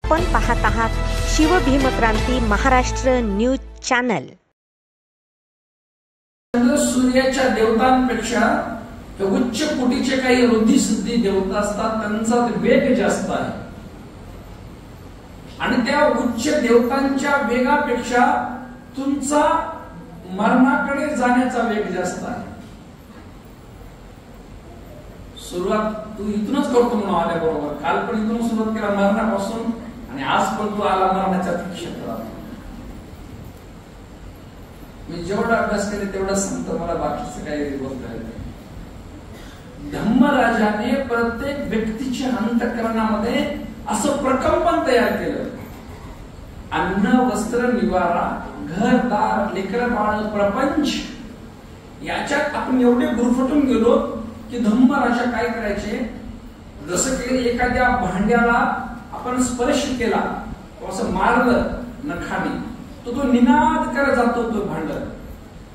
आपण पाहत आहात शिवभीमक्रांती महाराष्ट्र न्यूज चॅनल। सूर्याच्या देवतांपेक्षा उच्च कोटीचे काही रुद्धी सिद्धी देवता असतात, त्यांचा वेग जास्त आहे आणि त्या उच्च देवतांच्या वेगापेक्षा तुमचा मरणाकडे जाण्याचा वेग जास्त आहे। सुरुवात तू इथूनच करतो म्हणून आल्याबरोबर, काल पण इथून सुरुवात केला मरणापासून आणि आज पण तू आला मरणाच्या क्षेत्रात। मी जेवढा अभ्यास केले तेवढा सांगतो, मला बाकीचं काही बोलता येत नाही। धम्मराजाने प्रत्येक व्यक्तीच्या अंतःकरणामध्ये असं प्रकंपन तयार केलं, अन्न वस्त्र निवारा घरदार लेकर बाळ प्रपंच याच्यात आपण एवढे गुरफटून गेलो की धम्मराजा काय करायचे, जसं की एखाद्या भांड्याला आपण स्पर्श केला असं मारलं नखाने तो तो निनाद करत जातो तो भांड,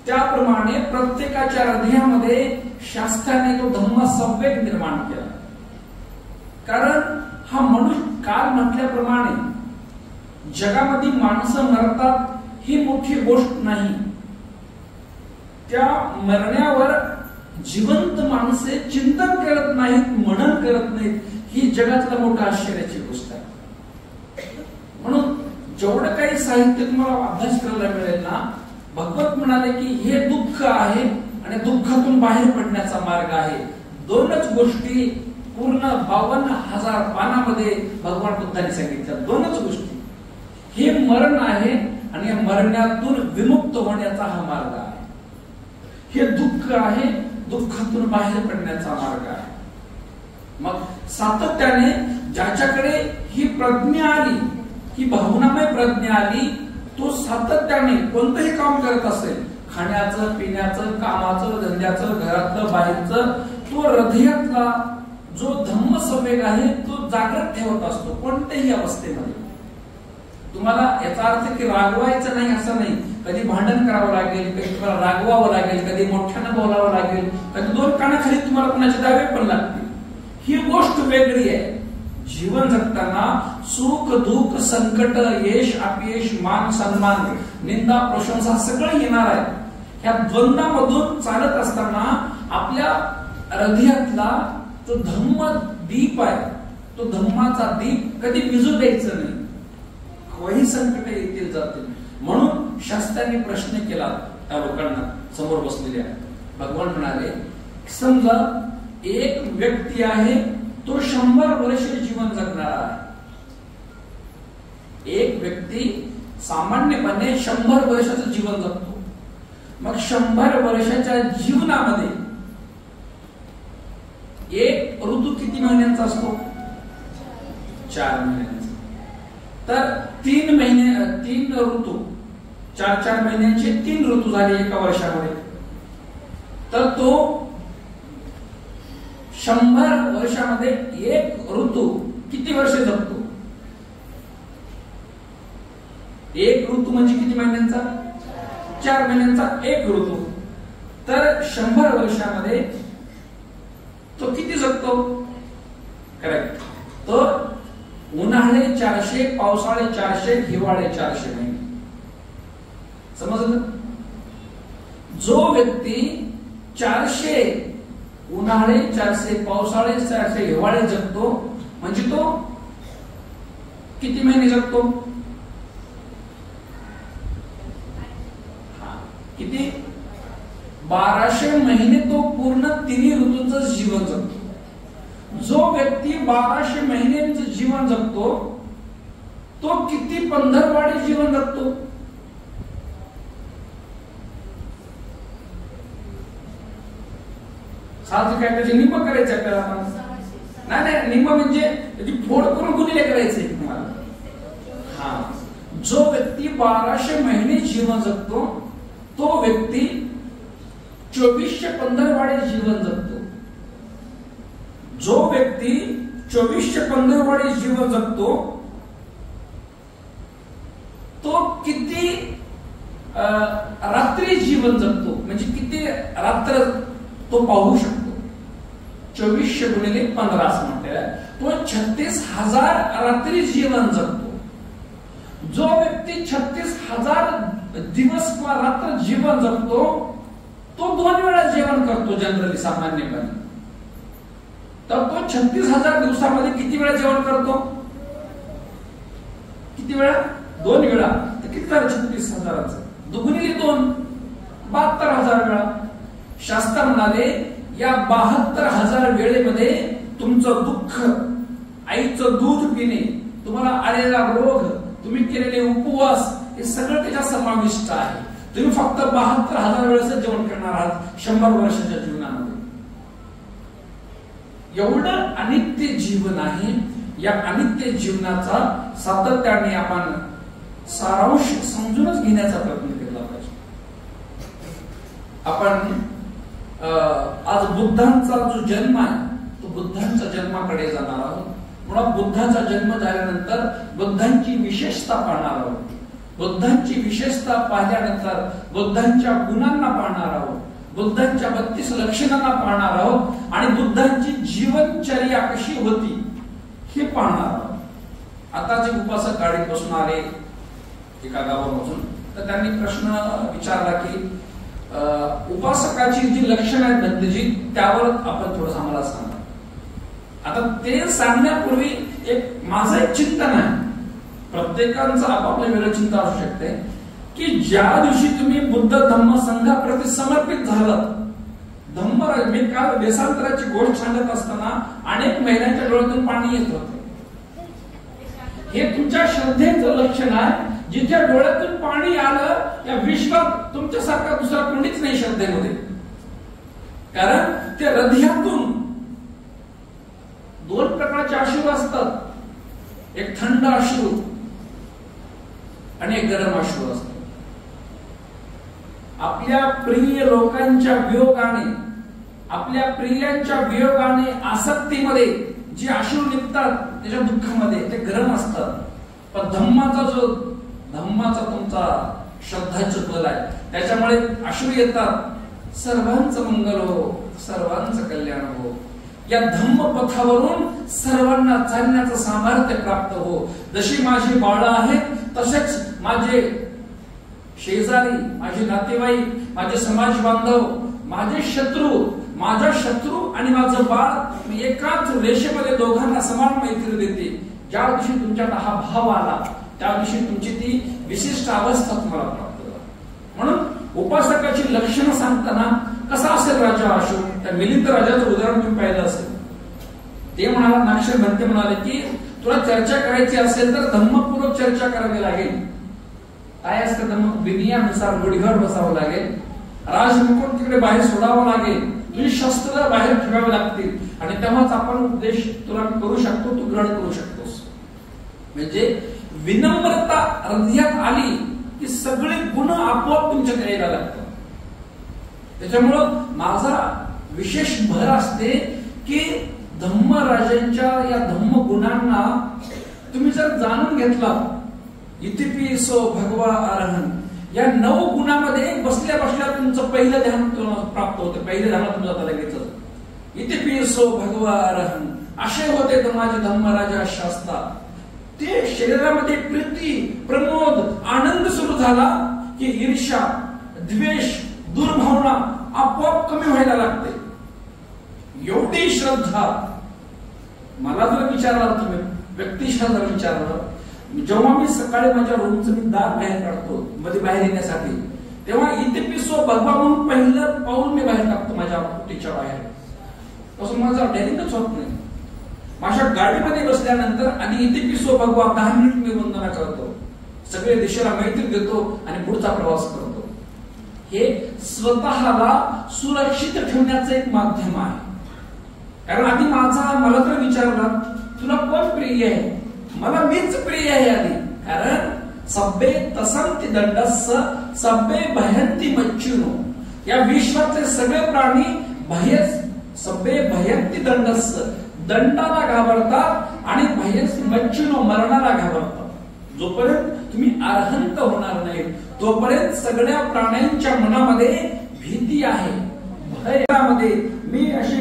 त्याप्रमाणे प्रत्येकाच्या हृदयामध्ये शास्त्राने तो धम्म संवेग निर्माण केला। कारण हा मनुष्य काल म्हटल्याप्रमाणे जगामध्ये माणसं मरतात ही मोठी गोष्ट नाही, त्या मरण्यावर जिवंत माणसे चिंतन करत नाहीत, मनन करत नाहीत, ही जगातला मोठा आश्चर्याची गोष्ट आहे। म्हणून जेवढं काही साहित्य तुम्हाला अभ्यास करायला मिळेल ना, भगवत म्हणाले की हे दुःख आहे आणि दुःखातून बाहेर पडण्याचा मार्ग आहे। दोनच गोष्टी पूर्ण 52,000 पानामध्ये भगवान बुद्धांनी सांगितल्या, दोनच गोष्टी, हे मरण आहे आणि या मरणातून विमुक्त होण्याचा हा मार्ग आहे। हे दुःख आहे, दुःखातून बाहेर पडण्याचा मार्ग आहे। मग सातत्याने ज्याच्याकडे ही प्रज्ञा आली, ही भावनामय प्रज्ञा आली, तो सातत्याने कोणतंही काम करत असेल, खाण्याचं पिण्याचं कामाचं धंद्याचं घरातलं बाहेरचं, तो हृदयातला जो धम्म संवेग आहे तो जागृत ठेवत असतो कोणत्याही अवस्थेमध्ये। तुम्हाला याचा अर्थ की रागवायचं नाही असं नाही, कधी भांडण करावं लागेल, कधी तुम्हाला रागवावं लागेल, कधी मोठ्यानं बोलावं लागेल, कधी दोन कानाखाली तुम्हाला कोणाचे दावे पण लागतील, ही गोष्ट वेगळी आहे। जीवन जगताना सुख दुःख संकट यश अपयश मान सन्मान निंदा प्रशंसा सगळं येणार आहे। ह्या द्वंद्वामधून चालत असताना आपल्या हृदयातला जो धम्म दीप आहे, तो धम्माचा दीप कधी विझू द्यायचं नाही, काही संकट येतील जातील। म्हणून शास्त्राने प्रश्न केला त्या लोकांना समोर बसलेल्या, भगवान म्हणाले समजा एक व्यक्ती आहे, तो 100 वर्ष जीवन जगणारा आहे। एक व्यक्ती सामान्यपणे 100 वर्षाचं जीवन जगतो। मग 100 वर्षाच्या जीवनामध्ये एक ऋतू किती महिन्यांचा असतो? 4 महिन्यांचा। तर 3 ऋतू 4 महिन्यांचे 3 ऋतू झाले एका वर्षामध्ये, तर तो 100 वर्षामध्ये एक ऋतू किती वर्ष जगतो? एक ऋतू म्हणजे किती महिन्यांचा? 4 महिन्यांचा एक ऋतू। तर 100 वर्षामध्ये तो किती जगतो? करेक्ट, तो उन्हाळे 400 पावसाळे 400 हिवाळे 400 महिने। समजलं? जो व्यक्ती 400 उन्हाळे 400 पावसाळे 400 हिवाळे जगतो म्हणजे तो किती महिने जगतो? किती? 1200 महिने तो पूर्ण तिन्ही ऋतूंचं जीवन जगतो। जो व्यक्ती 1200 महिन्यांचं जीवन जगतो तो किती पंधरवाडे जीवन जगतो? साधू काय त्याचे निम्म करायचे आपल्याला? नाही, निम्म म्हणजे त्याची फोड करून गुणिले करायचे तुम्हाला। हा, जो व्यक्ती 1200 महिने जीवन जगतो तो व्यक्ती 2400 पंधरवाडे जीवन जगतो। जो व्यक्ती 2400 पंधरवाडे जीवन जगतो तो किती रात्री जीवन जगतो, म्हणजे किती रात्र तो पाहू शकतो। 2400 गुणिले 15 असं म्हटलेलं आहे. तो 36,000 रात्री जीवन जगतो. जो व्यक्ती 36,000 दिवस किंवा रात्र जीवन जगतो तो 2 वेळा जेवण करतो जनरली सामान्यपणे. तर तो 36,000 दिवसामध्ये किती वेळा जेवण करतो? किती वेळा? 2 वेळा. तर किती झालं 36,000चं? दुगुणिले 2 72,000 वेळा. शास्त्र म्हणाले या 72,000 वेळेमध्ये तुमचं दुःख, आईचं दूध पिणे, तुम्हाला आलेला रोग, तुम्ही केलेले उपवास, हे सगळं त्याच्यात समाविष्ट आहे. तुम्ही फक्त 72,000 वेळेस जेवण करणार आहात 100 वर्षाच्या जीवनामध्ये. एवढं अनित्य जीवन आहे. या अनित्य जीवनाचा सातत्याने आपण सारांश समजूनच घेण्याचा प्रयत्न केला पाहिजे. आपण आज बुद्धांचा जो जन्म आहे तो बुद्धांच्या जन्माकडे जाणार आहोत. मुळात बुद्धाचा जन्म झाल्यानंतर बुद्धांची विशेषता पाहणार आहोत. बुद्धांची विशेषता पाहिल्यानंतर बुद्धांच्या गुणांना पाहणार आहोत. बुद्धांच्या 32 लक्षणांना पाहणार आहोत आणि बुद्धांची जीवनचर्या कशी होती हे पाहणार आहोत. आता जे उपासक गाडीत बसून आले एका गावामधून, तर त्यांनी प्रश्न विचारला की उपासकाची जी लक्षणं आहेत भक्तीची, त्यावर आपण थोडंसं आम्हाला सांगा. आता ते सांगण्यापूर्वी माझं एक चिंतन आहे. प्रत्येकाचं आपापलं वेगळं चिंता असू शकते की ज्या दिवशी तुम्ही बुद्ध धम्म संघाप्रती समर्पित झालात, धम्मराज, मी काल देशांतराची गोष्ट सांगत असताना अनेक महिलांच्या डोळ्यातून पाणी येत होतं. हे तुमच्या श्रद्धेचं लक्षण आहे. जिच्या डोळ्यातून पाणी आलं या विश्वात तुमच्यासारखा दुसरा कोणीच नाही श्रद्धेमध्ये. कारण ते हृदयातून 2 प्रकारचे अश्रू असतात. एक थंड अश्रू आणि एक गरम अश्रू असतो. आपल्या प्रिय लोकांच्या वियोगाने, आपल्या प्रियांच्या वियोगाने, आसक्तीमध्ये जे अश्रू निघतात त्याच्या दुःखामध्ये ते गरम असतात. पण धम्माचा तुमचा श्रद्धाचं बल आहे, त्याच्यामुळे अश्रू येतात. सर्वांचं मंगल हो, सर्वांचं कल्याण हो. या धम्म पथावरून सर्वांना चालण्याचं सामर्थ्य प्राप्त हो. जशी माझी बाळं आहेत तसेच माझे शेजारी, माझे नातेवाईक, माझे समाज बांधव, माझे शत्रू, माझा शत्रू आणि माझं बाळ, मी एकाच रेषेमध्ये दोघांना समान मैत्री देते. ज्या दिवशी तुमच्यात हा भाव आला त्या दिवशी तुमची ती विशिष्ट अवस्था तुम्हाला प्राप्त झाली. म्हणून उपासकाची लक्षणं सांगताना कसा असेल राजा अशोक, त्या मिलिंद राजाचं उदाहरण तुम्ही पाहिलं असेल. ते म्हणाला, नागशेर भंते म्हणाले की तुला चर्चा करायची असेल तर धम्मपूर्वक चर्चा करावी लागेल. काय असतं धम्म? विनयानुसार गुढघ्यावर बसावं लागेल. राजमुकुट तिकडे बाहेर सोडावं लागेल. तुझी शस्त्र बाहेर ठेवावी लागतील आणि तेव्हाच आपण उपदेश तुला करू शकतो, तू ग्रहण करू शकतोस. म्हणजे विनम्रता हृदयात आली की सगळे गुण आपोआप तुमच्याकडे यायला लागतात. त्याच्यामुळं माझा विशेष भर असते की धम्मराजांच्या या धम्म गुणांना तुम्ही जर जाणून घेतला, इतिपिसो भगवा अरहन, या 9 गुणामध्ये बसल्या बसल्या तुमचं पहिलं ध्यान प्राप्त होतं. पहिलं ध्यान तुमचं आता लगेच इतिपिसो भगवा अरहन, असे होते तर माझे धम्मराजा शास्ता. ते शरीरामध्ये प्रीती, प्रमोद, आनंद सुरू झाला की ईर्ष्या, द्वेष, दुर्भावना आपोआप कमी व्हायला लागते. एवढी श्रद्धा. मला जर विचारलं, तुम्ही व्यक्तिशः जर विचारलं, जेव्हा मी सकाळी माझ्या रूमचं मी दार बाहेर काढतो मध्ये बाहेर येण्यासाठी, तेव्हा इतिपिसो भगवा म्हणून पहिलं पाऊल मी बाहेर टाकतो माझ्या कुटीच्या बाहेर. तसं माझं डेरिंगच होत नाही. माझ्या गाडीमध्ये बसल्यानंतर आणि इतिपिसो भगवा 10 मिनिट मी वंदना करतो, सगळे दिशेला मैत्री देतो आणि पुढचा प्रवास करतो. हे स्वतःला सुरक्षित ठेवण्याचं एक माध्यम आहे. कारण आधी मला तर विचारला तुला कोण प्रिय आहे, मला मीच प्रिय आहे आधी. कारण सब्बे तसंती दंडस्स सब्बे भयंती मच्युनो, या विश्वातले सगळे प्राणी सब्बे भयंती दंडस्स, दंडाला घाबरतात आणि भयस मच्युनो, मरणाला घाबरतात. जोपर्यंत तुम्ही अर्हंत होणार नाही तोपर्यंत सगळ्या प्राण्यांच्या मनामध्ये भीती आहे, भयामध्ये. मी अशी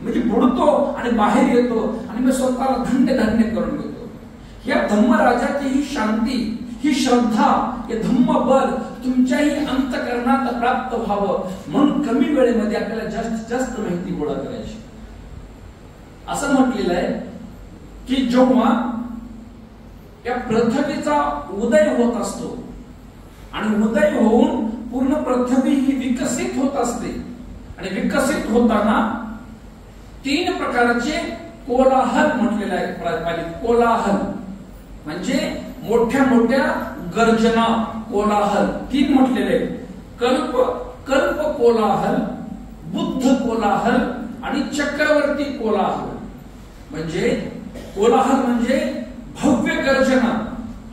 म्हणजे बुडतो आणि बाहेर येतो आणि मी स्वतःला धन्य धन्य करून घेतो. या धम्मराजाची ही शांती, ही श्रद्धा, हे धम्म बल तुमच्याही अंतःकरणात प्राप्त व्हावं म्हणून कमी वेळेमध्ये आपल्याला जास्तीत जास्त माहिती गोळा करायची. असं म्हटलेलं आहे की जेव्हा या पृथ्वीचा उदय होत असतो आणि उदय होऊन पूर्ण पृथ्वी ही विकसित होत असते आणि विकसित होताना 3 प्रकारचे कोलाहल म्हटलेले आहे. कोलाहल म्हणजे मोठ्या मोठ्या गर्जना, कोलाहल 3 म्हटलेले. कल्प कोलाहल, बुद्ध कोलाहल आणि चक्रवर्ती कोलाहल. म्हणजे कोलाहल म्हणजे भव्य गर्जना,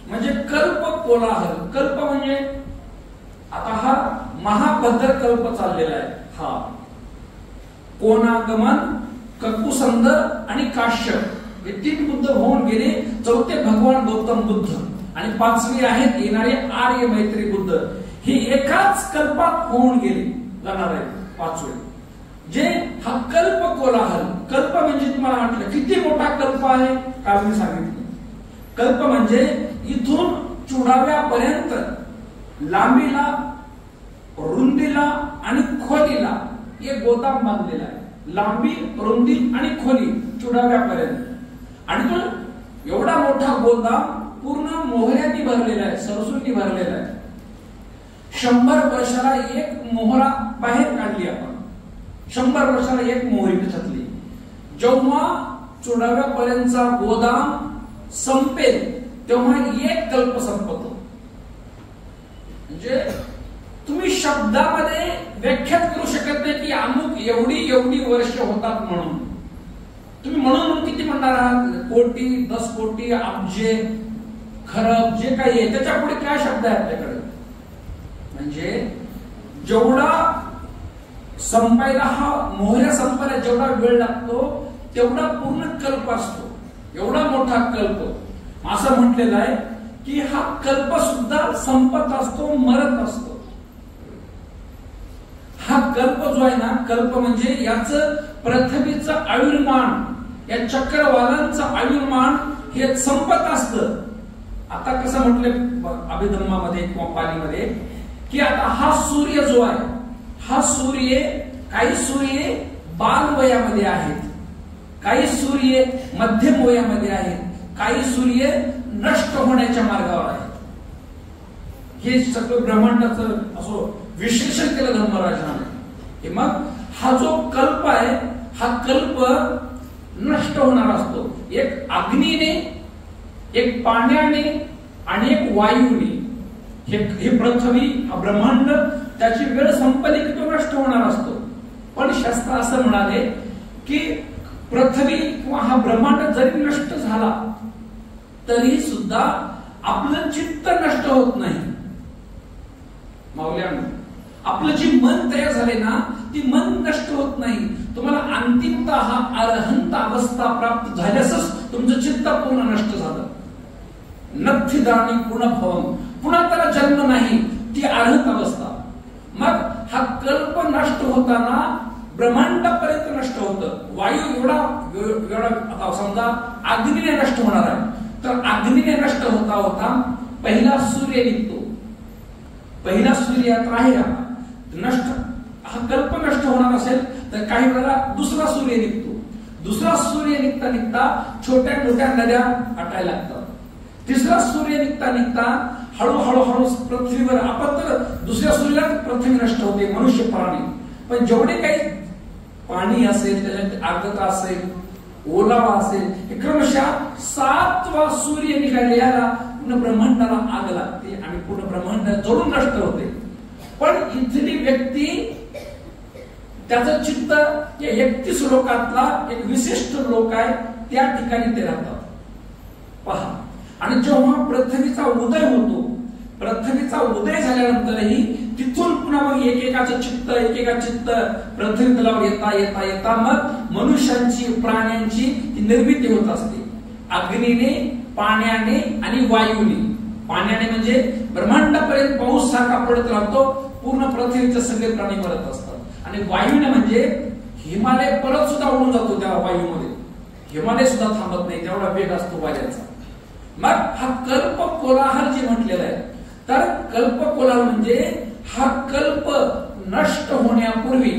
म्हणजे कल्प कोलाहल. कल्प म्हणजे आता हा महाभद्र कल्प चाललेला आहे. हा कोणागमन, ककुसंद आणि काश्यप हे 3 बुद्ध होऊन गेले. 4थे भगवान गौतम बुद्ध आणि 5वे आहेत येणारे आर्य मैत्री बुद्ध. हे एकाच कल्पात होऊन गेले जाणार आहे 5वे. जे हा कल्प कोलाहल, कल्प म्हणजे तुम्हाला म्हटलं किती मोठा कल्प आहे काल मी सांगितलं. कल्प म्हणजे इथून चुडाव्यापर्यंत लांबीला, रुंदीला आणि खोलीला एक गोदाम बांधलेला आहे. लांबी, रुंदी आणि खोली चुडाव्यापर्यंत. आणि तो एवढा मोठा गोदाम पूर्ण मोहऱ्यांनी भरलेला आहे, सरसूंनी भरलेला आहे. 100 वर्षाला एक मोहरा बाहेर काढली आपण. 100 वर्षाला एक मोहरी त्याच्यातली. जेव्हा चुडाव्यापर्यंतचा गोदाम संपेल तेव्हा एक कल्प संपतो. म्हणजे तुम्ही शब्दामध्ये व्याख्यात करू शकत नाही की अमुक एवढी वर्ष होतात म्हणून. तुम्ही म्हणून किती म्हणणार आहात? कोटी, 10 कोटी, अब्जे, खरब, जे काही आहे त्याच्या पुढे काय शब्द आहे आपल्याकडे? म्हणजे जेवढा संपायला, हा मोहऱ्या संपायला जेवढा वेळ लागतो तेवढा पूर्ण कल्प असतो. एवढा मोठा कल्प. असं म्हटलेलं आहे की हा कल्प सुद्धा संपत असतो, मरत असतो. हा कल्प जो आहे ना, कल्प म्हणजे याचं पृथ्वीचं आयुर्मान, या चक्रवालांचं आयुर्मान हे संपत असतं. आता कसं म्हटलं अभिधम्मामध्ये किंवा पालीमध्ये की आता हा सूर्य जो आहे, हा सूर्य, काही सूर्य बालवयामध्ये आहेत, काही सूर्य मध्यम वयामध्ये आहेत, काही सूर्य नष्ट होण्याच्या मार्गावर आहेत. हे सगळं ब्रह्मांडाचं असं विश्लेषण केलं धर्मराजाने. मग हा जो कल्प आहे, हा कल्प नष्ट होणार असतो. एक अग्नीने, एक पाण्याने आणि एक वायूने. हे पृथ्वी, हा ब्रह्मांड, त्याची वेळ संपली की तो नष्ट होणार असतो. पण शास्त्र असं म्हणाले की पृथ्वी किंवा हा ब्रह्मांड जरी नष्ट झाला तरी सुद्धा आपलं चित्त नष्ट होत नाही. माऊल्यांनो, आपलं जी मन तयार झाले ना, ती मन नष्ट होत नाही. तुम्हाला अंतिमतः अरहंत अवस्था प्राप्त झाल्यासच तुमचं चित्त पूर्ण नष्ट झालं. नथिदानी पुनर्भवम, पुन्हा त्याला जन्म नाही, ती अरहंत अवस्था. मग हा कल्प नष्ट होताना ब्रह्मांडापर्यंत नष्ट होतं. वायू एवढा आता समजा अग्नीने नष्ट होणार आहे, तर अग्नीने नष्ट होता होता पहिला सूर्य निघतो. पहिला सूर्य आहे नष्ट, हा कल्प नष्ट होणार असेल तर काही वेळेला दुसरा सूर्य निघतो. दुसरा सूर्य निघता निघता छोट्या मोठ्या नद्या आटायला लागतात. तिसरा सूर्य निघता निघता हळूहळू पृथ्वीवर, आपण तर दुसऱ्या सूर्याला पृथ्वी नष्ट होते, मनुष्य प्राणी. पण जेवढे काही पाणी असेल, त्याच्यात आर्द्रता असेल, ओलावा असेल, हे क्रमशः 7वा सूर्य निघालेला पूर्ण ब्रह्मांडाला आग लागते आणि पूर्ण ब्रह्मांड जळून नष्ट होते. पण इथली व्यक्ती, त्याचं चित्त या 31 लोकातला एक विशिष्ट लोक आहे, त्या ठिकाणी ते राहतात. पहा, आणि जेव्हा पृथ्वीचा उदय होतो, पृथ्वीचा उदय झाल्यानंतरही तिथून पुन्हा मग एकेकाचं चित्त पृथ्वी तलावर येता मग मनुष्यांची, प्राण्यांची निर्मिती होत असते. अग्नीने, पाण्याने आणि वायूने. पाण्याने म्हणजे ब्रह्मांडापर्यंत पाऊस सारखा पडत राहतो, पूर्ण पृथ्वीचे सगळे प्राणी मरत असतात. आणि वायूने म्हणजे हिमालय परत सुद्धा उडून जातो त्या वायूमध्ये, हिमालय सुद्धा थांबत नाही, तेवढा वेग असतो वाऱ्याचा. मग हा कल्प कोलाहल जे म्हटलेला आहे, तर कल्प कोलाहल म्हणजे हा कल्प नष्ट होण्यापूर्वी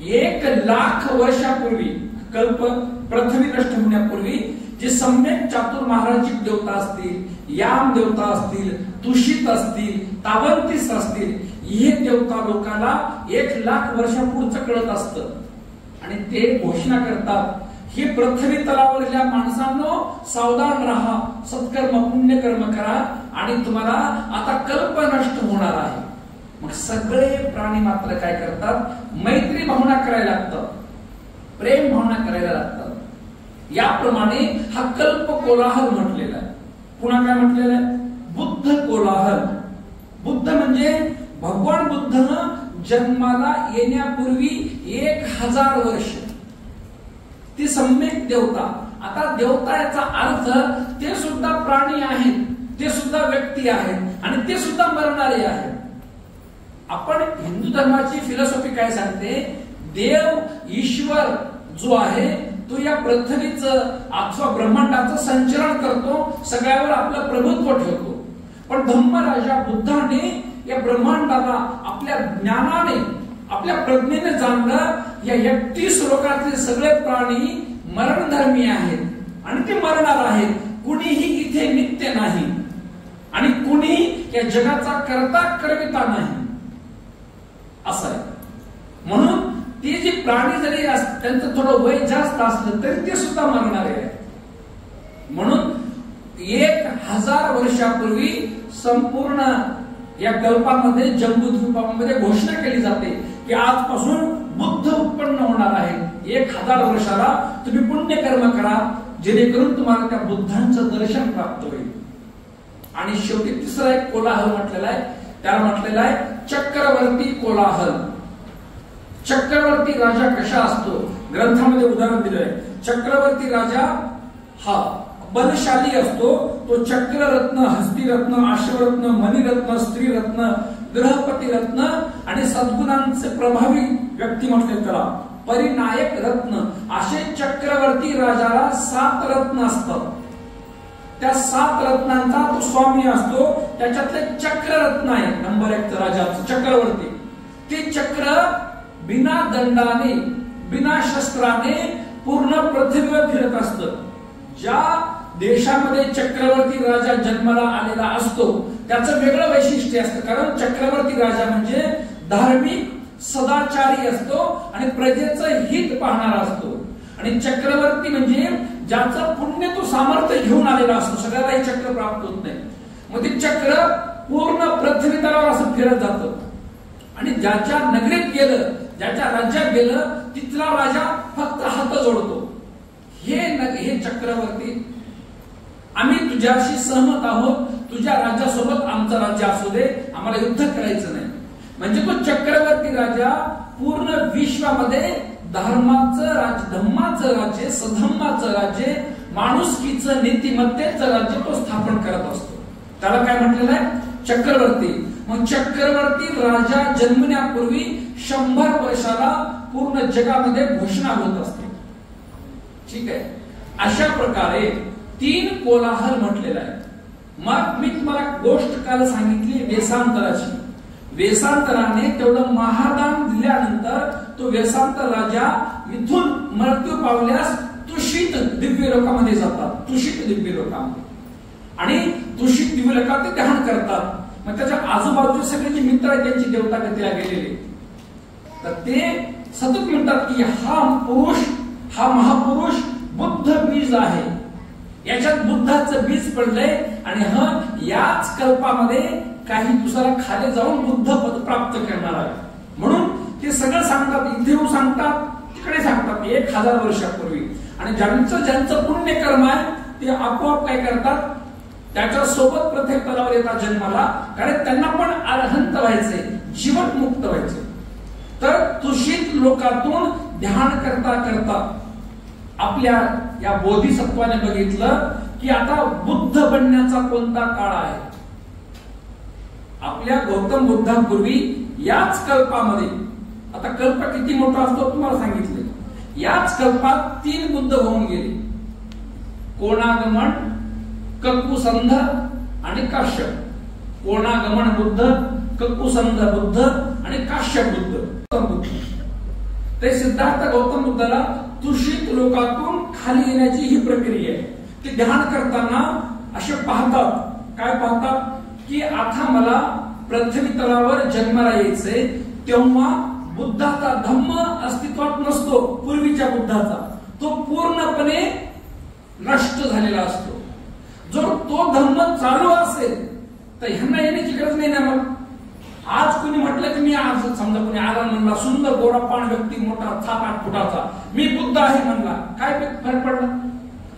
1,00,000 वर्षापूर्वी, कल्प पृथ्वी नष्ट होण्यापूर्वी जे सम्यक चातुर महाराजिक देवता असतील, याम देवता असतील, तुषित असतील, तावंतीस असतील, हे देवता लोकांना 1,00,000 वर्षापुढचं कळत असतं आणि ते घोषणा करतात, ही पृथ्वी तलावरल्या माणसांनो सावधान राहा, सत्कर्म पुण्यकर्म करा आणि तुम्हाला आता कल्प नष्ट होणार आहे. मग सगळे प्राणी मात्र काय करतात, मैत्री भावना करायला लागतात, प्रेम भावना करायला लागतात. याप्रमाणे हा कल्प कोलाहल म्हटलेला आहे. पुन्हा काय म्हटलेलं आहे, बुद्ध कोलाहल. बुद्ध म्हणजे भगवान बुद्धनं जन्माला येण्यापूर्वी 1,000 वर्ष ती सम्यक देवता. आता देवता याचा अर्थ ते सुद्धा प्राणी आहेत, ते सुद्धा व्यक्ती आहेत आणि ते सुद्धा मरणारे आहेत. आपण हिंदू धर्माची फिलॉसॉफी काय सांगते, देव ईश्वर जो आहे तो या पृथ्वीचं अथवा ब्रह्मांडाचं संचलन करतो, सगळ्यावर आपलं प्रभुत्व ठेवतो. पण धम्मराजा बुद्धाने या ब्रह्मांडाला आपल्या ज्ञानाने, आपल्या प्रज्ञेने जाणलं, या 31 लोकातले सगळे प्राणी मरणधर्मी आहेत आणि ते मरणार आहेत. कुणीही इथे नित्य नाही आणि कुणी या जगाचा करता करविता नाही असं आहे. म्हणून ते जे प्राणी जरी त्यांचं थोडं वय जास्त असलं तरी ते सुद्धा मरणारे आहेत. म्हणून 1,000 वर्षापूर्वी संपूर्ण या कल्पामध्ये, जम्बूद्वीपामध्ये घोषणा केली जाते की आजपासून बुद्ध उत्पन्न होणार आहे. 1,000 वर्षाला तुम्ही पुण्यकर्म करा, जेणेकरून तुम्हाला त्या बुद्धांचं दर्शन प्राप्त होईल. आणि शेवटी तिसरा एक कोलाहल म्हटलेला आहे, त्याला म्हटलेला आहे चक्रवर्ती कोलाहल. चक्रवर्ती राजा कशा असतो, ग्रंथामध्ये उदाहरण दिलंय. चक्रवर्ती राजा हा बलशाली असतो, तो चक्ररत्न, हस्तिरत्न, आश्वरत्न, मणिरत्न, स्त्रीरत्न, ग्रहपती रत्न आणि सद्गुणांचे प्रभावी व्यक्ती म्हटले त्याला परिनायक रत्न. असे चक्रवर्ती राजाला 7 रत्न असतात. त्या 7 रत्नांचा तो स्वामी असतो. त्याच्यातले चक्ररत्न आहे नंबर 1 राजाचं चक्रवर्ती. ते चक्र बिना दंडाने, बिना शस्त्राने पूर्ण पृथ्वीवर फिरत असतं. ज्या देशामध्ये चक्रवर्ती राजा जन्माला आलेला असतो त्याचं वेगळं वैशिष्ट्य असतं, कारण चक्रवर्ती राजा म्हणजे धार्मिक, सदाचारी असतो आणि प्रजेचं हित पाहणारा असतो. आणि चक्रवर्ती म्हणजे ज्याचं पुण्य तो सामर्थ्य घेऊन आलेला असतो, सगळ्याला हे चक्र प्राप्त होत नाही. मग ते चक्र पूर्ण पृथ्वी तलावर असं फिरत जातं आणि ज्याच्या नगरीत गेलं, ज्याच्या राज्यात गेलं, तिथला राजा फक्त हात जोडतो. हे चक्रवर्ती, आम्ही तुझ्याशी सहमत आहोत, तुझ्या राज्यासोबत आमचं राज्य असू दे, आम्हाला युद्ध करायचं नाही. म्हणजे तो चक्रवर्ती राजा पूर्ण विश्वामध्ये धर्माचं राज्य, धम्माचं राज्य, सधम्माचं राज्य, माणुसकीचं, नीतिमत्तेचं राज्य तो स्थापन करत असतो. त्याला काय म्हटलेलं आहे, चक्रवर्ती. मग चक्रवर्ती राजा जन्मण्यापूर्वी 100 वर्षाला पूर्ण जगामध्ये घोषणा होत असते. ठीक आहे, अशा प्रकारे 3 कोलाहल म्हटलेला आहे. मग मी तुम्हाला गोष्ट काल सांगितली वेसांतराची. वेसांतराने तेवढं महादान दिल्यानंतर तो वेसांतर राजा इथून मृत्यू पावल्यास तुषित दिव्य लोकांमध्ये जातात. तुषित दिव्य लोकांमध्ये, आणि तुषित दिव्य लोकात ते ध्यान करतात. मग त्याच्या आजूबाजूचे सगळे जे मित्र आहेत त्यांची देवता गतीला गेलेले, तर ते सतत म्हणतात की हा पुरुष, हा महापुरुष बुद्ध बीज आहे, याच्यात बुद्धाचं बीज पडलंय आणि याच कल्पामध्ये काही दिवसाला खाली जाऊन बुद्ध पद प्राप्त करणार आहे. म्हणून ते सगळं सांगतात, इथे येऊन सांगतात, तिकडे सांगतात 1,000 वर्षापूर्वी. आणि ज्यांचं पुण्यकर्म आहे ते आपोआप काय करतात, त्याच्या सोबत प्रत्येक तलावर येतात जन्माला, कारण त्यांना पण अरहंत व्हायचंय, जीवन मुक्त व्हायचंय. तर तुषित लोकातून ध्यान करता करता आपल्या या बोधिसत्वाने बघितलं की आता बुद्ध बनण्याचा कोणता काळ आहे. आपल्या गौतम बुद्धांपूर्वी याच कल्पामध्ये आता कल्प किती मोठा असतो तुम्हाला सांगितले. याच कल्पात 3 बुद्ध होऊन गेले. कोणागमन, ककुसंध आणि काश्यप. कोणागमन बुद्ध, ककुसंध बुद्ध आणि काश्यप बुद्ध. ते सिद्धार्थ गौतम बुद्धाला तुषित लोकातून खाली येण्याची ही प्रक्रिया आहे. ते ध्यान करताना असे पाहतात, काय पाहतात की आता मला पृथ्वी तलावर जन्माला यायचंय. तेव्हा बुद्धाचा धम्म अस्तित्वात नसतो. पूर्वीच्या बुद्धाचा तो पूर्णपणे नष्ट झालेला असतो. जर तो धम्म चालू असेल तर ह्यांना येण्याची गरज नाही ना. मग आज कोणी म्हटलं की मी आज समजा कोणी आला म्हणला सुंदर गोरापान व्यक्ती मोठा 7-8 फुटाचा, मी बुद्ध आहे म्हणला, काय फरक पडला?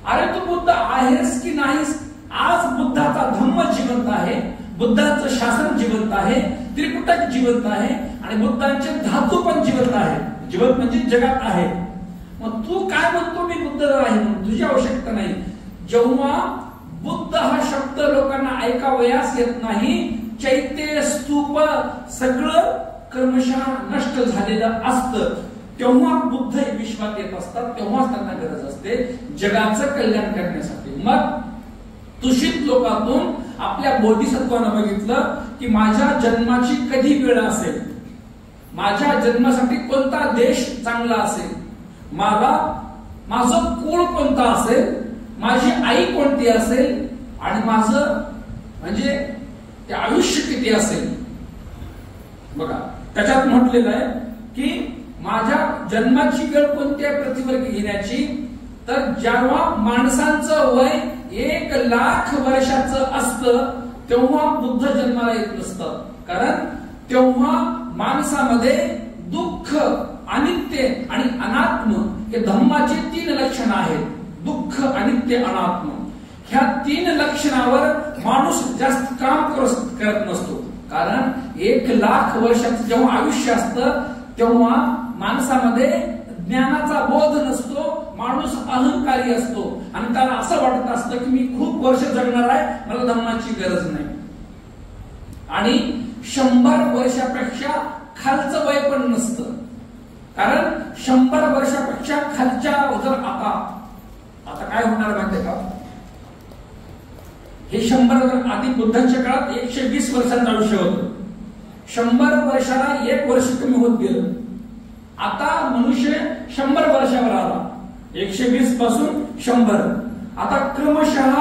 अरे तू बुद्ध आहेस की नाहीस? आज बुद्धाचा धम्म जिवंत आहे, बुद्धाचं शासन जिवंत आहे, त्रिकुटक जिवंत आहे आणि बुद्धांचे धातू पण जिवंत आहे. जिवंत म्हणजे जगात आहे. मग तू काय म्हणतो मी बुद्ध आहे म्हणून? तुझी आवश्यकता नाही. जेव्हा बुद्ध हा शब्द लोकांना ऐकावयास येत नाही, चैत्य स्तूप सगळं क्रमशः नष्ट झालेलं असतं, तेव्हा बुद्ध विश्वात येत असतात. तेव्हाच त्यांना गरज असते जगाचं कल्याण करण्यासाठी. मग तुषित लोकातून आपल्या बोधिसत्वानं बघितलं की माझ्या जन्माची कधी वेळ असेल, माझ्या जन्मासाठी कोणता देश चांगला असेल, माझं कुळ कोणता असेल, माझी आई कोणती असेल आणि माझं म्हणजे ते आयुष्य किती असेल. बघा त्याच्यात म्हटलेलं आहे की माझ्या जन्माची वेळ कोणत्या पृथ्वीवर घेण्याची, तर जेव्हा माणसांचं वय 1,00,000 वर्षाचं असतं तेव्हा बुद्ध जन्माला येत नसतं. कारण तेव्हा माणसामध्ये दुःख, अनित्य आणि अनात्म हे धम्माचे 3 लक्षण आहेत. दुःख, अनित्य, अनात्म. ह्या 3 लक्षणावर माणूस जास्त काम करत नसतो. कारण 1,00,000 वर्षाचं जेव्हा आयुष्य असतं तेव्हा माणसामध्ये ज्ञानाचा बोध नसतो. माणूस अहंकारी असतो आणि त्याला असं वाटत असतं की मी खूप वर्ष जगणार आहे, मला धम्माची गरज नाही. आणि 100 वर्षापेक्षा खालचं वय पण नसतं. कारण 100 वर्षापेक्षा खालच्या जर आता काय होणार माहितीये का? हे 100 आधी बुद्धांच्या काळात 120 वर्षांचं आयुष्य होतं. 100 वर्षाला 1 वर्ष कमी होत गेलं. आता मनुष्य 100 वर्षावर आला. 120 पासून 100. आता क्रमशः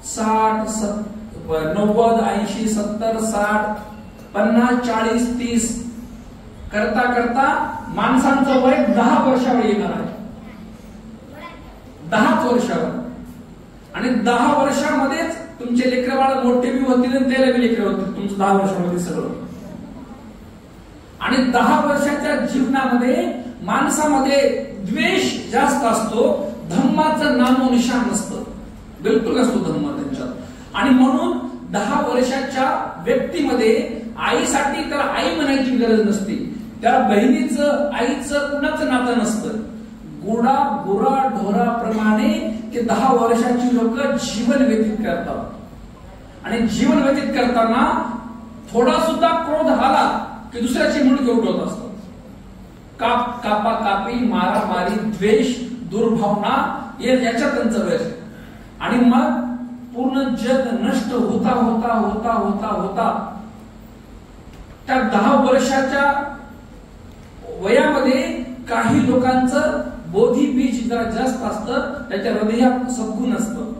60, 90, 80, 70, 60, 50, 40, 30 करता करता माणसांचं वय 10 वर्षावर येणार आहे. 10 वर्षावर. आणि 10 वर्षामध्येच तुमचे लेकरं बाळ मोठे बी होतील आणि त्याला बी लेकरं होतील. तुमचं 10 वर्षामध्ये सगळं. आणि 10 वर्षाच्या जीवनामध्ये माणसामध्ये द्वेष जास्त असतो. धम्माचं नामोनिशाण नसतं. बिलकुल नसतो धम्म त्यांच्यात. आणि म्हणून 10 वर्षाच्या व्यक्तीमध्ये आईसाठी त्याला आई म्हणायची गरज नसते. त्याला बहिणीचं, आईचं कुणाचं नातं नसतं. गुडा गुरा ढोराप्रमाणे ते 10 वर्षाची लोक जीवन व्यतीत करतात. आणि जीवन व्यतीत करताना थोडा सुद्धा क्रोध आला की दुसऱ्याची मुंडके उठवत असतात. कापाकापी, मारामारी, द्वेष, दुर्भावना याच्यात त्यांचं वेळ. आणि मग पूर्ण जग नष्ट होता होता होता होता होता त्या 10 वर्षाच्या वयामध्ये काही लोकांचं बोधी बीज जरा जास्त असतं, त्याच्या हृदयात सद्गुण असतं.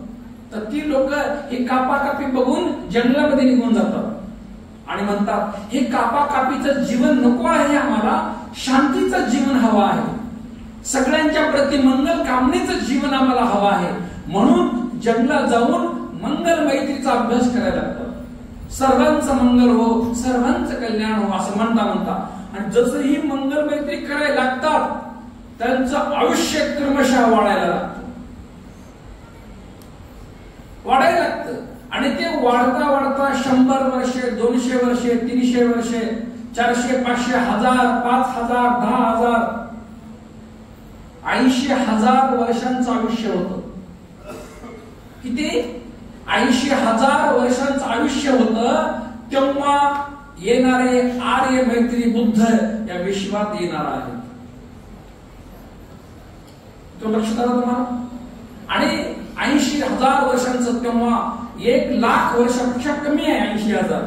तर ती लोक हे कापाकापी बघून जंगलामध्ये निघून जातात आणि म्हणतात हे कापाकापीचं जीवन नको आहे, आम्हाला शांतीचं जीवन हवं आहे, सगळ्यांच्या प्रति मंगल कामनेचं जीवन आम्हाला हवं आहे. म्हणून जंगलात जाऊन मंगल मैत्रीचा अभ्यास करायला लागतो. सर्वांचं मंगल हो, सर्वांचं कल्याण हो असं म्हणता म्हणता. आणि जसं ही मंगल मैत्री करायला लागतात त्यांचं आयुष्य क्रमशः वाढायला लागतं. वाढायला लागतं. आणि ते वाढता वाढता 100 वर्षे, 200 वर्षे, 300 वर्षे, 400, 500, 1000, 5000, 10,000, 80,000 वर्षांचं आयुष्य होतं. किती? 80,000 वर्षांचं आयुष्य होतं. तेव्हा येणारे आर्य मैत्री बुद्ध या विश्वात येणार आहे. तो लक्षात आला तुम्हाला? आणि 80,000 वर्षांचं, तेव्हा 1,00,000 वर्षापेक्षा कमी आहे 80,000,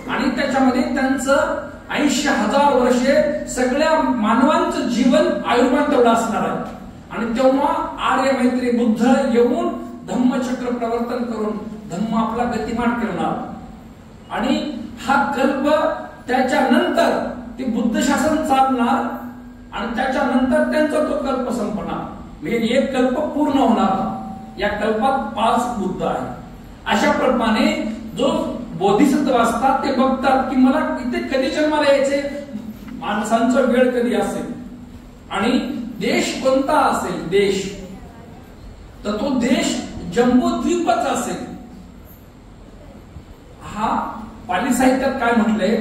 आणि त्याच्यामध्ये त्यांचं 80,000 वर्षे सगळ्या मानवांचं जीवन आयुर्मान तेवढं असणार आहे. आणि तेव्हा आर्य मैत्री बुद्ध येऊन धम्मचक्र प्रवर्तन करून धम्म आपला गतिमान करणार. आणि हा कल्प त्याच्यानंतर ते बुद्ध शासन चालणार आणि त्याच्यानंतर त्यांचा तो कल्प संपणार. म्हणजे एक कल्प पूर्ण होणार. या कल्पात 5 बुद्ध आहेत. अशा प्रमाणे जो बोधिसत्व असतात ते बघतात की मला इथे कधी जन्माला यायचे, माणसांचा वेळ कधी असेल आणि देश कोणता असेल, देश तर तो देश जम्बूद्वीपच असेल. हा पाली साहित्यात काय म्हटलंय,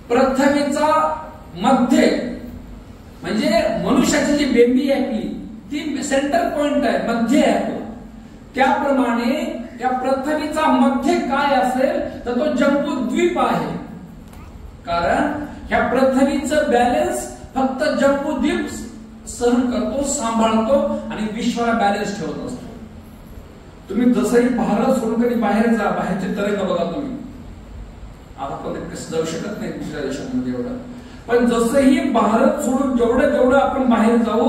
प्रथमेचा मध्य म्हणजे मनुष्याची जी बेंबी आहे आपली ती सेंटर पॉइंट आहे, मध्य आहे आपला. त्याप्रमाणे त्या पृथ्वीचा मध्य काय असेल तर तो जम्बूद्वीप आहे. कारण ह्या पृथ्वीचं बॅलन्स फक्त जम्बूद्वीप सहन करतो, सांभाळतो आणि विश्वाला बॅलन्स ठेवत असतो. तुम्ही जसंही भारत सोडून कधी बाहेर जा, बाहेरचे तरंग बघा तुम्ही. आता आपण कसं जाऊ शकत नाही दुसऱ्या देशांमध्ये एवढं, पण जसंही भारत सोडून जेवढं आपण बाहेर जाऊ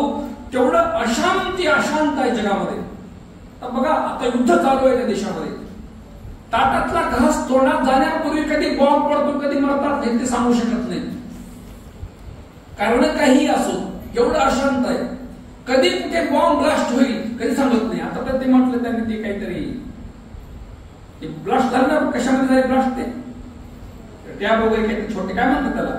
तेवढं अशांत आहे जगामध्ये. बघा आता युद्ध चालू आहे त्या देशामध्ये. ताटातला घास तोंडात जाण्यापूर्वी कधी बॉम्ब पडतो, कधी मरतात हे ते सांगू शकत नाही. कारण काही असो एवढं अशांत आहे. कधी कुठे बॉम्ब ब्लास्ट होईल कधी सांगत नाही. आता तर ते म्हटलं त्यांनी ते काहीतरी ब्लास्ट झालं, कशामध्ये जाईल ब्लास्ट, ते टॅब वगैरे काही छोटे काय म्हणतात त्याला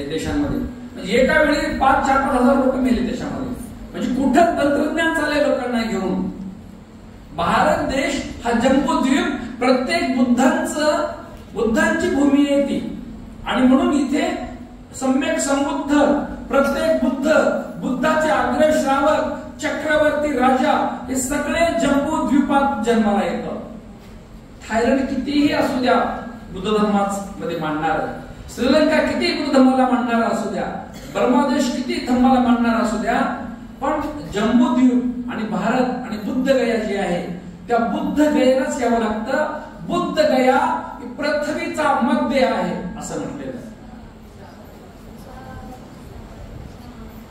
देशांमध्ये. म्हणजे एका वेळी 5-4-5 हजार लोक मेले देशामध्ये. म्हणजे कुठं तंत्रज्ञान चाललंय लोकांना घेऊन. भारत देश हा जम्बूद्वीप प्रत्येक बुद्धांची भूमी आहे ती. आणि म्हणून इथे सम्यक संबुद्ध, प्रत्येक बुद्धाचे अग्र श्रावक, चक्रवर्ती राजा हे सगळे जम्बूद्वीपात जन्माला येतात. थायलंड कितीही असू द्या बुद्ध धर्मामध्ये मानणार, श्रीलंका किती बुद्ध धर्माला मानणारा असू द्या, ब्रह्मदेश किती धर्माला मानणारा असू द्या, पण जम्बूद्वीप आणि भारत आणि बुद्ध गया जी आहे त्या बुद्ध गयेलाच यावं लागतं. बुद्ध गया ही पृथ्वीचा मध्य आहे असं म्हटलेलं.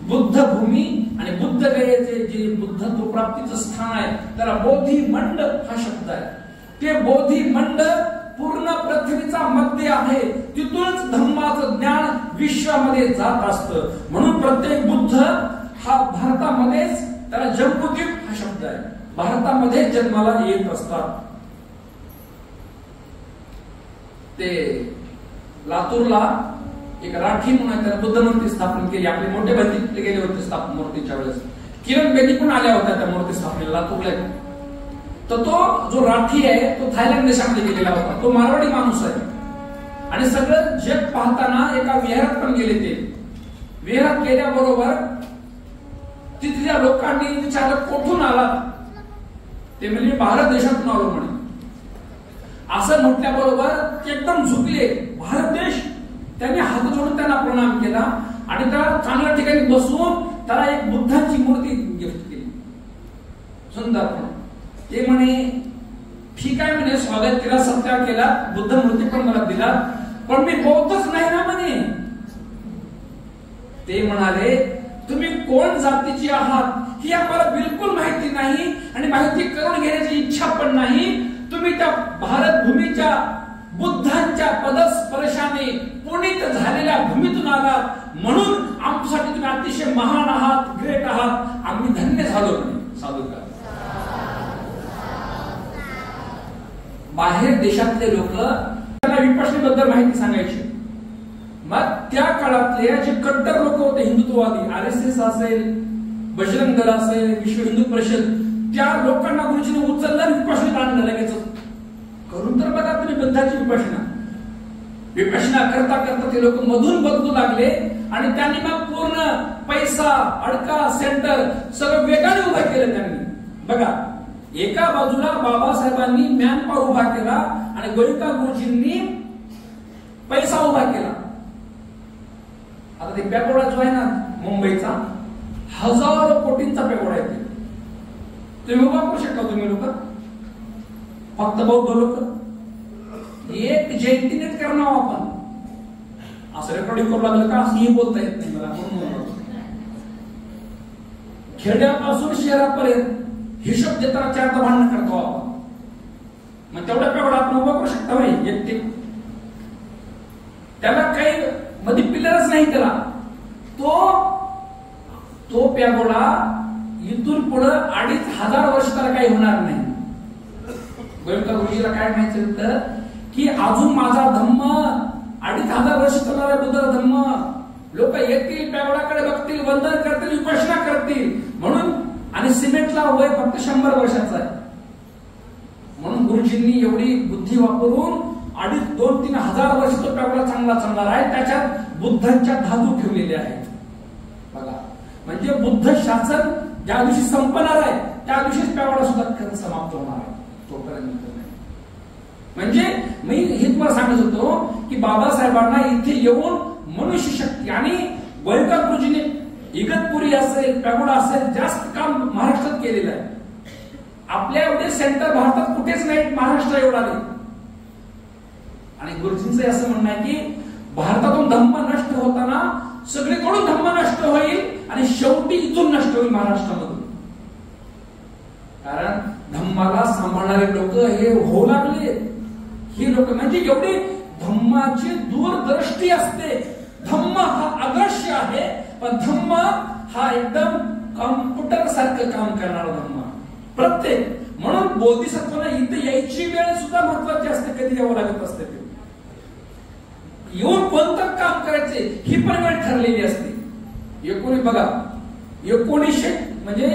बुद्ध भूमी आणि बुद्ध गयेचे जे बुद्धत्व प्राप्तीचं स्थान आहे त्याला बोधिमंड हा शब्द आहे. ते बोधिमंड पूर्ण पृथ्वीचा मध्य आहे. तिथूनच धम्माचं ज्ञान विश्वामध्ये जात असतं. म्हणून प्रत्येक बुद्ध हा भारतामध्येच, त्याला जम्बूद्वीप हा शब्द आहे, भारतामध्ये जन्माला येत असतात. ते लातूरला एक राठी म्हणून त्याला बुद्ध मूर्ती स्थापन केली. आपले मोठे बंदी तिथे गेले होते स्थापन मूर्तीच्या वेळेस. किरण बेदी पण आल्या होत्या त्या मूर्ती स्थापनेला लातूरला. तर तो जो राठी आहे तो थायलंड देशामध्ये गेलेला होता. तो मारवाडी माणूस आहे. आणि सगळं जग पाहताना एका विहारात पण गेले. ते विहारात गेल्याबरोबर तिथल्या लोकांनी विचारलं कुठून आला. ते म्हणजे भारत देशातून आलो म्हणे. असं म्हटल्याबरोबर ते एकदम झुकले. भारत देश. त्यांनी हात जोडून त्यांना प्रणाम केला आणि त्याला चांगल्या ठिकाणी बसवून त्याला एक बुद्धांची मूर्ती गिफ्ट केली. सुंदर. ते म्हणे ठीक आहे म्हणे, स्वागत केला, सत्कार केला, बुद्ध मूर्ती पण मला दिला, पण मी बौद्धच नाही ना म्हणे. ते म्हणाले तुम्ही कोण जातीची आहात ही आम्हाला बिलकुल माहिती नाही आणि माहिती करून घेण्याची इच्छा पण नाही. तुम्ही त्या भारत भूमीच्या बुद्धांच्या पदस्पर्शाने पुनीत झालेल्या भूमीतून आलात म्हणून आमच्यासाठी तुम्ही अतिशय महान आहात, ग्रेट आहात. आम्ही धन्य झालो म्हणे. साधुका. बाहेर देशातले लोक त्यांना विपश्यनेबद्दल माहिती सांगायची. मग त्या काळातले जे कट्टर लोक होते हिंदुत्ववादी, RSS असेल, बजरंग दल असेल, विश्व हिंदू परिषद, त्या लोकांना गुरुजीने उचललं, विपश्यनेत आणलं लगेच. करून तर बघा तुम्ही बुद्धाची विपश्यना करता करता ते लोक मधून बदलू लागले आणि त्यांनी मग पूर्ण पैसा, अडका, सेंटर सगळं वेगाने उभं केलं त्यांनी. बघा एका बाजूला बाबासाहेबांनी मॅनपॉवर उभा केला आणि गोयका गुरुजींनी पैसा उभा केला. आता ते पॅगोडा जो आहे ना मुंबईचा, 1000 कोटींचा पॅगोडा आहे. तुम्ही उभा करू शकता तुम्ही लोक, फक्त बौद्ध लोक. एक जयंती नीट करणार आपण, असं रेकॉर्डिंग करू लागलं का असंही बोलता येत नाही मला, म्हणून खेड्यापासून शहरापर्यंत हिशोब देताना 4दा भांडण करतो आपण. मग तेवढ्या पॅगोडा आपण उभा करू शकता भाई एकटे. त्याला काही मध्ये पिलरच नाही त्याला. तो पॅगोडा इथून पुढे 2500 वर्ष त्याला काही होणार नाही. गोयंका गुरुजीला काय म्हणायचं होतं की अजून माझा धम्म 2500 वर्ष चालणारा बुद्ध धम्म, लोक येतील पॅगोडाकडे बघतील, वंदन करतील, उपासना करतील म्हणून. आणि सिमेंटला वय फक्त 100 वर्षाचा आहे. म्हणून गुरुजींनी एवढी बुद्धी वापरून 2-3 हजार वर्ष तो पॅगोडा चांगला चालणार आहे. त्याच्यात बुद्धांच्या धातू ठेवलेल्या आहेत बघा. म्हणजे बुद्ध शासन ज्या दिवशी संपणार आहे त्या दिवशीच पॅगोडा सुद्धा समाप्त होणार आहे, तोपर्यंत नाही. म्हणजे मी हे तुम्हाला सांगत होतो की बाबासाहेबांना इथे येऊन मनुष्य शक्ती आणि गोयंका गुरुजीने इगतपुरी असेल, पॅगोडा असेल, जास्त काम महाराष्ट्रात केलेलं आहे. आपल्या एवढे सेंटर भारतात कुठेच नाही महाराष्ट्र एवढा नाही. आणि गुरुजींचं असं म्हणणं आहे की भारतातून धम्म नष्ट होताना सगळीकडून धम्म नष्ट होईल आणि शेवटी इथून नष्ट होईल महाराष्ट्रामधून. कारण धम्माला सांभाळणारे लोक हे होऊ लागले. ही लोक म्हणजे एवढी धम्माची दूरदृष्टी असते. धम्म हा अदृश्य आहे, पण धम्म हा एकदम कॉम्प्युटर सारखं काम करणारा धम्म प्रत्येक. म्हणून बोधिसत्वाला इथे यायची वेळ सुद्धा महत्वाची असते, कधी यावं लागत असते. ते येऊन कोणतं काम करायचे ही पण वेळ ठरलेली असते. बघा 1900 म्हणजे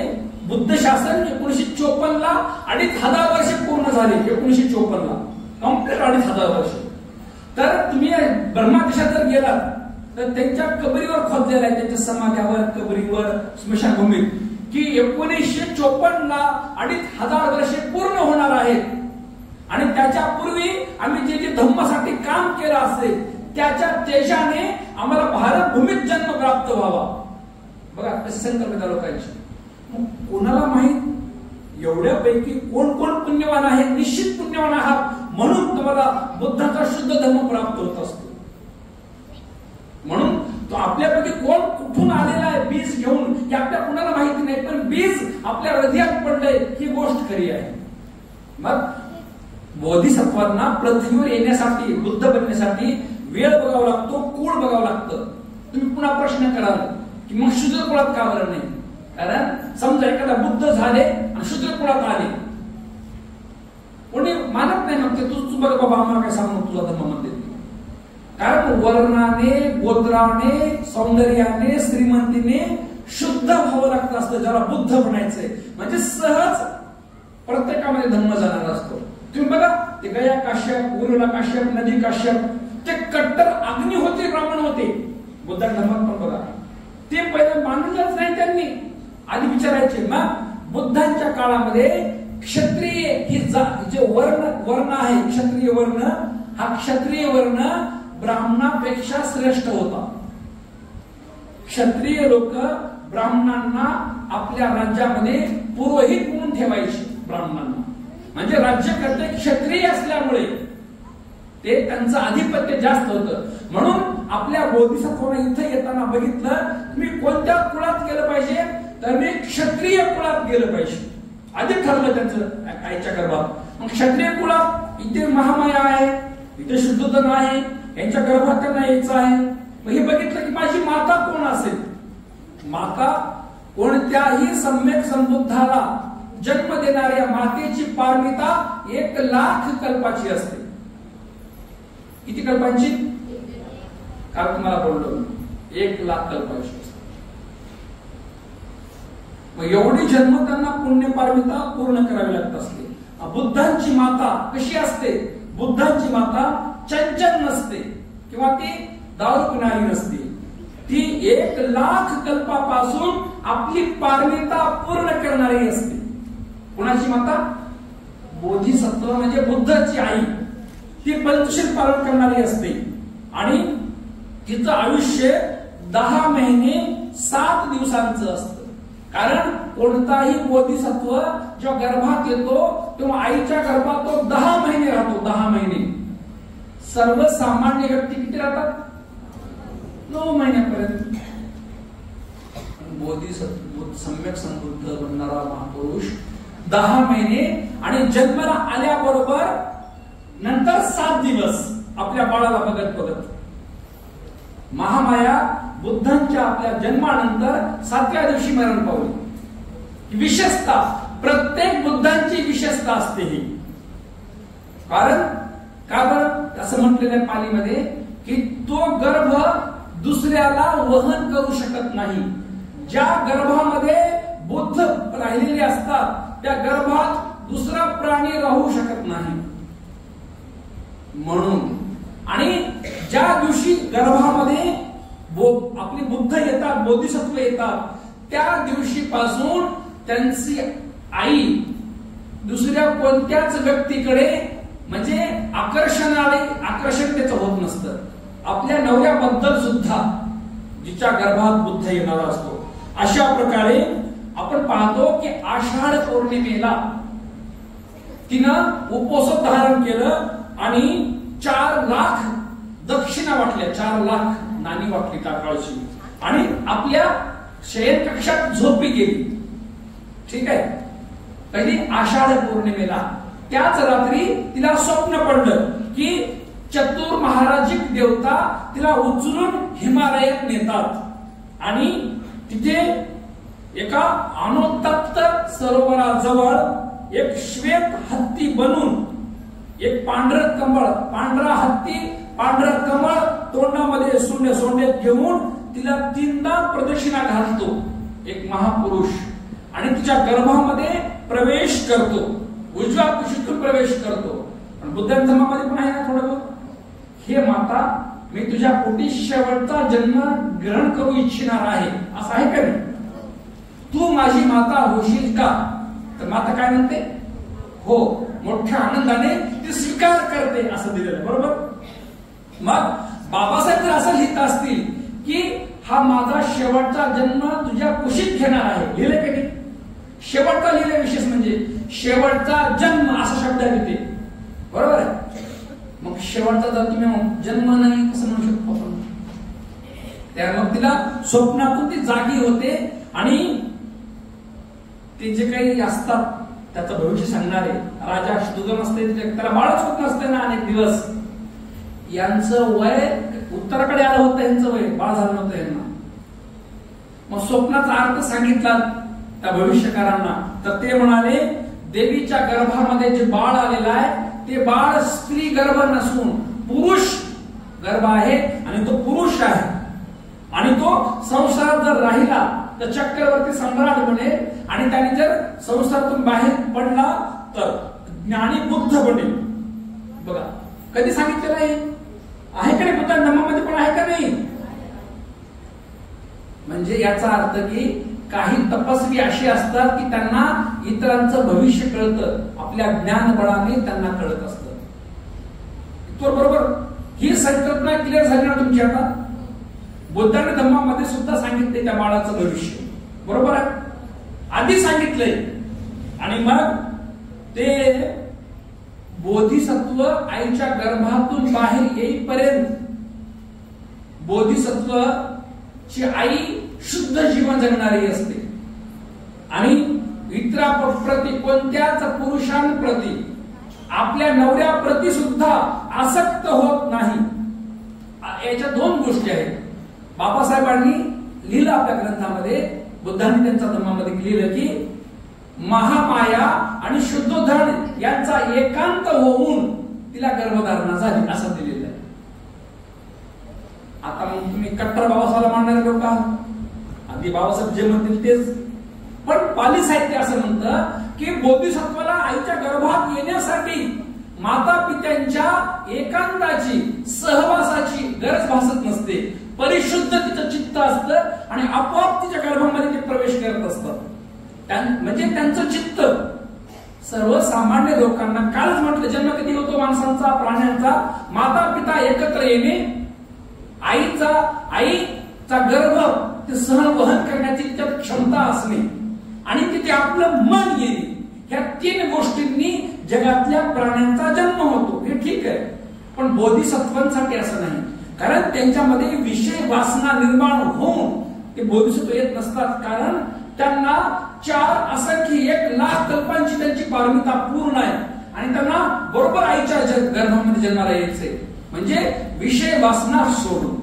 बुद्ध शासन 1954ला 2500 वर्ष पूर्ण झाले. 1954ला कम्प्लीट 2500 वर्ष. तर तुम्ही ब्रह्मादेशात जर गेलात तर त्यांच्या कबरीवर खोदलेलं आहे, त्यांच्या समाध्यावर, कबरीवर, स्मशानभूमीत की 1954ला 2500 वर्षे पूर्ण होणार आहेत. आणि त्याच्या पूर्वी आम्ही जे धम्मासाठी काम केलं असेल त्याच्या तेजाने आम्हाला भारत भूमीत जन्म प्राप्त व्हावा. बघा कशी संकल्पना लोकांची. मग कोणाला माहित एवढ्यापैकी कोण कोण पुण्यवान आहे? निश्चित पुण्यवान आहात, म्हणून तुम्हाला बुद्धाचा शुद्ध धर्म प्राप्त होत असतो. म्हणून तो आपल्यापैकी कोण कुठून आलेला आहे बीज घेऊन हे आपल्या कुणाला माहिती नाही, पण बीज आपल्या हृदयात पडलंय ही गोष्ट खरी आहे. मग बोधिसत्वांना पृथ्वीवर येण्यासाठी, बुद्ध बनण्यासाठी वेळ बघावा लागतो, कुळ बघावं लागतं. तुम्ही पुन्हा प्रश्न कराल की मग शूद्र कुळात का बरं नाही? कारण समजा एखादा बुद्ध झाले आणि शूद्र कुळात आले, कोणी मानत नाही. मग ते तू बघ बाबा आम्हाला काय सांगू तुझा धर्म म्हणते. कारण वर्णाने, गोत्राने, सौंदर्याने, श्रीमंतीने शुद्ध व्हावं लागतं असतं ज्याला बुद्ध बनायचंय. म्हणजे सहज प्रत्येकामध्ये धर्म जाणार असतो. तुम्ही बघा ते गया काश्यप, उर्वला काश्यप, नदी काश्यप, ते कट्टर अग्नी होते, ब्राह्मण होते. बुद्ध धर्मात पण बघा ते पहिलं मानलंच नाही त्यांनी, आधी विचारायचे. मग बुद्धांच्या काळामध्ये क्षत्रिय ही जे वर्ण आहे, क्षत्रिय वर्ण, हा क्षत्रिय वर्ण ब्राह्मणापेक्षा श्रेष्ठ होता. क्षत्रिय लोक ब्राह्मणांना आपल्या राज्यामध्ये पुरोहित म्हणून ठेवायचे. ब्राह्मणांना म्हणजे राज्यकर्ते क्षत्रिय असल्यामुळे ते त्यांचं आधिपत्य जास्त होतं. म्हणून आपल्या बोधिसत्वांना इथे येताना बघितलं तुम्ही कोणत्या कुळात गेलं पाहिजे, तर मी क्षत्रिय कुळात गेलं पाहिजे. आधी ठरलं त्यांचं आईच्या गर्भात. मग क्षत्रिय कुळात इथे महामाया आहे, इथे शुद्धोधन आहे, यांच्या गर्भात त्यांना यायचं आहे. मग हे बघितलं की माझी माता कोण असेल. माता कोणत्याही सम्यक संबुद्धाला जन्म देणाऱ्या मातेची पारमिता 1,00,000 कल्पाची असते. किती कल्पांची? काल तुम्हाला बोललो 1,00,000 कल्पाची. मग एवढी जन्म त्यांना पुण्य पारमिता पूर्ण करावी लागत असते. बुद्धांची माता कशी असते? बुद्धांची माता चंचल नसते किंवा ती दारू पिणारी नसते. ती 1,00,000 कल्पापासून आपली पारमिता पूर्ण करणारी असते. कुणाची माता? बोधिसत्व म्हणजे बुद्धाची आई. ती पंचशील पालन करणारी असते. आणि तिचं आयुष्य 10 महिने 7 दिवसांचं असतं. कारण कोणताही बोधिसत्व जेव्हा गर्भात येतो तेव्हा आईच्या गर्भात तो 10 महिने राहतो. 10 महिने. सर्वसामान्य व्यक्ती किती राहतात? 9 महिन्यापर्यंत. बोधिसत्व सम्यक समृद्ध बनणारा महापुरुष 10 महिने आणि जन्माला आल्याबरोबर नंतर 7 दिवस आपल्या बाळाला बघत बघत. महामाया बुद्धांच्या आपल्या जन्मानंतर 7व्या दिवशी मरण पावली. विशेषता प्रत्येक बुद्धांची विशेषता असते ही. कारण का बरं असं म्हटलेलं पालीमध्ये की तो गर्भ दुसऱ्याला वहन करू शकत नाही. ज्या गर्भामध्ये बुद्ध राहिलेले असतात त्या गर्भात दुसरा प्राणी राहू शकत नाही म्हणून. आणि ज्या दिवशी गर्भामध्ये आपले बुद्ध येतात, बोधिसत्व येतात, त्या दिवशीपासून त्यांची आई दुसऱ्या कोणत्याच व्यक्तीकडे म्हणजे आकर्षण त्याचं होत नसतं. आपल्या नवऱ्याबद्दल सुद्धा जिच्या गर्भात बुद्ध येणारा असतो. अशा प्रकारे आपण पाहतो की आषाढ पौर्णिमेला तिनं उपोषण धारण केलं आणि 4 लाख दक्षिणा वाटल्या. 4 लाख नाणी वाटली त्या काळची आणि आपल्या शयन कक्षात झोपी गेली. ठीक आहे. कधी? आषाढ पौर्णिमेला. त्याच रात्री तिला स्वप्न पडलं की चतुर महाराजिक देवता तिला उचलून हिमालयात नेतात आणि तिथे एका अनुतप्त सरोवराजवळ एक श्वेत हत्ती बनून एक पांढरा हत्ती पांढरं कमळ तोंडामध्ये सोंडेत घेऊन तिला 3दा प्रदक्षिणा घालतो एक महापुरुष आणि तिच्या गर्भामध्ये प्रवेश करतो. उजव्या कुशीतून प्रवेश करतो. पण बुद्धांच्या धर्मामध्ये पण आहे ना थोडं. हे माता, मी तुझ्या पोटी शेवटचा जन्म ग्रहण करू इच्छिणार आहे. असं आहे का नाही? तू माझी माता होशील का? तर माता काय म्हणते? हो. मोठ्या आनंदाने ती स्वीकार करते असं दिलेलं. बरोबर. मग बाबासाहेब जर असं लिहित असतील की हा माझा शेवटचा जन्म तुझ्या कुशीत घेणार आहे, लिहिले की नाही? शेवटचा लिहिले. विशेष म्हणजे शेवटचा जन्म असा शब्द आहे तिथे. बरोबर आहे. मग शेवटचा जर तुम्ही जन्म नाही कसं म्हणू शकतो आपण? त्या मग तिला स्वप्नातून ती जागी होते आणि ते जे काही असतात त्याचं भविष्य सांगणारे राजा दुगम असते, त्याला बाळच होत नसते ना अनेक दिवस. यांचं वय उत्तराकडे आलं होतं, यांचं वय बाळ झालं नव्हतं यांना. मग स्वप्नाचा अर्थ सांगितला त्या भविष्यकारांना. तर ते म्हणाले देवीच्या गर्भामध्ये जे बाळ आलेलं आहे ते बाळ स्त्री गर्भ नसून पुरुष गर्भ आहे आणि तो पुरुष आहे आणि तो संसारात जर राहिला तर चक्रवर्ती सम्राट बनेल आणि त्याने जर संसारातून बाहेर पडला तर ज्ञानी बुद्ध बनेल. बघा कधी सांगितलेलं आहे का नाही? बुद्धांच्या धर्मामध्ये पण आहे का नाही? म्हणजे याचा अर्थ की काही तपस्वी असे असतात की त्यांना इतरांचं भविष्य कळतं, आपल्या ज्ञान बळाने त्यांना कळत असतं. बरोबर. ही संकल्पना क्लिअर झाली ना तुमची? आता बुद्धांच्या धर्मामध्ये सुद्धा सांगितले त्या बाळाचं भविष्य. बरोबर आहे. आधी सांगितलंय आणि मग ते बोधिसत्व आईच्या गर्भातून बाहेर येईपर्यंत बोधिसत्वची आई शुद्ध जीवन जगणारी असते आणि इतराप्रती कोणत्याच पुरुषांप्रती आपल्या नवऱ्याप्रती सुद्धा आसक्त होत नाही. याच्या 2 गोष्टी आहेत. बाबासाहेबांनी लिहिलं आपल्या ग्रंथामध्ये, बुद्धांनी त्यांच्या धर्मामध्ये लिहिलं की महामाया आणि शुद्धोधन यांचा एकांत होऊन तिला गर्भधारणा झाली असं दिलेलं आहे. आता मग तुम्ही कट्टर बाबासाहेब मानणारे लोक आहात. अगदी बाबासाहेब जे म्हणतील तेच. पण पाली साहित्य असं म्हणतं की बोधिसत्वाला आईच्या गर्भात येण्यासाठी माता पित्यांच्या एकांताची सहवासाची गरज भासत नसते. परिशुद्ध तिचं चित्त असतं आणि आपोआप तिच्या गर्भामध्ये ते प्रवेश करत असतात. म्हणजे त्यांचं चित्त सर्वसामान्य लोकांना कालच म्हटलं जन्म कधी होतो माणसांचा प्राण्यांचा? माता पिता एकत्र येणे आईचा गर्भ ते सहवहन करण्याची त्यात क्षमता असणे आणि तिथे आपलं मन येणे, ह्या 3 गोष्टींनी जगातल्या प्राण्यांचा जन्म होतो. हे ठीक आहे, पण बोधिसत्वांसाठी असं नाही. कारण त्यांच्यामध्ये विषय वासना निर्माण होऊन ते बोधिसत्व येत नसतात. कारण त्यांना 4 असंख्य 1 लाख कल्पांची त्यांची पारमिता पूर्ण आहे आणि त्यांना बरोबर आईच्या गर्भामध्ये जन्माला यायचंय, म्हणजे विषय वासना सोडून.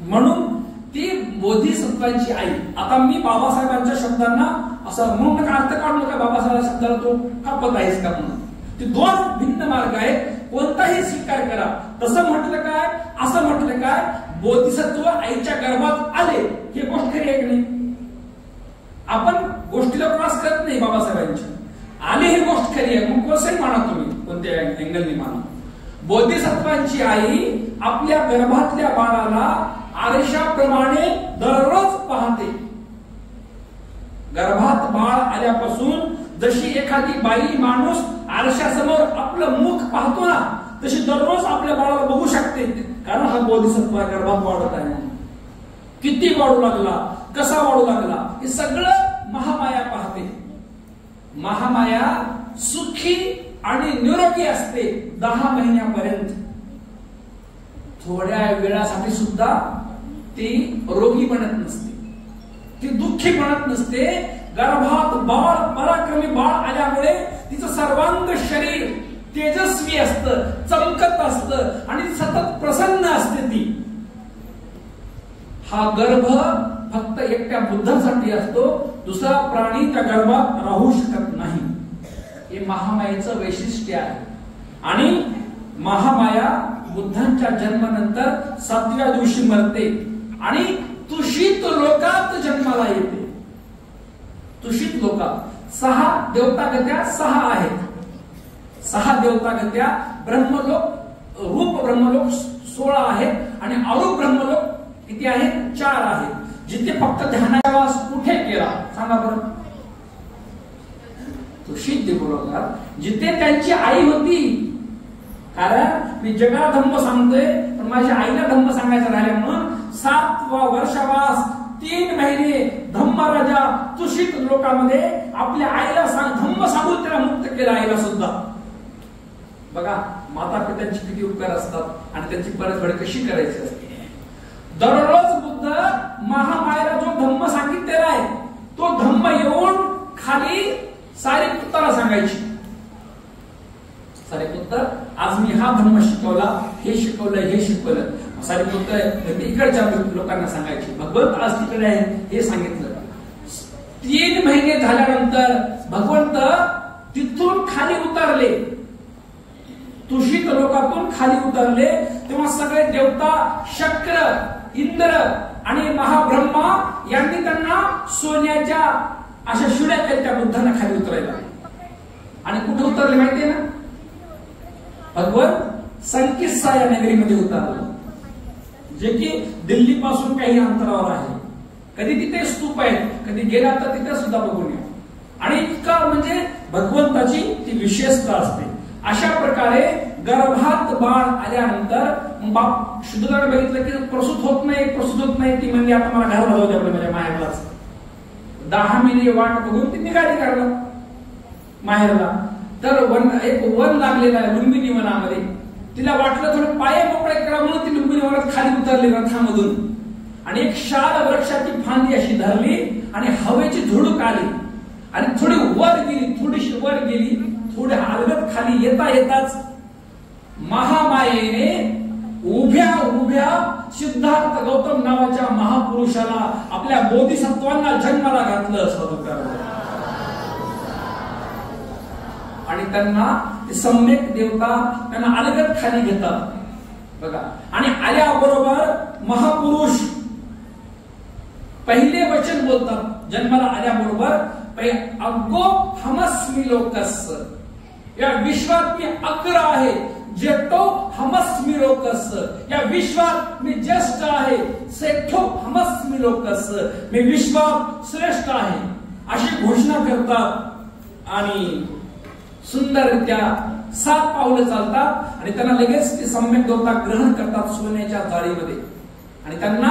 म्हणून ती बोधिसत्वांची आई. आता मी बाबासाहेबांच्या शब्दांना असं म्हणून नका, अर्थ काढू नका बाबासाहेब शब्दाला तो कापत आहेस का म्हणून. ते 2 भिन्न मार्ग आहेत, कोणताही स्वीकार करा. तसं म्हटलं काय, असं म्हटलं काय, बोधिसत्व आईच्या गर्भात आले ही गोष्ट खरी आहे की नाही. आपण गोष्टीला क्रॉस करत नाही बाबासाहेबांच्या, आले ही गोष्ट खरी आहे. मग कसंही माना तुम्ही, कोणत्या अँगलने माना. बोधिसत्वांची आई आपल्या गर्भातल्या बाळाला आरशाप्रमाणे दररोज पाहते. गर्भात बाळ आल्यापासून जशी एखादी बाई माणूस आरशासमोर आपलं मुख पाहतो ना, तशी दररोज आपल्या बाळाला बघू शकते. कारण हा बोधिसत्व गर्भात वाढत आहे. किती वाढू लागला, कसा वाढू लागला, हे सगळं महामाया पाहते. महामाया सुखी आणि निरोगी असते 10 महिन्यापर्यंत. थोड्या वेळासाठी सुद्धा ती रोगी बनत नसते, ती दुःखी बनत नसते. गर्भात बाळ, पराक्रमी बाळ आल्यामुळे तिचं सर्वांग शरीर तेजस्वी असतं, चमकत असतं आणि सतत प्रसन्न असते ती. हा गर्भ फक्त एकट्या बुद्धासाठी असतो, दुसरा प्राणी त्या गर्भात राहू शकत नाही. हे महामायेचं वैशिष्ट्य आहे. आणि महामाया बुद्धांच्या जन्मानंतर 7व्या दिवशी मरते आणि तुषित लोकात जन्माला येते. तुषित लोकात 6 देवतागत्या 6 आहेत. 6 देवतागत्या. ब्रह्मलोक, रूप ब्रह्मलोक 16 आहेत आणि अरूप ब्रह्मलोक किती आहेत? 4 आहेत. जिथे फक्त ध्यानाचा वास कुठे केला सांगा बरं? तुषित देवलोकात, जिथे त्यांची आई होती. कारण मी जगाला धम्म सांगतोय, पण माझ्या आईला धम्म सांगायचं राहिलं म्हणून 7वा वर्षावास 3 महिने धम्मराजा तुषित लोकामध्ये आपल्या आईला धम्म सांगून त्याला मुक्त केलं. आईला सुद्धा बघा, माता पित्यांचे किती उपकार असतात आणि त्यांची परतफेड कशी करायची असते. दररोज बुद्ध महामायेला जो धम्म सांगितलेला आहे तो धम्म येऊन खाली सारिपुत्ताला सांगायची. सारिपुत्तर, आज मी हा धम्म शिकवला, हे शिकवलं, हे शिकवलं. सारिपुत्तर इकडच्या लोकांना सांगायचे, भगवंत आज तिकडे आहे हे सांगितलं. 3 महिने झाल्यानंतर भगवंत तिथून खाली उतरले, तुषित लोकातून खाली उतरले. तेव्हा सगळे देवता, शक्र, इंद्र आणि महाब्रह्मा यांनी त्यांना सोन्याच्या अशा शिड्या केल्या त्या बुद्धांना खाली उतरायला. आणि कुठे उतरले माहितीये ना? भगवंत संकिस्सा या नगरीमध्ये उतरले, जे की दिल्ली पासून काही अंतरावर आहे. कधी तिथे स्तूप आहेत, कधी गेला तर तिथे सुद्धा बघून या. आणि इतका म्हणजे भगवंताची ती विशेषता असते. अशा प्रकारे गर्भात बाळ आल्यानंतर बाप शुद्धताने बघितलं की प्रसूत होत नाही. ती म्हणजे आता मला घराला जाऊ द्या माझ्या माहेरलाच. 10 महिने वाट बघून ती निघाली घरला माहेरला. तर एक वन लागलेलं आहे लुंबिनी वनामध्ये. तिला वाटलं थोडं पाय मोकळे करा म्हणून ती लुंबिनी वनात खाली उतरली रथामधून आणि एक शाल वृक्षाची फांदी अशी धरली आणि हवेची झुळूक आली आणि थोडी वर गेली, थोडीशी वर गेली, थोडे हलगत खाली येताच महामायेने उभ्या सिद्धार्थ गौतम नावाच्या महापुरुषाला, आपल्या बोधिसत्वांना जन्माला घातलं साधुकार. आणि त्यांना सम्यक देवता त्यांना अलगत खाली घेतात बघा. आणि आल्याबरोबर महापुरुष पहिले वचन बोलतात जन्माला आल्याबरोबर, अग्गो हमस्मी लोकस, या विश्वात मी अग्र आहे, जेठो हमस्मी लोकस, या विश्वात मी ज्येष्ठ आहे, सेठो हमस्मी लोकस, मी विश्वात श्रेष्ठ आहे, अशी घोषणा करतात. आणि सुंदररित्या 7 पावलं चालतात आणि त्यांना लगेच ते सम्यक देवता ग्रहण करतात सोन्याच्या जाळीमध्ये. आणि त्यांना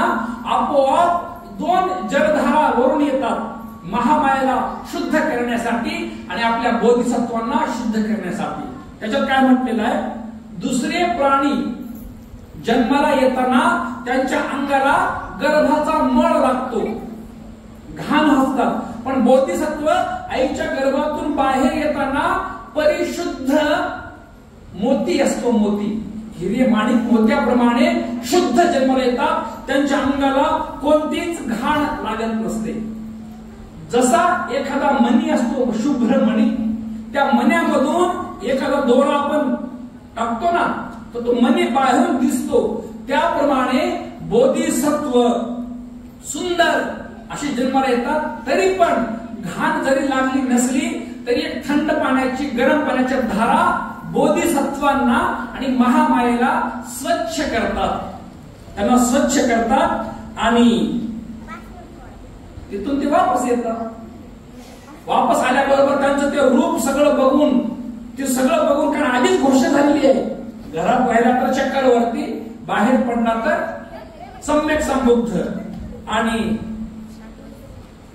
आपोआप 2 जलधारा वरून येतात महामायेला शुद्ध करण्यासाठी आणि आपल्या बोधिसत्वांना शुद्ध करण्यासाठी. त्याच्यात काय म्हटलेलं आहे, दुसरे प्राणी जन्माला येताना त्यांच्या अंगाला गर्भाचा मळ लागतो, घाण असतात, पण बोधिसत्व आईच्या गर्भातून बाहेर येताना परिशुद्ध मोती असतो, मोती हिरे माणिक मोत्याप्रमाणे शुद्ध जन्माला येतात. त्यांच्या अंगाला कोणतीच घाण लागत नसते. जसा एखादा मणी असतो शुभ्र मणी, त्या मण्यामधून एखादा दोरा आपण टाकतो ना, तर तो मणी बाहेरून दिसतो. त्याप्रमाणे बोधिसत्व सुंदर अशी जन्माला येतात, तरी पण घाण जरी लागली नसली तरी एक थंड पाण्याची गरम पाण्याच्या धारा बोधिसत्वांना आणि महामायेला स्वच्छ करतात, त्यांना स्वच्छ करतात आणि तिथून ते वापस येतात. वापस आल्याबरोबर त्यांचं ते रूप सगळं बघून, कारण आधीच घोषणा झालेली आहे, घरात राहिला तर चक्करवरती, बाहेर पडला तर सम्यक संबुद्ध. आणि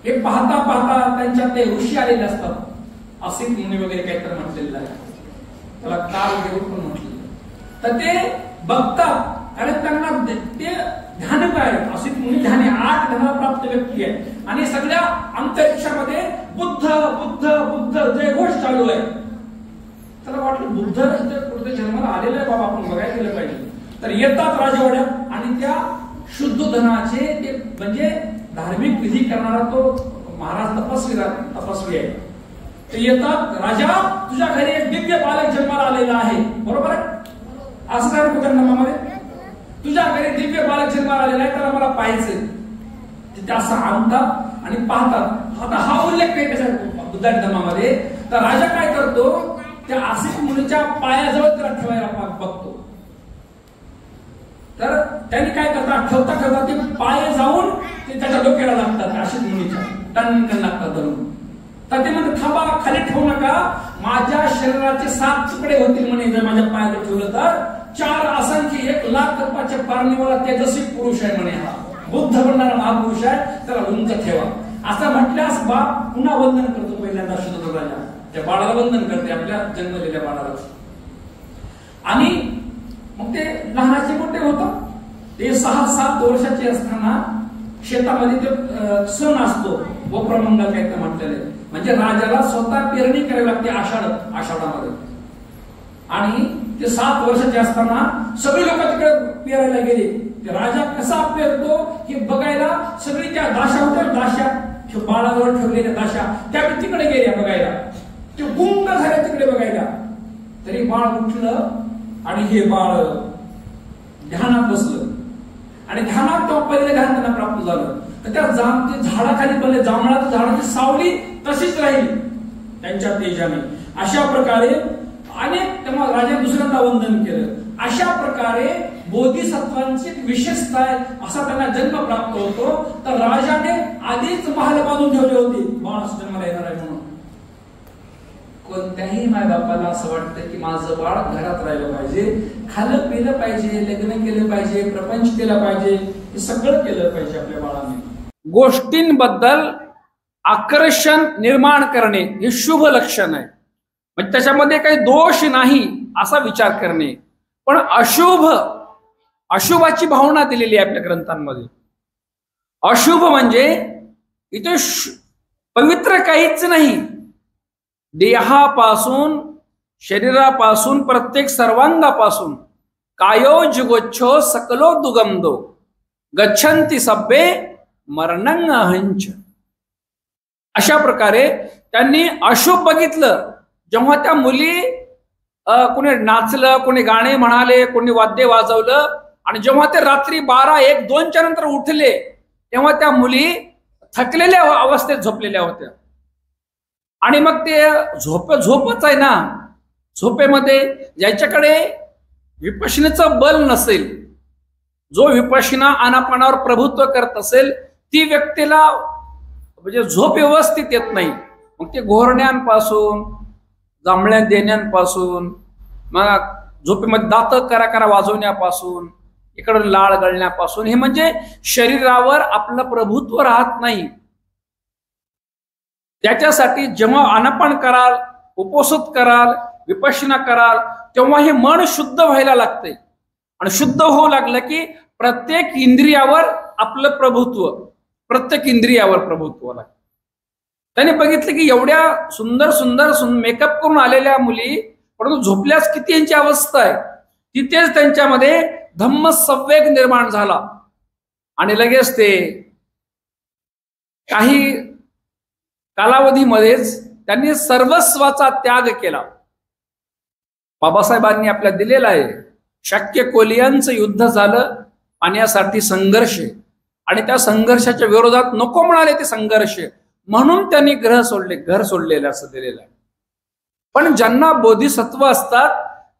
हे पाहता पाहता त्यांच्या ते ऋषी आलेले असतात, असित मुनी वगैरे काहीतरी म्हटलेलं आहे, त्याला काल देव पण म्हटलेलं. तर ते बघतात, कारण त्यांना ते ध्यान काय, असित मुनी ध्यान 8 ध्यानप्राप्त व्यक्ती आहे आणि सगळ्या अंतरिक्षामध्ये बुद्ध बुद्ध बुद्ध जयघोष चालू आहे. त्याला वाटलं बुद्ध इथे कुठे जन्माला आलेला आहे बाबा, आपण बघायला गेलं पाहिजे. तर येतात राजवाड्यात आणि त्या शुद्ध धनाचे ते म्हणजे धार्मिक विधी करणारा तो महाराज तपस्वी आहे. ते येतात, राजा तुझ्या घरी एक दिव्य बालक जन्माला आलेला आहे, बरोबर आहे, असं काय कुटुंबामध्ये तुझ्या घरी दिव्य बालक जन्माला आलेला आहे, त्याला मला पाहायचंय. ते असं आणतात आणि पाहतात. आता हा उल्लेख काही कसा बुद्धाच्या धर्मामध्ये, तर राजा काय करतो, त्या आसिफ मुनीच्या पायाजवळ त्याला ठेवायला बघतो. तर त्यांनी काय करतात, ठेवता ठेवता ते पाय जाऊन ते त्याच्या डोक्याला लागतात, आसिफ मुनीच्या टणकन लागतात धरून. तर ते म्हणतात थांबा, खाली ठेवू नका, माझ्या शरीराचे 7 तुकडे होतील म्हणे जर माझ्या पायावर ठेवलं तर. 4 असंख्य 1,00,000 कल्पाच्या पारणीवाला तेजस्वी पुरुष आहे म्हणे, हा बुद्ध बनणारा महापुरुष आहे, त्याला उंच ठेवा. असं म्हटल्यास बाप पुन्हा वंदन करतो, पहिल्यांदा शुद्ध राजा त्या बाळाला वंदन करते, आपल्या जन्मलेल्या बाळाला. आणि मग ते लहानाचे मोठे होतात. ते 6-7 वर्षाचे असताना शेतामध्ये ते सण असतो, वप्रमंगल काय तर म्हटलेलं, म्हणजे राजाला स्वतः पेरणी करावी लागते आषाढामध्ये. आणि ते 7 वर्षाचे असताना सगळे लोक तिकडे पेरायला गेले. ते राजा कसा पेरतो हे बघायला सगळी त्या दाशा होत्या, दाशा बाळाजवळ ठेवलेल्या दाशा, त्या तिकडे गेल्या बघायला. ते गुंग झाले तिकडे बघायला. तरी बाळ उठलं आणि हे बाळ ध्यानात बसलं आणि ध्यानात तेव्हा पहिले ध्यान त्यांना प्राप्त झालं. तर त्या झाडाखाली पहिले जांभळाच्या झाडाची सावली तशीच राहील त्यांच्या तेजाने. अशा प्रकारे अनेक तेव्हा राजा दुसऱ्यांदा वंदन केलं. अशा प्रकारे बोधिसत्वांची विशेषता आहे, असा त्यांना जन्म प्राप्त होतो. तर राजाने आधीच महाल बांधून ठेवले होते, बाळ जन्माला येणार आहे म्हणून. कोणत्याही माय बापाला असं वाटतं की माझं बाळ घरात राहिलं पाहिजे, खाल्लं पिलं पाहिजे, लग्न केलं पाहिजे, प्रपंच केला पाहिजे, हे सगळं केलं पाहिजे आपल्या बाळाने. गोष्टींबद्दल आकर्षण निर्माण करणे हे शुभ लक्षण आहे, म्हणजे त्याच्यामध्ये काही दोष नाही असा विचार करणे. पण अशुभाची भावना दिलेली आहे आपल्या ग्रंथांमध्ये. अशुभ म्हणजे इथे पवित्र काहीच नाही. देहापासून, शरीरापासून, प्रत्येक सर्वांगापासून कायो जुगोच्छो सकलो दुगंदो गच्छन्ति सब्बे मरणंग अहंच. अशा प्रकारे त्यांनी अशुभ बघितलं. जेव्हा त्या मुली कोणी नाचलं, कोणी गाणे म्हणाले, कोणी वाद्य वाजवलं आणि जेव्हा ते रात्री 12, 1, 2च्या नंतर उठले तेव्हा त्या मुली थकलेल्या अवस्थेत झोपलेल्या होत्या. आणि मग ते झोपच आहे ना, झोपेमध्ये ज्याच्याकडे विपश्यनेचं बल नसेल, जो विपश्यना आनापानावर प्रभुत्व करत असेल, ती व्यक्तीला म्हणजे झोप व्यवस्थित येत नाही. मग ते घोरण्यांपासून, जांभळ्या देण्यांपासून, मग झोपेमध्ये दात करा वाजवण्यापासून, इकडून लाळ गळण्यापासून, हे म्हणजे शरीरावर आपलं प्रभुत्व राहत नाही. त्याच्यासाठी जेव्हा अनपण कराल, उपोषित कराल, विपश्यना कराल, तेव्हा हे मन शुद्ध व्हायला लागते. आणि शुद्ध होऊ लागलं की प्रत्येक इंद्रियावर आपलं प्रभुत्व, प्रत्येक इंद्रियावर प्रभुत्व लागतं. त्याने बघितलं की एवढ्या सुंदर सुंदर मेकअप करून आलेल्या मुली, परंतु झोपल्यास किती यांची अवस्था आहे. तिथेच त्यांच्यामध्ये धम्म संवेग निर्माण झाला आणि लगेच ते काही कालावधीमध्येच त्यांनी सर्वस्वाचा त्याग केला. बाबासाहेबांनी आपल्याला दिलेला आहे, शक्य कोलियांचं युद्ध झालं पाण्यासाठी संघर्ष, आणि त्या संघर्षाच्या विरोधात नको म्हणाले ते संघर्ष, म्हणून त्यांनी घर सोडलेलं असं दिलेलं आहे. पण ज्यांना बोधिसत्व असतात,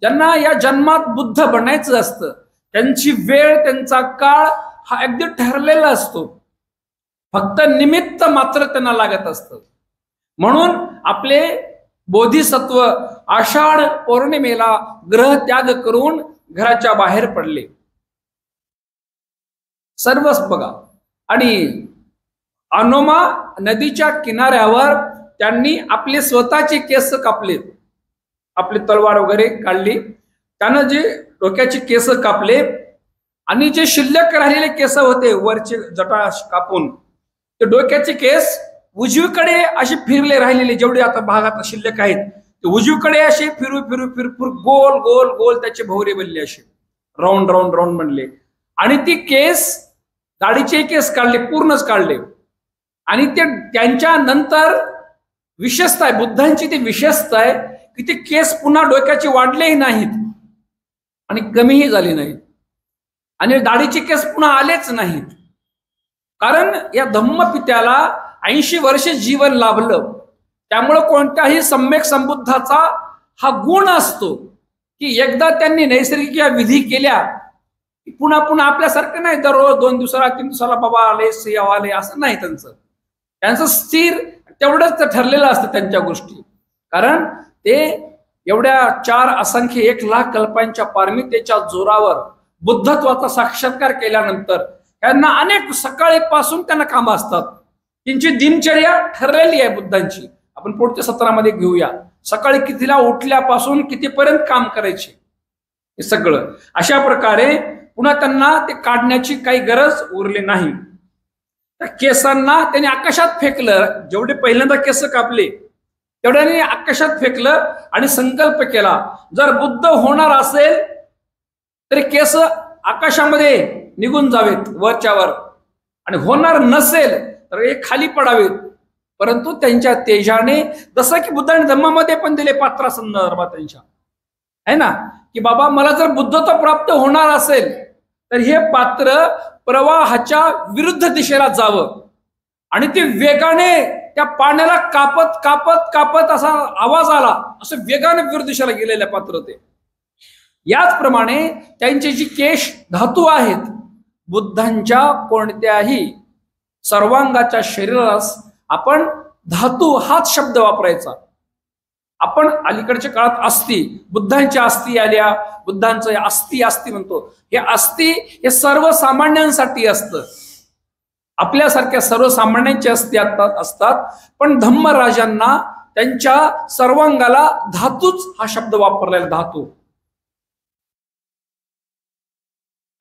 ज्यांना या जन्मात बुद्ध बनायचं असतं, त्यांची वेळ, त्यांचा काळ हा अगदी ठरलेला असतो. फक्त निमित्त मात्र त्यांना लागत असतं. म्हणून आपले बोधिसत्व आषाढ पौर्णिमेला ग्रह त्याग करून घराच्या बाहेर पडले. सर्वच बघा. आणि अनोमा नदीच्या किनाऱ्यावर त्यांनी आपले स्वतःचे केस कापले, आपली तलवार वगैरे काढली, त्यानं जे डोक्याचे केस कापले आणि जे शिल्लक राहिलेले केस होते वरचे जटा कापून, ते डोक्याचे केस उजवीकडे असे फिरले राहिलेले, जेवढे आता भागात शिल्लक आहेत ते उजवीकडे असे फिरू गोल गोल गोल त्याचे भोवरे बनले, असे राऊंड राऊंड राऊंड बनले. आणि ती केस, दाढीचे केस काढले, पूर्णच काढले. आणि ते त्यांच्या नंतर विशेषता आहे, बुद्धांची ती विशेषता आहे की ते केस पुन्हा डोक्याचे वाढलेही नाहीत आणि कमीही झाले नाहीत, आणि दाढीचे केस पुन्हा आलेच नाहीत. कारण या धम्मपित्याला 80 वर्ष जीवन लाभलं. त्यामुळे कोणत्याही सम्यक संबुद्धाचा हा गुण असतो की एकदा त्यांनी नैसर्गिक या विधी केल्या की पुन्हा पुन्हा आपल्यासारखं नाही दररोज 2 दिवसाला 3 दिवसाला बाबा आले सिंह आले असं नाही. त्यांचं स्थिर तेवढंच ठरलेलं असतं त्यांच्या गोष्टी. कारण ते एवढ्या 4 असंख्य 1 लाख कल्पांच्या पारमितेच्या जोरावर बुद्धत्वाचा साक्षात्कार केल्यानंतर त्यांना अनेक सकाळीपासून त्यांना कामं असतात. त्यांची दिनचर्या ठरलेली आहे बुद्धांची. आपण पुढच्या सत्रामध्ये घेऊया. सकाळी कितीला उठल्यापासून कितीपर्यंत काम करायचे हे सगळं. अशा प्रकारे पुन्हा त्यांना ते काढण्याची काही गरज उरली नाही. त्या केसांना त्यांनी आकाशात फेकलं. जेवढे पहिल्यांदा केस कापले तेवढ्याने आकाशात फेकलं आणि संकल्प केला, जर बुद्ध होणार असेल तरी केस आकाशामध्ये निघून जावेत वरच्यावर, आणि होणार नसेल तर हे खाली पडावेत. परंतु त्यांच्या तेजाने, जसं की बुद्धाने धम्मामध्ये पण दिले पात्रा संदर्भात त्यांच्या आहे ना, की बाबा मला जर बुद्धत्व प्राप्त होणार असेल तर हे पात्र प्रवाहाच्या विरुद्ध दिशेला जावं, आणि ते वेगाने त्या पाण्याला कापत कापत कापत असा आवाज आला, असं वेगाने विरुद्ध दिशेला गेलेलं पात्र ते. याचप्रमाणे त्यांचे जी केश धातू आहेत, बुद्धांच्या कोणत्याही सर्वांगाच्या शरीरास आपण धातू हाच शब्द वापरायचा. आपण अलीकडच्या काळात अस्थि, बुद्धांच्या अस्थि आल्या, बुद्धांचं अस्थि अस्थि म्हणतो. हे अस्थि हे सर्वसामान्यांसाठी असतं, आपल्यासारख्या सर्वसामान्यांचे अस्थि असतात. पण धम्मराजांना त्यांच्या सर्वांगाला धातूच हा शब्द वापरलेला, धातू.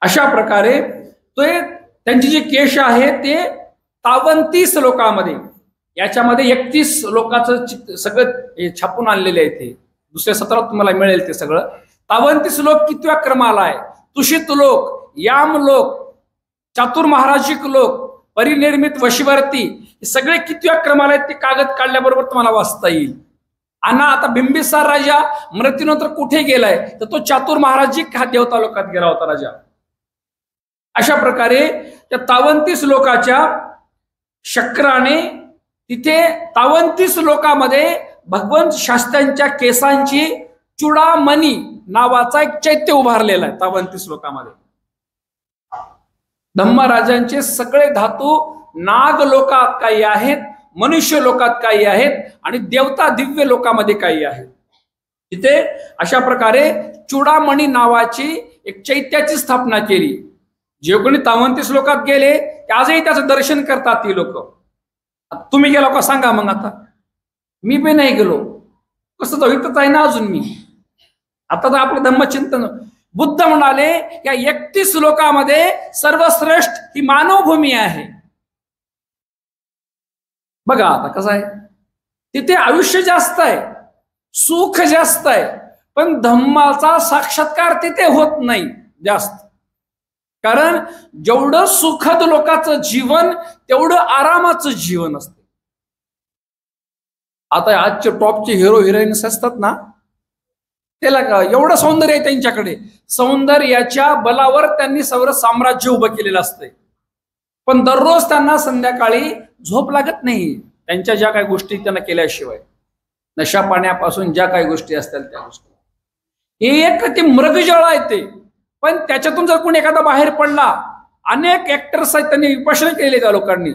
अशा प्रकारे ते त्यांचे जे केश आहे ते 53 श्लोकामध्ये, याच्यामध्ये 31 श्लोकाचं सगळं छापून आणलेले आहे. ते दुसऱ्या सत्रात तुम्हाला मिळेल ते सगळं. 53 श्लोक कितव्या क्रमाला आहे? तुषित लोक, याम लोक, चातुर्महाराजिक लोक, परिनिर्मित वशीवर्ती, हे सगळे कितव्या क्रमाला आहेत ते कागद काढल्याबरोबर तुम्हाला वाचता येईल. आणि आता बिंबिसार राजा मृत्यूनंतर कुठे गेलाय तर तो चातुर्महाराजिक हा देवता लोकात गेला होता राजा. अशा प्रकारे त्या 53 लोकाच्या शक्राने तिथे 53 लोकांमध्ये भगवंत शास्त्र्यांच्या केसांची चुडामणी नावाचा एक चैत्य उभारलेला आहे. 53 लोकांमध्ये धम्मराजांचे सगळे धातू नाग लोकात काही आहेत, मनुष्य लोकात काही आहेत, आणि देवता दिव्य लोकांमध्ये काही आहेत. तिथे अशा प्रकारे चुडामणी नावाची एक चैत्याची स्थापना केली. जे कोणी 33 लोकात गेले ते आजही त्याचं दर्शन करतात ती लोक. तुम्ही गेलो का सांगा मग. आता मी पण नाही गेलो, कसं जाऊ, इथंच आहे ना अजून मी. आता तर आपलं धम्मचिंतन. बुद्ध म्हणाले या 31 लोकांमध्ये सर्वश्रेष्ठ ही मानवभूमी आहे. बघा आता कसं आहे, तिथे आयुष्य जास्त आहे, सुख जास्त आहे, पण धम्माचा साक्षात्कार तिथे होत नाही जास्त. कारण जेवढं सुखद लोकांचं जीवन तेवढं आरामाचं जीवन असते. आता आजचे टॉपचे हिरो हिरोईन्स असतात ना, त्याला का एवढं सौंदर्य आहे त्यांच्याकडे, सौंदर्याच्या बलावर त्यांनी सगळं साम्राज्य उभं केलेलं असतंय. पण दररोज त्यांना संध्याकाळी झोप लागत नाही, त्यांच्या ज्या काही गोष्टी त्यांना केल्याशिवाय. नशा पाण्यापासून ज्या काही गोष्टी असतात त्या गोष्टी. एक ते मृगजळ आहे ते, पण त्याच्यातून जर कोणी एखादा बाहेर पडला, अनेक ऍक्टर्स आहेत त्यांनी विपश्यना केले त्या लोकांनी.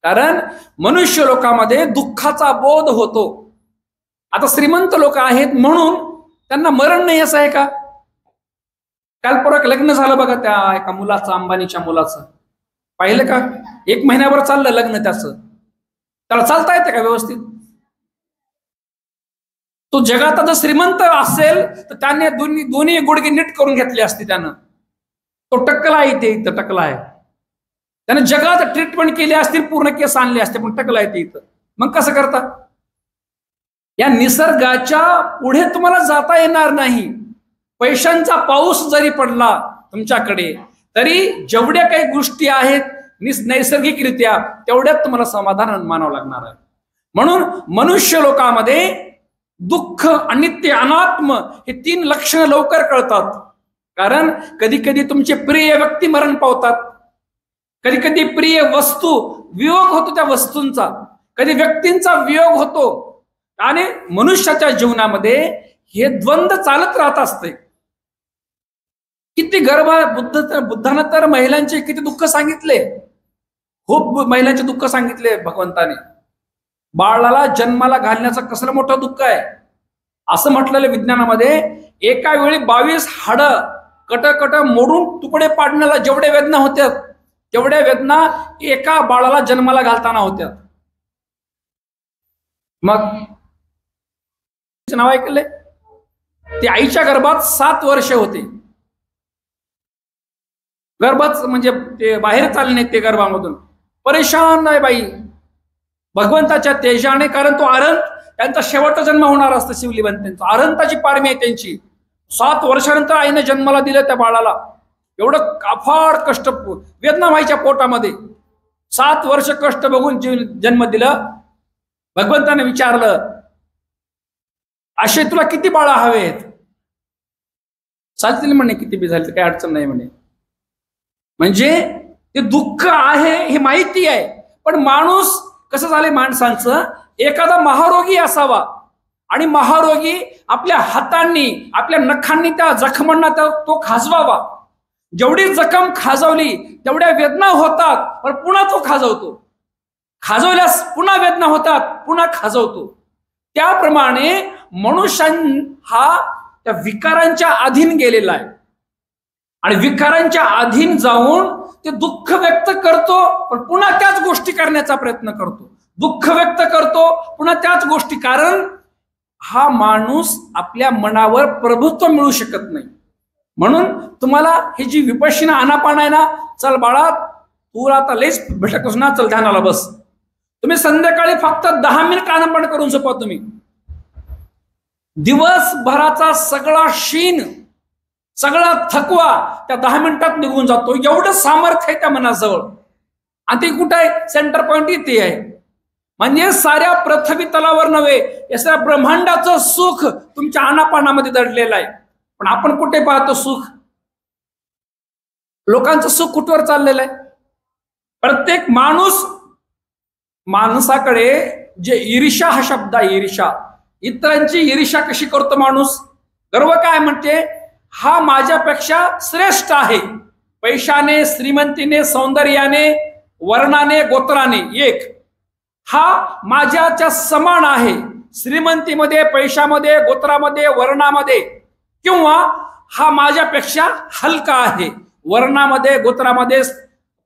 कारण मनुष्य लोकांमध्ये दुःखाचा बोध होतो. आता श्रीमंत लोक आहेत म्हणून त्यांना मरण नाही असं आहे का? काल परवा लग्न झालं बघा त्या एका मुलाचं, अंबानीच्या मुलाचं, पाहिलं का? 1 महिन्याभर चाललं लग्न त्याचं. त्याला चालता येते का व्यवस्थित? तो जगात जर श्रीमंत असेल तर त्याने दोन्ही गुडघे नीट करून घेतले असते त्यानं. तो टक्कला आहे, ते इथं टक्कला आहे. त्याने जगात ट्रीटमेंट केली असतील, पूर्ण केस आणले असते, पण टक्कला आहे ते इथं. मग कसं करता? या निसर्गाच्या पुढे तुम्हाला जाता येणार नाही. पैशांचा पाऊस जरी पडला तुमच्याकडे तरी जेवढ्या काही गोष्टी आहेत नैसर्गिकरित्या तेवढ्यात तुम्हाला समाधान मानावं लागणार आहे. म्हणून मनुष्य लोकांमध्ये दुःख, अनित्य, अनात्म हे 3 लक्षणं लवकर कळतात. कारण कधी कधी तुमचे प्रिय व्यक्ती मरण पावतात, कधी कधी प्रिय वस्तू, वियोग होतो त्या वस्तूंचा, कधी व्यक्तींचा वियोग होतो. आणि मनुष्याच्या जीवनामध्ये हे द्वंद्व चालत राहत असते. किती बुद्धानं तर महिलांचे किती दुःख सांगितले, खूप महिलांचे दुःख सांगितले भगवंताने. बाळाला जन्माला घालण्याचं कसलं मोठं दुःख आहे. असं म्हटलेलं विज्ञानामध्ये, एका वेळी 22 हाडं कट मोडून तुकडे पाडण्याला जेवढ्या वेदना होत्या तेवढ्या वेदना एका बाळाला जन्माला घालताना होत्या. मग नाव ऐकले, ते आईच्या गर्भात 7 वर्ष होते. गर्भात म्हणजे ते बाहेर चालले नाहीत ते गर्भामधून. परेशान आहे बाई भगवंताच्या तेजाने. कारण तो अरंत, त्यांचा शेवटचा जन्म होणार असतं शिवलिबन, त्यांचा अरंताची पारमी आहे त्यांची. 7 वर्षानंतर आईने जन्माला दिलं त्या बाळाला. एवढं अफाट कष्ट, वेदना व्हायच्या पोटामध्ये. 7 वर्ष कष्ट बघून जन्म दिलं. भगवंताने विचारलं, असे तुला किती बाळा हवेत? साचलेले म्हणे, किती बी झाले काही अडचण नाही म्हणे. म्हणजे ते दुःख आहे हे माहिती आहे, पण माणूस कसं झाले, माणसांचं एखादा महारोगी असावा आणि महारोगी आपल्या हातांनी, आपल्या नखांनी त्या जखमांना तो खाजवावा. जेवढी जखम खाजवली तेवढ्या वेदना होतात, पण पुन्हा तो खाजवतो. खाजवल्यास पुन्हा वेदना होतात, पुन्हा खाजवतो. त्याप्रमाणे मनुष्य हा त्या विकारांच्या अधीन गेलेला आहे. आणि विकारांच्या अधीन जाऊन ते दुःख व्यक्त करतो, पण पुन्हा त्याच गोष्टी करण्याचा प्रयत्न करतो. दुःख व्यक्त करतो, पुन्हा त्याच गोष्टी. कारण हा माणूस आपल्या मनावर प्रभुत्व मिळू शकत नाही. म्हणून तुम्हाला ही जी विपश्यना आनापान आहे ना, चल बाळा तू आता लयच भटकतोस ना, चल ध्यानाला बस. तुम्ही संध्याकाळी फक्त 10 मिनिट आनापान करून झोपा. तुम्ही दिवसभराचा सगळा शीन, सगळा थकवा त्या 10 मिनिटात निघून जातो. एवढं सामर्थ्य आहे त्या मनाजवळ. आणि ते कुठं आहे? सेंटर पॉइंट इथे आहे. म्हणजे साऱ्या पृथ्वी तलावर नव्हे, या साऱ्या ब्रह्मांडाचं सुख तुमच्या आनापानामध्ये दडलेलं आहे. पण आपण कुठे पाहतो सुख? लोकांचं सुख कुठवर चाललेलं आहे? प्रत्येक माणसाकडे जे ईर्ष्या हा शब्द आहे, ईर्ष्या, इतरांची ईर्ष्या कशी करतो माणूस? गर्व काय म्हणते? हा माझ्यापेक्षा श्रेष्ठ आहे, पैशाने, श्रीमंतीने, सौंदर्याने, वर्णाने, गोत्राने एक. हा माझ्याच्या समान आहे, श्रीमंतीमध्ये, पैशामध्ये, गोत्रामध्ये, वर्णामध्ये. किंवा हा माझ्यापेक्षा हलका आहे, वर्णामध्ये, गोत्रामध्ये,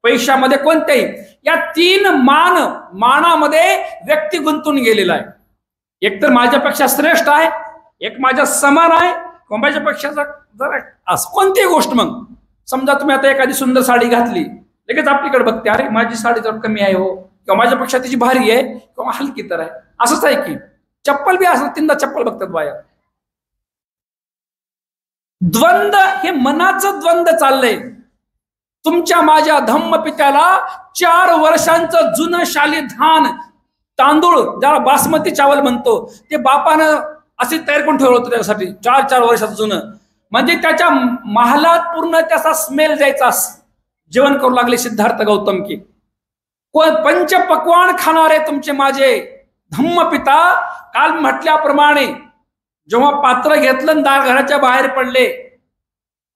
पैशामध्ये, कोणत्याही या तीन मानामध्ये व्यक्ती गुंतून गेलेला आहे. एक तर माझ्यापेक्षा श्रेष्ठ आहे, एक माझ्या समान आहे, किंवा माझ्यापेक्षा जरा असं कोणतीही गोष्ट. मग समजा तुम्ही आता एखादी सुंदर साडी घातली, लगेच आपल्याकडे बघते, अरे माझी साडी जर कमी आहे हो, किंवा माझ्यापेक्षा तिची भारी आहे किंवा हलकी तर आहे. असंच आहे की चप्पल बी असं तीनदा चप्पल बघतात बाया. द्वंद हे मनाचं द्वंद चाललंय. तुमच्या माझ्या धम्म पित्याला 4 वर्षांचं जुनं शाली धान तांदूळ, ज्याला बासमती चावल म्हणतो, ते बापानं असे तयार करून ठेवलं होतं त्यासाठी 4 वर्षाचं जुनं. म्हणजे त्याच्या महालात पूर्ण त्याचा स्मेल जायचा. जेवण करू लागले सिद्धार्थ गौतम की कोण पंचपक्वान खाणारे तुमचे माझे धम्म पिता. काल म्हटल्याप्रमाणे जेव्हा पात्र घेतलं दार घराच्या बाहेर पडले,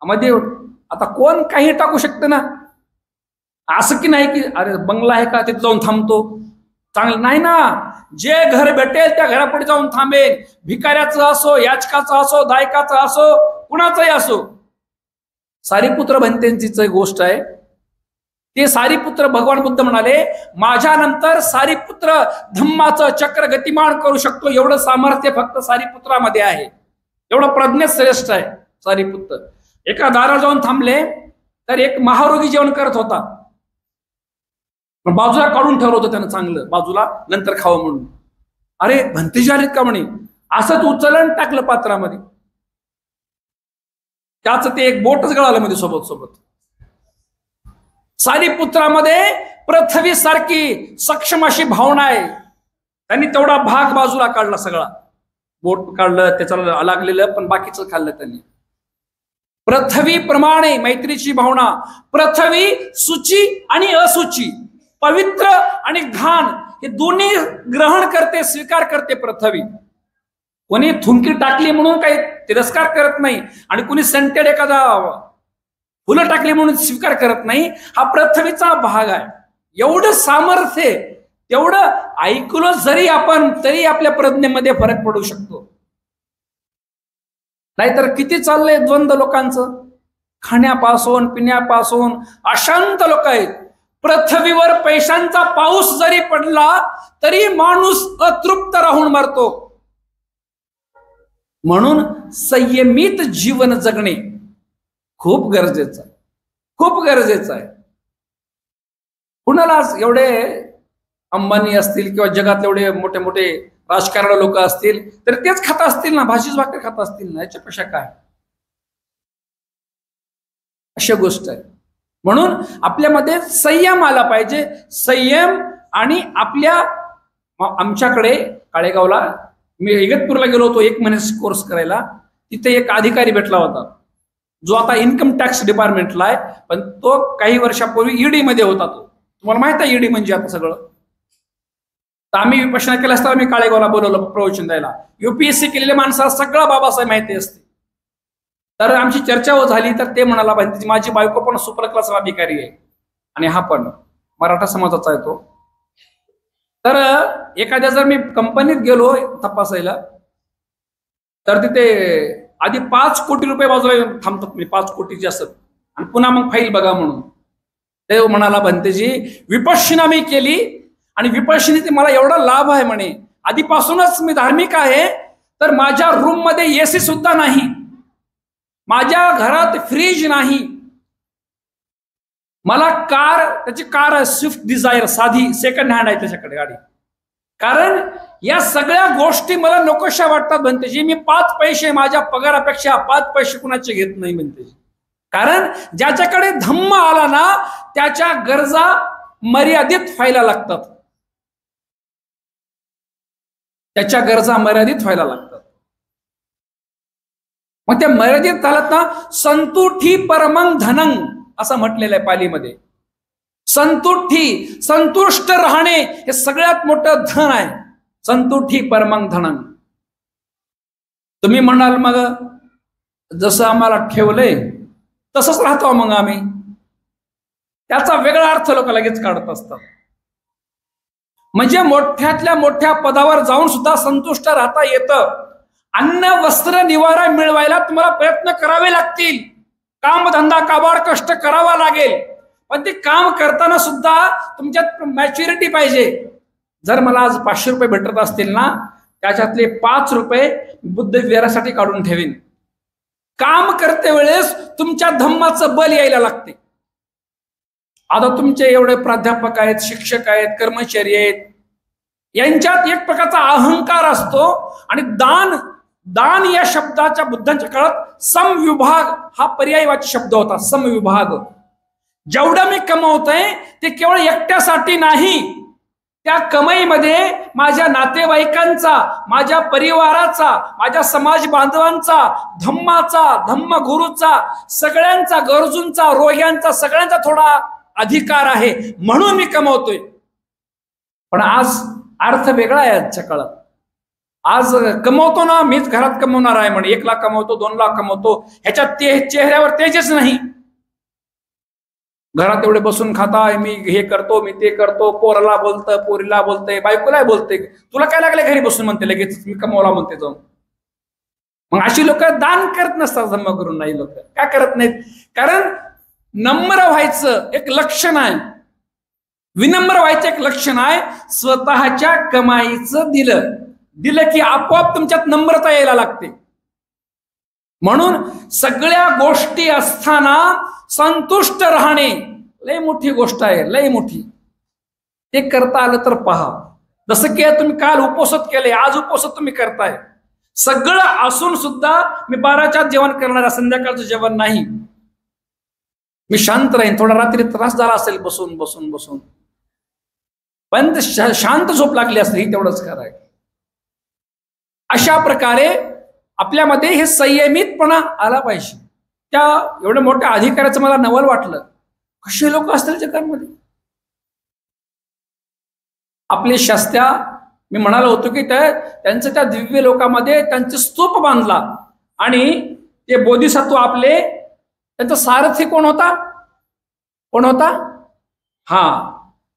मध्ये आता कोण काही टाकू शकतं ना. असं की नाही की अरे बंगला आहे का तिथे जाऊन थांबतो, चांगलं नाही ना. जे घर भेटेल त्या घरापुढे जाऊन थांबेल. भिकाऱ्याचं असो, याचकाचं असो, दायकाचं असो, कुणाचंही असो. सारीपुत्र भन्तेंची गोष्ट आहे. ते सारीपुत्र भगवान बुद्ध म्हणाले, माझ्यानंतर सारीपुत्र धम्माचं चक्र गतिमान करू शकतो, एवढं सामर्थ्य फक्त सारीपुत्रामध्ये आहे. एवढं प्रज्ञ श्रेष्ठ आहे सारीपुत्र. एका दारा जाऊन थांबले तर एक महारोगी जेवण करत होता, बाजूला काढून ठेवलं होतं त्यानं चांगलं बाजूला, नंतर खावं म्हणून. अरे भंतेजी आलेत का म्हणे, असंच उचलन टाकलं पात्रामध्ये. त्याचं ते एक बोटच गळालं मध्ये सोबत सोबत. सारीपुत्रामध्ये पृथ्वी सारखी सक्षम अशी भावना आहे. त्यांनी तेवढा भाग बाजूला काढला, सगळा बोट काढलं, त्याच्याला लागलेलं, पण बाकीचं खाल्लं त्यांनी. पृथ्वी प्रमाणे मैत्रीची भावना. पृथ्वी सुची आणि असुची, पवित्र आणि घाण हे दोन्ही ग्रहण करते, स्वीकार करते पृथ्वी. कोणी थुंकी टाकली म्हणून काही तिरस्कार करत नाही, आणि कोणी सेंटेड एखादा फुलं टाकली म्हणून स्वीकार करत नाही. हा पृथ्वीचा भाग आहे. एवढं सामर्थ्य, तेवढं ऐकलं जरी आपण तरी आपल्या प्रज्ञेमध्ये फरक पडू शकतो. नाहीतर किती चाललंय द्वंद्व लोकांचं. खाण्यापासून पिण्यापासून अशांत लोक आहेत. पृथ्वीवर पैशांचा पाऊस जरी पडला तरी माणूस अतृप्त राहून मरतो. म्हणून संयमित जीवन जगणे खूप गरजेचं आहे, खूप गरजेचं आहे. कुणाला एवढे अंबानी असतील किंवा जगातले एवढे मोठे मोठे राजकारण लोक असतील तर तेच खात असतील ना, भाजीच भाकर खात असतील ना, याच्यापेक्षा काय. अशा गोष्ट आहे. म्हणून आपल्यामध्ये संयम आला पाहिजे. संयम. आणि आमच्याकडे काळेगावला मी इगतपूरला गेलो होतो 1 महिन्याचा कोर्स करायला. तिथे एक अधिकारी भेटला होता जो आता इन्कम टॅक्स डिपार्टमेंटला आहे, पण तो काही वर्षापूर्वी ईडी मध्ये होता. तो तुम्हाला माहित आहे ईडी म्हणजे आता सगळं. तर आम्ही विपश्यना केला असता आम्ही काळेगावला बोलवलं प्रवचन द्यायला. UPSC केलेल्या माणसाला सगळं बाबासाहेब माहिती असते. तर आमची चर्चा झाली तर ते म्हणाला, माझी बायको पण सुपर क्लास अधिकारी आहे आणि हा पण मराठा समाजाचा आहे तो. तर एखाद्या जर मी कंपनीत गेलो तपासायला तर तिथे आधी 5 कोटी रुपये बाजूला थांबतात, मी 5 कोटीची असत, आणि पुन्हा मग फाईल बघा म्हणून. ते म्हणाला, भंतेजी विपश्यना मी केली आणि विपश्यनेचे मला एवढा लाभ आहे म्हणे. आधीपासूनच मी धार्मिक आहे, तर माझ्या रूम मध्ये एसी सुद्धा नाही, माझ्या घरात फ्रीज नाही, मला त्याची कार आहे स्विफ्ट डिझायर, साधी सेकंड हँड आहे त्याच्याकडे गाडी. कारण या सगळ्या गोष्टी मला नकोशा वाटतात भंतेजी. मी 5 पैसे माझ्या पगारापेक्षा 5 पैसे कुणाचे घेत नाही भंतेजी. कारण ज्याच्याकडे धम्म आला ना त्याच्या गरजा मर्यादित व्हायला लागतात, त्याच्या गरजा मर्यादित व्हायला लागतात. मग त्या मर्यादित झाल्यात ना, संतुठी परमं धनं असं म्हटलेलं आहे पालीमध्ये. संतुठी, संतुष्ट राहणे हे सगळ्यात मोठं धन आहे. संतुठी परमं धनं. तुम्ही म्हणाल मग जसं आम्हाला ठेवलंय तसंच राहतो मग आम्ही, त्याचा वेगळा अर्थ लोक लगेच काढत असतात. म्हणजे मोठ्यातल्या मोठ्या पदावर जाऊन सुद्धा संतुष्ट राहता येतं. अन्न वस्त्र निवारा मिळवायला तुम्हाला प्रयत्न करावे लागतील, कामधंदा काबाड कष्ट करावा लागेल, पण ते काम करताना सुद्धा तुमच्यात मॅच्युरिटी पाहिजे. जर मला आज 500 रुपये भेटत असतील ना, त्याच्यातले 5 रुपये बुद्ध विहारासाठी काढून ठेवीन. काम करते वेळेस तुमच्या धम्माचं बल यायला लागते. आता तुमचे एवढे प्राध्यापक आहेत, शिक्षक आहेत, कर्मचारी आहेत, यांच्यात एक प्रकारचा अहंकार असतो. आणि दान दान या शब्दाच्या बुद्धांच्या काळात समविभाग हा पर्यायवाची शब्द होता. समविभाग. जेवढं मी कमवतोय ते केवळ एकट्यासाठी नाही, त्या कमाईमध्ये माझ्या नातेवाईकांचा, माझ्या परिवाराचा, माझ्या समाज बांधवांचा, धम्माचा, धम्मगुरूचा, सगळ्यांचा, गरजूंचा, रोग्यांचा, सगळ्यांचा थोडा अधिकार आहे, म्हणून मी कमवतोय. पण आज अर्थ वेगळा आहे. आजच्या काळात आज कमवतो ना, मीच घरात कमवणार आहे म्हणे, 1 लाख कमवतो, 2 लाख कमवतो, ह्याच्यात चेहऱ्यावर तेजच नाही. घरात एवढे बसून खाताय, मी हे करतो, मी ते करतो, पोराला बोलतं, पोरीला बोलतंय, बायकोला बोलते, तुला काय लागले घरी बसून म्हणते, लगेच मी कमवला म्हणते जाऊन. मग अशी लोक दान करत नसतात. जमा करून नाही लोक काय करत नाहीत, कारण नम्र व्हायचं एक लक्षण आहे, विनम्र व्हायचं एक लक्षण आहे. स्वतःच्या कमाईचं दिलं की आपोआप तुमच्यात नम्रता यायला लागते. म्हणून सगळ्या गोष्टी असताना संतुष्ट राहणे लय मोठी गोष्ट आहे, लय मोठी. ते करता आलं तर पहा. जसं की तुम्ही काल उपोषित केले, आज उपोषित तुम्ही करताय. सगळं असून सुद्धा मी 12च्या जेवण करणार, संध्याकाळचं जेवण नाही, मी शांत राहीन. थोडा रात्री त्रास झाला असेल बसून बसून बसून, पण शांत झोप लागली असेल, तेवढंच कराय. अशा प्रकारे आपल्यामध्ये हे संयमितपणा आला पाहिजे. त्या एवढ्या मोठ्या अधिकाऱ्याचं मला नवल वाटलं, कसे लोक असतील जगामध्ये. आपले शास्त्या, मी म्हणालो होतो की त्यांचं त्या दिव्य लोकामध्ये त्यांचे स्तूप बांधला, आणि ते बोधिसत्व आपले, त्यांचा सारथी कोण होता? कोण होता? हा,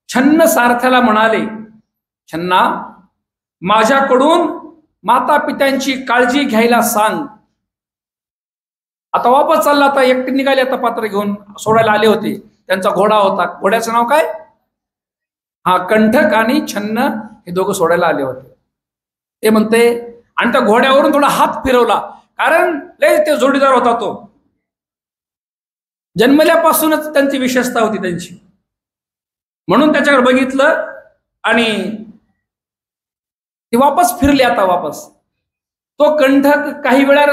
छन्न सारथ्याला म्हणाले, छन्ना, माझ्याकडून माता पित्यांची काळजी घ्यायला सांग. आता वापस चालला, आता एकटे निघाले, आता पात्र घेऊन सोडायला आले होते. त्यांचा घोडा होता, घोड्याचं नाव काय? हा, कंठक आणि छन्न हे दोघं सोडायला आले होते. ते म्हणते, आणि त्या घोड्यावरून थोडा हात फिरवला, कारण लय ते जोडीदार होता तो, जन्मल्यापासूनच त्यांची विशेषता होती त्यांची. म्हणून त्याच्याकडे बघितलं आणि ते वापस फिरले. आता वापस तो कंठक काही वेळा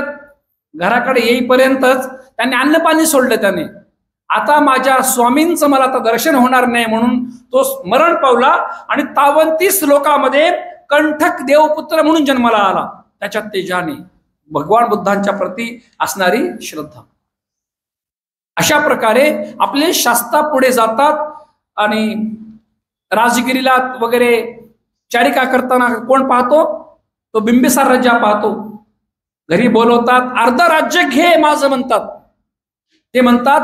घराकडे येईपर्यंतच त्यांनी अन्न पाणी सोडलं त्याने. आता माझ्या स्वामींचं मला आता दर्शन होणार नाही म्हणून तो मरण पावला, आणि 33 लोकांमध्ये कंठक देवपुत्र म्हणून जन्माला आला. त्याच्यात ते जाणे भगवान बुद्धांच्या प्रती असणारी श्रद्धा. अशा प्रकारे आपले शास्ता पुढे जातात. आणि राजगिरीला वगैरे चारिका करताना कोण पाहतो? तो बिंबिसार राजा पाहतो. घरी बोलवतात, अर्ध राज्य घे माझं म्हणतात. ते म्हणतात,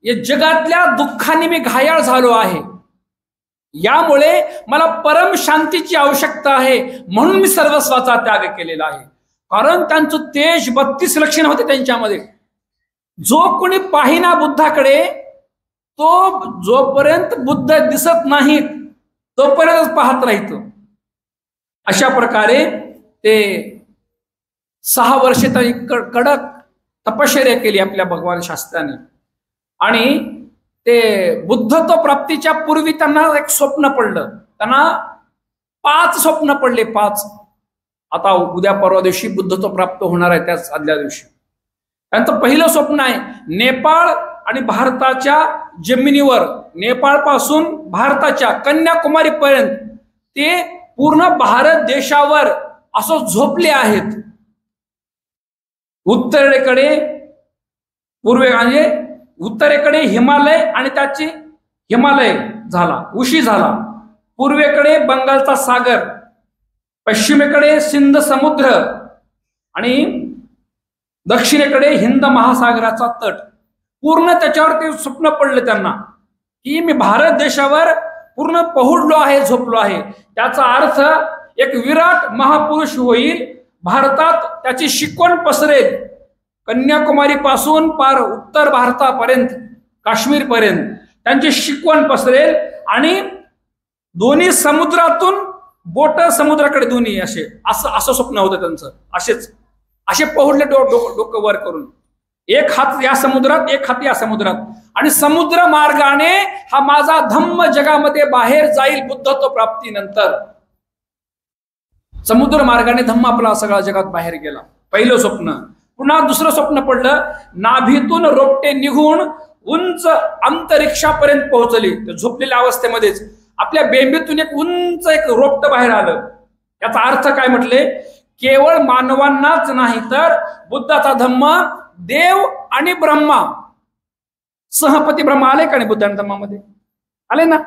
या जगातल्या दुःखाने मी घायाळ झालो आहे, यामुळे मला परम शांतीची आवश्यकता आहे, म्हणून मी सर्वस्वाचा त्याग केलेला आहे. कारण त्यांचं तेज 32 लक्षण होते त्यांच्यामध्ये. जो कोणी पाहिना बुद्धाकडे, तो जोपर्यंत बुद्ध दिसत नाहीत तोपर्यंत पाहत राहतो. अशा प्रकारे ते 6 वर्ष तरी कडक तपश्चर्या केली आपल्या भगवान शास्त्राने. आणि ते बुद्धत्व प्राप्तीच्या पूर्वी त्यांना एक स्वप्न पडलं. त्यांना 5 स्वप्न पडले, 5. आता उद्या परवा दिवशी बुद्धत्व प्राप्त होणार आहे, त्याच आदल्या दिवशी. त्यांचं पहिलं स्वप्न आहे, नेपाळ आणि भारताच्या जमिनीवर, नेपाळ पासून भारताच्या कन्याकुमारी पर्यंत ते पूर्ण भारत देशावर असं झोपले आहेत. उत्तरेकडे म्हणजे उत्तरेकडे हिमालय आणि त्याची हिमालय झाला, उशी झाला. पूर्वेकडे बंगालचा सागर, पश्चिमेकडे सिंध समुद्र, आणि दक्षिणेकडे हिंद महासागराचा तट. पूर्ण त्याच्यावर ते स्वप्न पडलं त्यांना की मी भारत देशावर पूर्ण पहुडलो आहे, झोपलो आहे. त्याचा अर्थ एक विराट महापुरुष होईल भारतात त्याची शिकवण पसरेल, कन्याकुमारी पासून पार उत्तर भारतापर्यंत, काश्मीर पर्यंत त्यांची शिकवण पसरेल आणि दोन्ही समुद्रातून बोट समुद्राकडे दोन्ही असं स्वप्न होतं त्यांचं. असे पहुडले डोकं वर करून, एक हात या समुद्रात, एक हात या समुद्रात, आणि समुद्र मार्गाने हा माझा धम्म जगामध्ये बाहेर जाईल बुद्धत्व प्राप्तीनंतर. समुद्र मार्गाने धम्म आपला सगळा जगात बाहेर गेला. पहिलं स्वप्न. पुन्हा दुसरं स्वप्न पडलं, नाभीतून रोपटे निघून उंच अंतरिक्षापर्यंत पोहोचली. झोपलेल्या अवस्थेमध्येच आपल्या बेंबीतून एक उंच एक रोपट बाहेर आलं. याचा अर्थ काय म्हटले, केवळ मानवांनाच नाही तर बुद्धाचा धम्म देव आणि ब्रह्मा, सहपती ब्रह्मा आले का नाही बुद्धांच्या धम्मामध्ये? आले ना.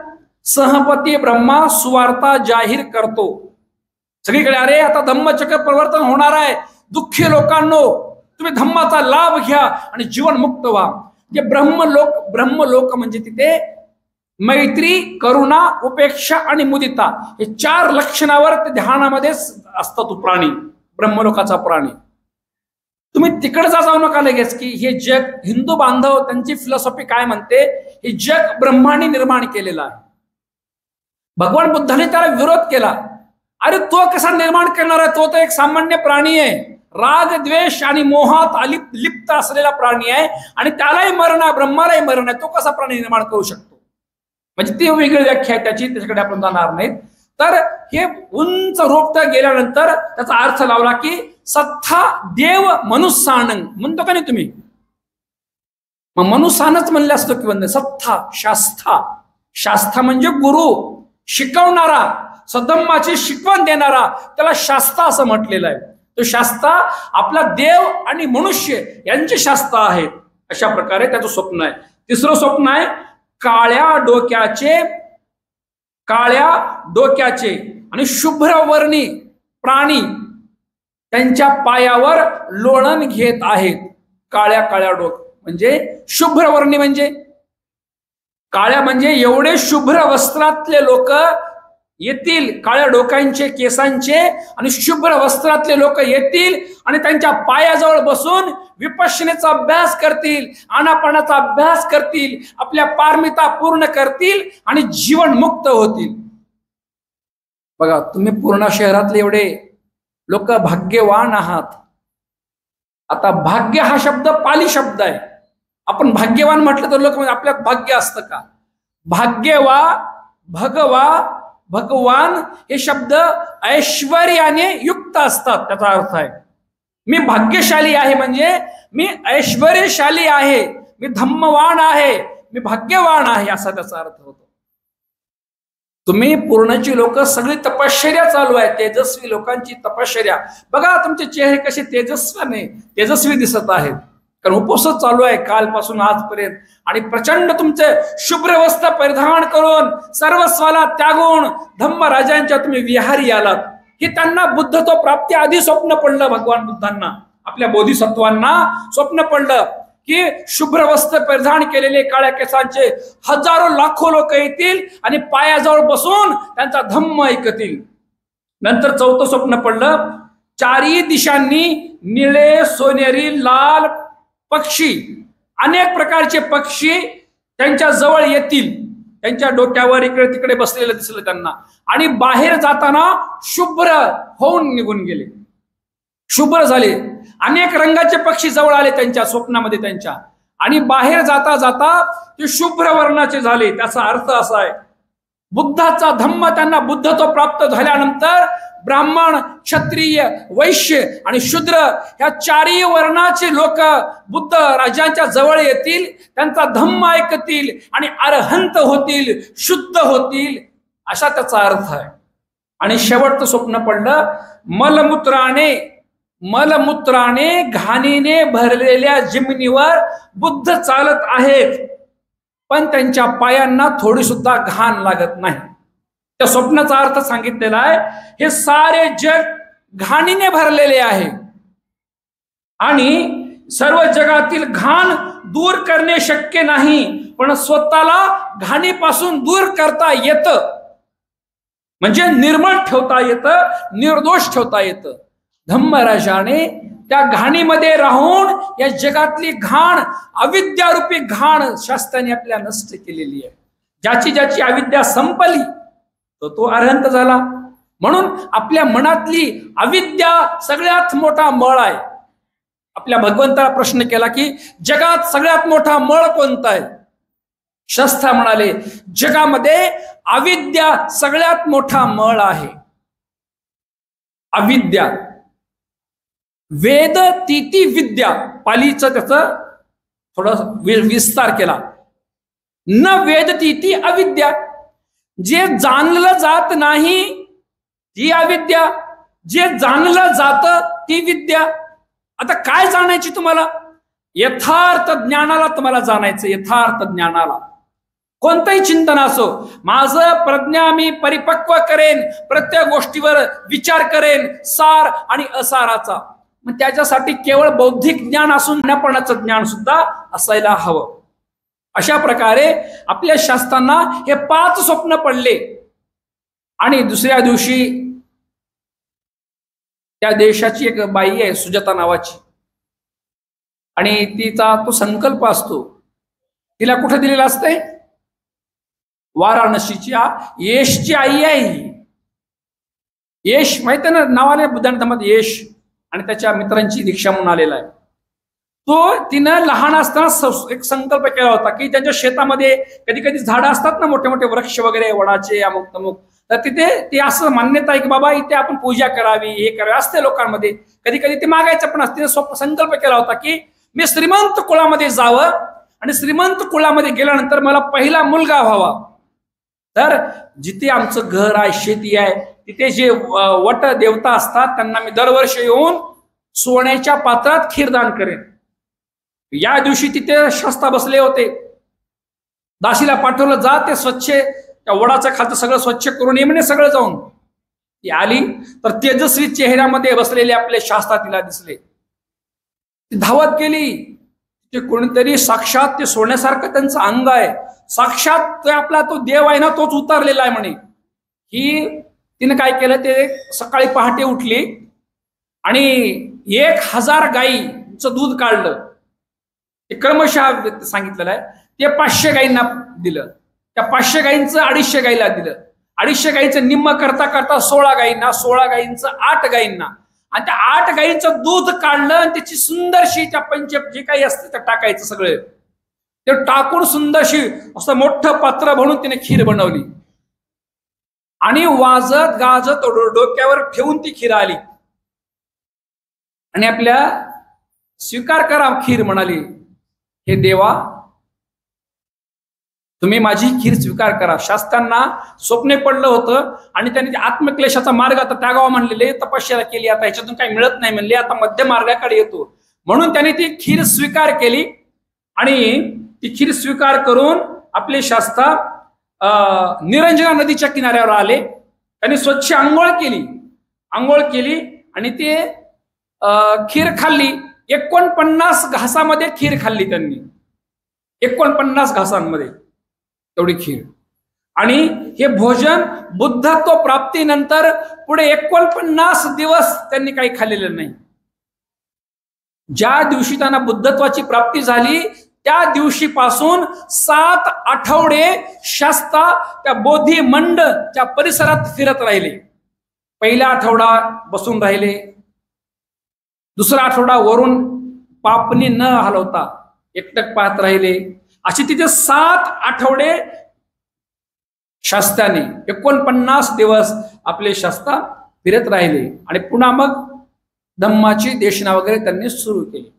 सहपती ब्रह्मा सुवार्ता जाहीर करतो सगळीकडे. अरे आता धम्मचक्र परिवर्तन होणार आहे, दुःखी लोकांनो तुम्ही धम्माचा लाभ घ्या आणि जीवन मुक्त व्हा. जे ब्रह्मलोक म्हणजे तिथे मैत्री, करुणा, उपेक्षा आणि मुदिता हे 4 लक्षणावर ते ध्यानामध्ये असतो तो प्राणी, ब्रह्मलोकाचा प्राणी. तुम्ही तिकडे जाऊ नका लगेच की हे जग, हिंदू बांधव त्यांची फिलॉसॉफी काय म्हणते, हे जग ब्रह्माने निर्माण केलेलं आहे. भगवान बुद्धाने त्याला विरोध केला. अरे तो कसा निर्माण करणार आहे, तो तर एक सामान्य प्राणी आहे, राग द्वेष आणि मोहात लिप्त असलेला प्राणी आहे, आणि त्यालाही मरण आहे, ब्रह्मालाही मरण आहे, तो कसा प्राणी निर्माण करू शकतो? म्हणजे ती वेगळी व्याख्या आहे त्याची, त्याच्याकडे आपण जाणार नाहीत. तर हे उंच रोपट गेल्यानंतर त्याचा अर्थ लावला की सत्ता देव मनुष्यानं म्हणतो का नाही तुम्ही? मग मनुष्यानच म्हणले असतो की म्हणजे सत्ता शास्था म्हणजे गुरु, शिकवणारा, सधम्माची शिकवण देणारा, त्याला शास्ता असं म्हटलेलं आहे. तो शास्ता आपला देव आणि मनुष्य यांची शास्ता आहे. अशा प्रकारे त्याचं स्वप्न आहे. तिसरं स्वप्न आहे काळ्या डोक्याचे आणि शुभ्रवर्णी प्राणी त्यांच्या पायावर लोळण घेत आहेत. काळ्या डोक म्हणजे शुभ्रवर्णी म्हणजे काळ्या म्हणजे एवढे शुभ्र वस्त्रातले लोक येतील, काळ्या डोक्यांचे केसांचे आणि शुभ्र वस्त्रातले लोक येतील आणि त्यांच्या पायाजवळ बसून विपश्यनेचा अभ्यास करतील, आनापानाचा अभ्यास करतील, आपल्या पारमिता पूर्ण करतील आणि जीवन मुक्त होतील. बघा, तुम्ही पूर्णा शहरातले एवढे लोक भाग्यवान आहात. आता भाग्य हा शब्द पाली शब्द आहे. आपण भाग्यवान म्हटलं तर लोक म्हणजे आपल्यात भाग्य असतं का? भगवान हे शब्द ऐश्वर्याने युक्त असतात. त्याचा अर्थ आहे मी भाग्यशाली आहे, म्हणजे मी ऐश्वर्यशाली आहे, मी धम्मवान आहे, मी भाग्यवान आहे, असा त्याचा अर्थ होतो. तुम्ही पूर्णची लोक सगळी तपश्चर्या चालू आहे, तेजस्वी लोकांची तपश्चर्या. बघा तुमचे चेहरे कसे तेजस्वी दिसत आहेत, कारण उपवास चालू आहे कालपासून आजपर्यंत, आणि प्रचंड तुमचे शुभ्र वस्त्र परिधान करून सर्वस्वाला त्यागून धम्मराजांच्या तुम्ही विहारी आलात. हे त्यांना बुद्धत्व प्राप्ती आधी स्वप्न पडलं. भगवान बुद्धांना, आपल्या बोधिसत्वांना स्वप्न पडलं की शुभ्र वस्त्र परिधान केलेले काळ्या केसांचे हजारो लाखो लोक येतील आणि पायाजवळ बसून त्यांचा धम्म ऐकतील. नंतर चौथं स्वप्न पडलं, 4 दिशांनी निळे, सोनेरी, लाल पक्षी, अनेक प्रकारचे पक्षी त्यांच्या जवळ येतील, त्यांच्या डोक्यावर इकडे तिकडे बसलेलं दिसलं त्यांना, आणि बाहेर जाताना शुभ्र होऊन निघून गेले, शुभ्र झाले. अनेक रंगाचे पक्षी जवळ आले त्यांच्या स्वप्नामध्ये त्यांच्या, आणि बाहेर जाता जाता ते शुभ्र वर्णाचे झाले. त्याचा अर्थ असा आहे, बुद्धाचा धम्म त्यांना बुद्धत्व प्राप्त झाल्यानंतर ब्राह्मण, क्षत्रिय, वैश्य आणि शूद्र ह्या 4ही वर्णाचे लोक बुद्ध राजांच्या जवळ येतील, त्यांचा धम्म ऐकतील आणि अरहंत होतील, शुद्ध होतील, असा त्याचा अर्थ आहे. आणि शेवटचं स्वप्न पडलं, मलमूत्राने घाणीने भरलेल्या जमिनीवर बुद्ध चालत आहेत, पण त्यांच्या पायांना थोडी सुद्धा घाण लागत नाही. त्या स्वप्नाचा अर्थ सांगितलेला आहे, हे सारे जग घाणीने भरलेले आहे आणि सर्व जगातील घाण दूर करणे शक्य नाही, पण स्वतःला घाणीपासून दूर करता येतं, म्हणजे निर्मळ ठेवता येतं, निर्दोष ठेवता येतं. धम्मराजाने त्या घाणीमध्ये राहून या जगातली घाण, अविद्यारूपी घाण शास्त्राने आपल्या नष्ट केलेली आहे. ज्याची ज्याची अविद्या संपली तो अरहंत झाला. म्हणून आपल्या मनातली अविद्या सगळ्यात मोठा मळ आहे. आपल्या भगवंताला प्रश्न केला की जगात सगळ्यात मोठा मळ कोणता आहे? शास्त्र म्हणाले जगामध्ये अविद्या सगळ्यात मोठा मळ आहे. अविद्या. वेद तीती विद्या, पालीचं त्याचं थोडं विस्तार केला. न वेद तीती अविद्या, जे जाणलं जात नाही ती अविद्या, जे जाणलं जात ती विद्या. आता काय जाणायची तुम्हाला? यथार्थ ज्ञानाला तुम्हाला जाणायचं. यथार्थ ज्ञानाला कोणतंही चिंतन असो, माझं प्रज्ञा मी परिपक्व करेन, प्रत्येक गोष्टीवर विचार करेन, सार आणि असाराचा. मग त्याच्यासाठी केवळ बौद्धिक ज्ञान असून ज्ञापनाचं ज्ञान सुद्धा असायला हवं. अशा प्रकारे आपल्या शास्त्रांना हे 5 स्वप्न पडले. आणि दुसऱ्या दिवशी त्या देशाची एक बाई आहे सुजाता नावाची, आणि तिचा तो संकल्प असतो. तिला कुठे दिलेला असते? वाराणसीच्या यशची आई आहे ही. यश माहिती आहे ना, नावाने बुद्धांच्या धर्मात यश, आणि त्याच्या मित्रांची दीक्षा म्हणून आलेला आहे. तो तिनं लहान असताना एक संकल्प केला होता की त्यांच्या शेतामध्ये कधी कधी झाडं असतात ना, मोठे मोठे वृक्ष वगैरे, वडाचे अमुक तमुक, तर तिथे ते असं मान्यता आहे की बाबा इथे आपण पूजा करावी, हे करावे असते लोकांमध्ये. कधी कधी ते मागायचं पण असते. संकल्प केला होता की मी श्रीमंत कुळामध्ये जावं, आणि श्रीमंत कुळामध्ये गेल्यानंतर मला पहिला मुलगा व्हावा. तर जिथे आमचं घर आहे, शेती आहे, तिथे जे वट देवता असतात त्यांना मी दरवर्षी येऊन सोन्याच्या पात्रात खीरदान करेन. या दिवशी तिथे शास्ता बसले होते. दासीला पाठवलं, जा ते स्वच्छ त्या वडाचं खातं सगळं स्वच्छ करून ये म्हणे. सगळं जाऊन ती आली तर तेजस्वी चेहऱ्यामध्ये बसलेले आपले शास्ता तिला दिसले. ती धावत गेली. ते कोणीतरी साक्षात ते सोन्यासारखं त्यांचं अंग आहे, साक्षात आपला तो देव आहे ना, तोच उतरलेला आहे म्हणे. ही तिने काय केलं, ते सकाळी पहाटे उठली आणि 1000 गाईचं दूध काढलं. ते क्रमशः सांगितलेलं आहे. ते 500 गाईंना दिलं. त्या 500 गाईंचं 250 गाईला दिलं. 250 गाईंचं निम्म करता करता 16 गाईंना, 16 गाईंचं 8 गाईंना, आणि त्या 8 गाईंचं दूध काढलं आणि त्याची सुंदरशी त्या जे काही असते ते टाकायचं सगळं. ते टाकून सुंदरशी असं मोठं पात्र बनवून तिने खीर बनवली. आणि वाजत गाजत डोक्यावर ठेवून ती खीर आली आणि आपल्या स्वीकार करा खीर म्हणाली. हे देवा, तुम्ही माझी खीर स्वीकार करा. शास्त्रांना स्वप्ने पडलं होतं आणि त्यांनी आत्मक्लेशाचा मार्ग आता त्यागावा म्हणलेले, तपश्चर्या केली, आता ह्याच्यातून काही मिळत नाही म्हणले, आता मध्य मार्गाकडे येतो. म्हणून त्यांनी ती खीर स्वीकार केली. आणि ती खीर स्वीकार करून आपले शास्त्र निरंजना नदीच्या किनाऱ्यावर आले. त्यांनी स्वच्छ आंघोळ केली आणि ते खीर खाल्ली. 49 घासामध्ये खीर खाल्ली त्यांनी. 49 घासांमध्ये तेवढी खीर. आणि हे भोजन बुद्धत्व प्राप्तीनंतर पुढे 49 दिवस त्यांनी काही खाल्लेलं नाही. ज्या दिवशी त्यांना बुद्धत्वाची प्राप्ती झाली त्या दिवशीपासून 7 आठवडे शास्ता त्या बोधी मंडच्या परिसरात फिरत राहिले. पहिला आठवडा बसून राहिले, दुसरा आठवडा वरून पापणी न हलवता एकटक पाहत राहिले. अशी तिथे 7 आठवडे शास्त्राने 49 दिवस आपले शास्ता फिरत राहिले. आणि पुन्हा मग धम्माची देशना वगैरे त्यांनी सुरू केली.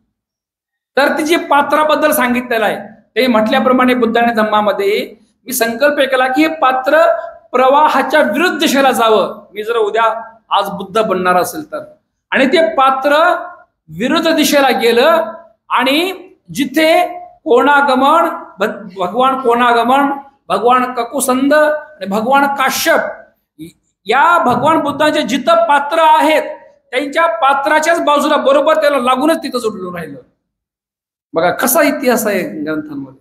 तर ती जी पात्राबद्दल सांगितलेलं आहे ते म्हटल्याप्रमाणे बुद्धाने धम्मामध्ये मी संकल्प केला की हे पात्र प्रवाहाच्या विरुद्ध दिशेला जावं. मी जर उद्या आज बुद्ध बनणार असेल तर. आणि ते पात्र विरुद्ध दिशेला गेलं आणि जिथे कोणागमन, भगवान कोणागमन, भगवान ककुसंद आणि भगवान काश्यप या भगवान बुद्धांचे जिथं पात्र आहेत त्यांच्या पात्राच्याच बाजूला बरोबर त्याला लागूनच तिथं जोडलं राहिलं. बघा कसा इतिहास आहे ग्रंथांमध्ये.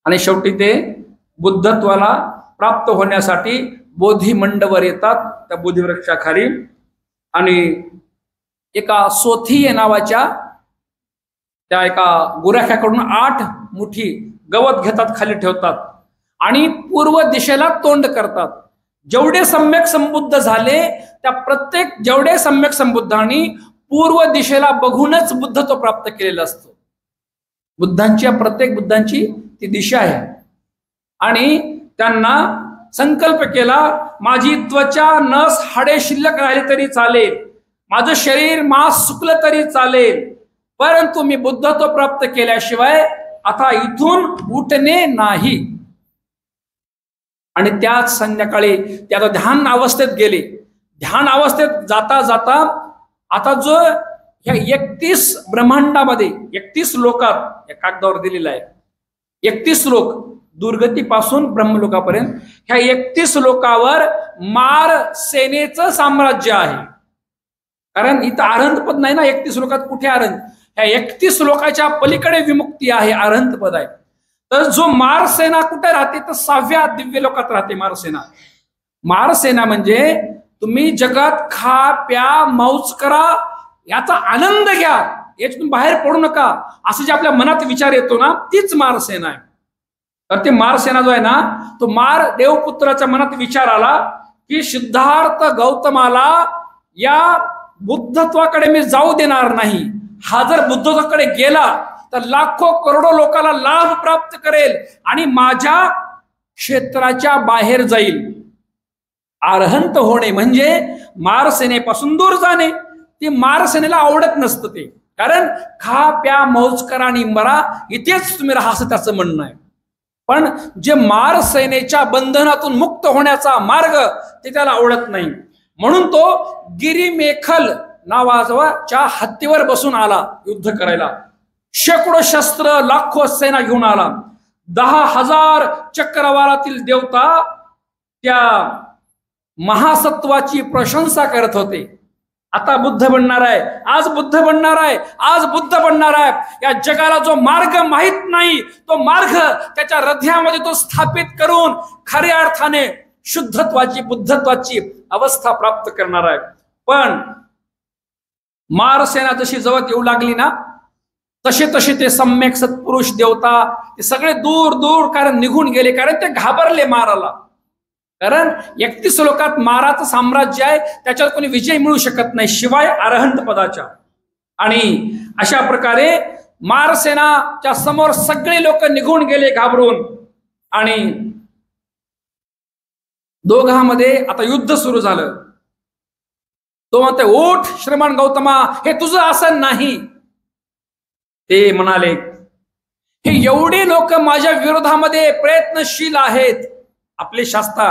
आणि शेवटी ते बुद्धत्वाला प्राप्त होण्यासाठी बोधी मंडवर येतात. त्या बोधिवृक्षाखाली आणि एका सोथी नावाच्या त्या एका गुराख्याकडून 8 मुठी गवत घेतात, खाली ठेवतात आणि पूर्व दिशेला तोंड करतात. जेवढे सम्यक संबुद्ध झाले त्या जेवढे सम्यक संबुद्धांनी पूर्व दिशेला बघूनच बुद्धत्व प्राप्त केलेलं असतं. प्रत्येक बुद्धांची ती दिशा आहे. आणि त्यांना संकल्प केला, माझी त्वचा नस हाडे शिल्लक राहिले तरी चालेल, माझं शरीर मांस सुकलं तरी चालेल, परंतु मी बुद्धत्व प्राप्त केल्याशिवाय आता इथून उठणे नाही. आणि त्याच संध्याकाळी ते आता ध्यान अवस्थेत गेले. ध्यान अवस्थेत जाता जाता आता जो ह्या 31 ब्रह्मांडामध्ये 31 लोकात या कागदावर दिलेला आहे, 31 लोक दुर्गतीपासून ब्रह्मलोकापर्यंत, ह्या 31 लोकावर मार सेनेचं साम्राज्य आहे. कारण इथं अरहंत पद नाही ना, 31 लोकात कुठे अरहंत? ह्या 31 लोकाच्या पलीकडे विमुक्ती आहे, अरहंत पद आहे. तर जो मारसेना कुठे राहते? तर 6व्या दिव्य लोकात राहते मारसेना. मारसेना म्हणजे तुम्ही जगात खा प्या मौज करा, याचा आनंद घ्या, याच्यातून बाहेर पडू नका, असं जे आपल्या मनात विचार येतो ना, तीच मारसेना आहे. तर ते मारसेना जो आहे ना, तो मार देवपुत्राच्या मनात विचार आला की सिद्धार्थ गौतमाला या बुद्धत्वाकडे मी जाऊ देणार नाही. हा जर बुद्धत्वाकडे गेला तर लाखो करोडो लोकांना लाभ प्राप्त करेल आणि माझ्या क्षेत्राच्या बाहेर जाईल. अरहंत होणे म्हणजे मारसेनेपासून दूर जाणे. ते मारसेनेला आवडत नसतं ते, कारण खा प्या मौज करा आणि मरा, इथेच तुम्ही राहा असं त्याचं म्हणणं आहे. पण जे मारसेनेच्या बंधनातून मुक्त होण्याचा मार्ग ते त्याला आवडत नाही. म्हणून तो गिरीमेखल नावाच्या हत्तीवर बसून आला युद्ध करायला. शेकडो शस्त्र लाखो सेना घेऊन आला. 10,000 चक्रवारातील देवता त्या महासत्वाची प्रशंसा करत होते. आता बुद्ध बनणार आहे, आज बुद्ध बनणार आहे, आज बुद्ध बनणार आहे. या जगाला जो मार्ग माहित नाही तो मार्ग त्याच्या हृदयामध्ये तो स्थापित करून खऱ्या अर्थाने शुद्धत्वाची बुद्धत्वाची अवस्था प्राप्त करणार आहे. पण मारसेना जशी जवळ येऊ लागली ना, तसे तसे ते सम्यक सत्पुरुष देवता ते सगळे दूर दूर कारण निघून गेले, कारण ते घाबरले माराला. कारण 31 लोकात माराचं साम्राज्य आहे, त्याच्यावर कोणी विजय मिळू शकत नाही शिवाय अरहंत पदाच्या. आणि अशा प्रकारे मारसेनाच्या समोर सगळे लोक निघून गेले घाबरून. आणि दोघांमध्ये आता युद्ध सुरू झालं. तो म्हणते, उठ श्रीमान गौतमा, हे तुझं आसन नाही. ते म्हणाले, हे एवढे लोक माझ्या विरोधामध्ये प्रयत्नशील आहेत. आपले शास्त्र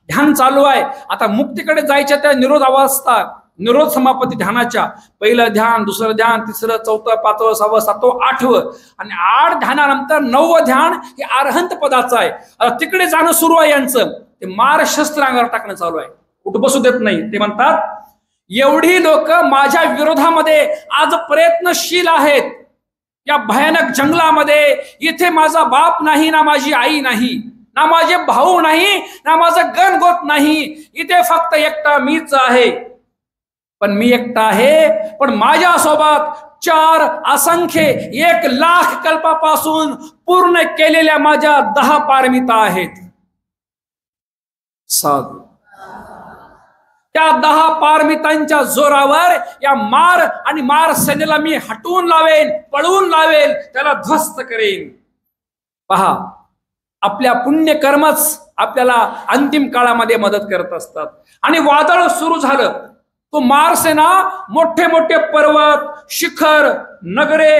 ध्यान चालू आहे, आता मुक्तीकडे जायच्या त्या निरोध अवस्था, निरोध समापती ध्यानाच्या पहिलं ध्यान, दुसरं ध्यान, तिसरं, चौथं, 5वं, 6वं, 7वं, 8वं आणि 8 ध्यानानंतर 9वं ध्यान हे अरहंत पदाचं आहे. तिकडे जाणं सुरू आहे यांचं. ते मार शस्त्र अंगावर टाकणं चालू आहे, कुठं बसू देत नाही. ते म्हणतात, एवढी लोक माझ्या विरोधामध्ये आज प्रयत्नशील आहेत. या भयानक जंगलामध्ये इथे माझा बाप नाही, ना माझी आई नाही, ना माझे भाऊ नाही, ना माझं गणगोत नाही. इथे फक्त एकटा मीच आहे. पण मी एकटा आहे, पण माझ्यासोबत 4 असंख्य 1,00,000 कल्पापासून पूर्ण केलेल्या माझ्या 10 पारमिता आहेत. साधू त्या 10 पारमितांच्या जोरावर या मार आणि मार सेनेला मी हटवून लावेन, पळवून लावेल, त्याला ध्वस्त करेन. पहा, आपल्या पुण्यकर्मच आपल्याला अंतिम काळामध्ये मदत करत असतात. आणि वादळ सुरू झालं. तो मारसेना मोठे मोठे पर्वत, शिखर, नगरे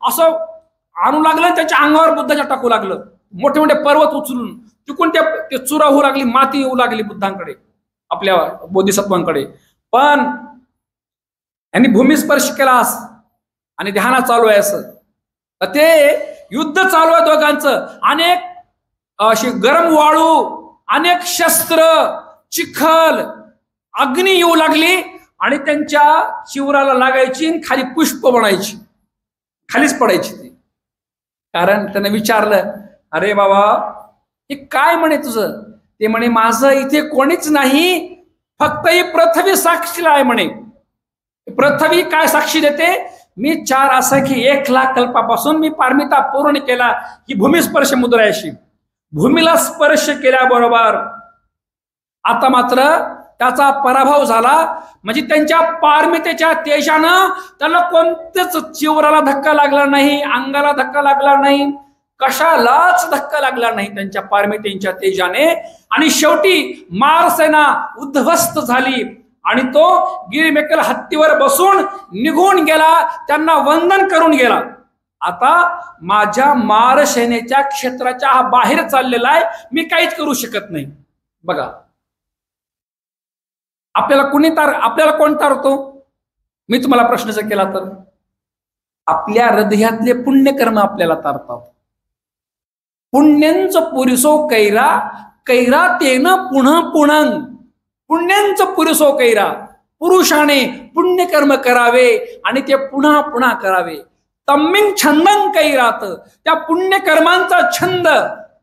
असं आणू लागलं, त्याच्या अंगावर बुद्धाच्या टाकू लागलं. मोठे मोठे पर्वत उचलून तिकून ते चुरा होऊ लागली, माती येऊ लागली बुद्धांकडे, आपल्या बोधिसत्वांकडे. पण यांनी भूमिस्पर्श केला आणि ध्याना चालू आहे असं. ते युद्ध चालू आहे दोघांचं. अनेक अशी गरम वाळू, अनेक शस्त्र, चिखल, अग्नी येऊ लागली आणि त्यांच्या शिवराला लागायची, खाली पुष्प बनायची, खालीच पडायची ती. कारण त्यानं विचारलं, अरे बाबा हे काय म्हणे तुझं? ते म्हणे, माझं इथे कोणीच नाही, फक्त ही पृथ्वी साक्षीला आहे म्हणे. पृथ्वी काय साक्षी देते? मी 4 असंख्य 1,00,000 कल्पापासून मी पारमिता पूर्ण केला. ही भूमिस्पर्श मुद्रा अशी. भूमीला स्पर्श केल्याबरोबर आता मात्र त्याचा पराभव झाला. म्हणजे त्यांच्या पारमितेच्या तेजानं त्याला कोणतेच चिवराला धक्का लागला नाही, अंगाला धक्का लागला नाही, कशालाच धक्का लागला नाही त्यांच्या पारमितेच्या तेजाने. आणि शेवटी मारसेना उद्ध्वस्त झाली आणि तो गिरिमेकल हत्तीवर बसून निघून गेला, त्यांना वंदन करून गेला. आता माझ्या मारसेनेच्या क्षेत्राच्या हा बाहेर चाललेला आहे, मी काहीच करू शकत नाही. बघा, आपल्याला कोण तारतो? मी तुम्हाला प्रश्न जर केला तर आपल्या हृदयातले पुण्यकर्म आपल्याला तारतात. पुण्यांच पुरुषो कैरा, कैरा तेन पुन्हा पुणंग. पुण्यांच पुरुषो कैरा, पुरुषाने पुण्यकर्म करावे आणि ते पुन्हा पुन्हा करावे. तम्मिंग छंदं कैरात, त्या पुण्यकर्मांचा छंद.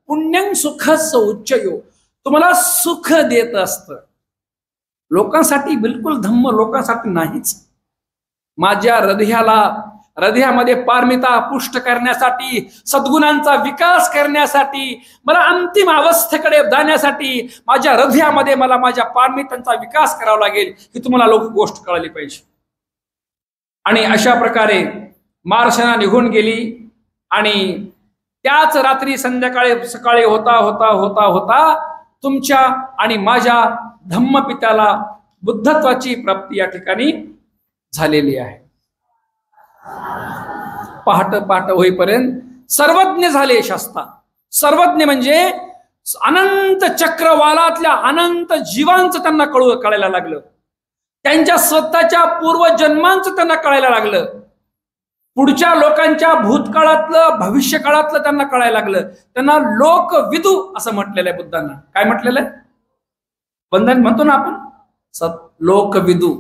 पुण्यं सुखस उच्चयो, तुम्हाला सुख देत असतं. लोकांसाठी बिलकुल धम्म लोकांसाठी नाहीच. माझ्या हृदयामध्ये पारमिता पुष्ट करण्यासाठी, सद्गुणांचा विकास करण्यासाठी, मला अंतिम अवस्थेकडे जाण्यासाठी माझ्या हृदयामध्ये मला माझ्या पारमितांचा विकास करावा लागेल. ही तुम्हाला गोष्ट कळली पाहिजे. आणि अशा प्रकारे मारसेना निघून गेली आणि त्याच रात्री सकाळी होता होता होता होता तुमच्या आणि माझ्या धम्मपित्याला बुद्धत्वाची प्राप्ती या ठिकाणी झालेली आहे. पहाट होईपर्यंत सर्वज्ञ झाले शास्ता. सर्वज्ञ म्हणजे अनंत चक्रवालातल्या अनंत जीवांचं त्यांना कळायला लागलं. त्यांच्या स्वतःच्या पूर्वजन्मांचं त्यांना कळायला लागलं. पुढच्या लोकांच्या भूतकाळातलं भविष्यकाळातलं त्यांना कळायला लागलं. त्यांना लोकविदू असं म्हटलेलं आहे बुद्धांना. काय म्हटलेलं आहे? बंधन म्हणतो ना आपण, लोकविदू.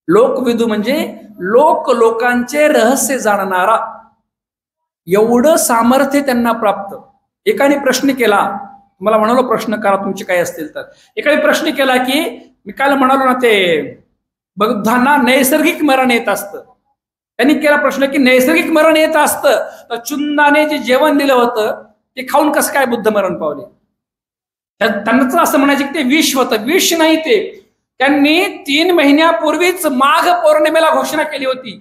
लोकविदू म्हणजे लोकांचे रहस्य जाणणारा. एवढं सामर्थ्य त्यांना प्राप्त. एकाने प्रश्न केला, मला म्हणालो प्रश्न करा तुमचे काय असतील तर. एकाने प्रश्न केला की मी काय म्हणालो ना, ते बुद्धांना नैसर्गिक मरण येत असतं. त्यांनी केला प्रश्न की नैसर्गिक मरण येत असतं तर चुन्नाने जे जेवण दिलं होतं ते खाऊन कसं काय बुद्ध मरण पावले? त्यांना असं म्हणायचे की ते विष होतं. विष नाही ते. त्यांनी 3 महिन्यापूर्वीच माघ पौर्णिमेला घोषणा केली होती.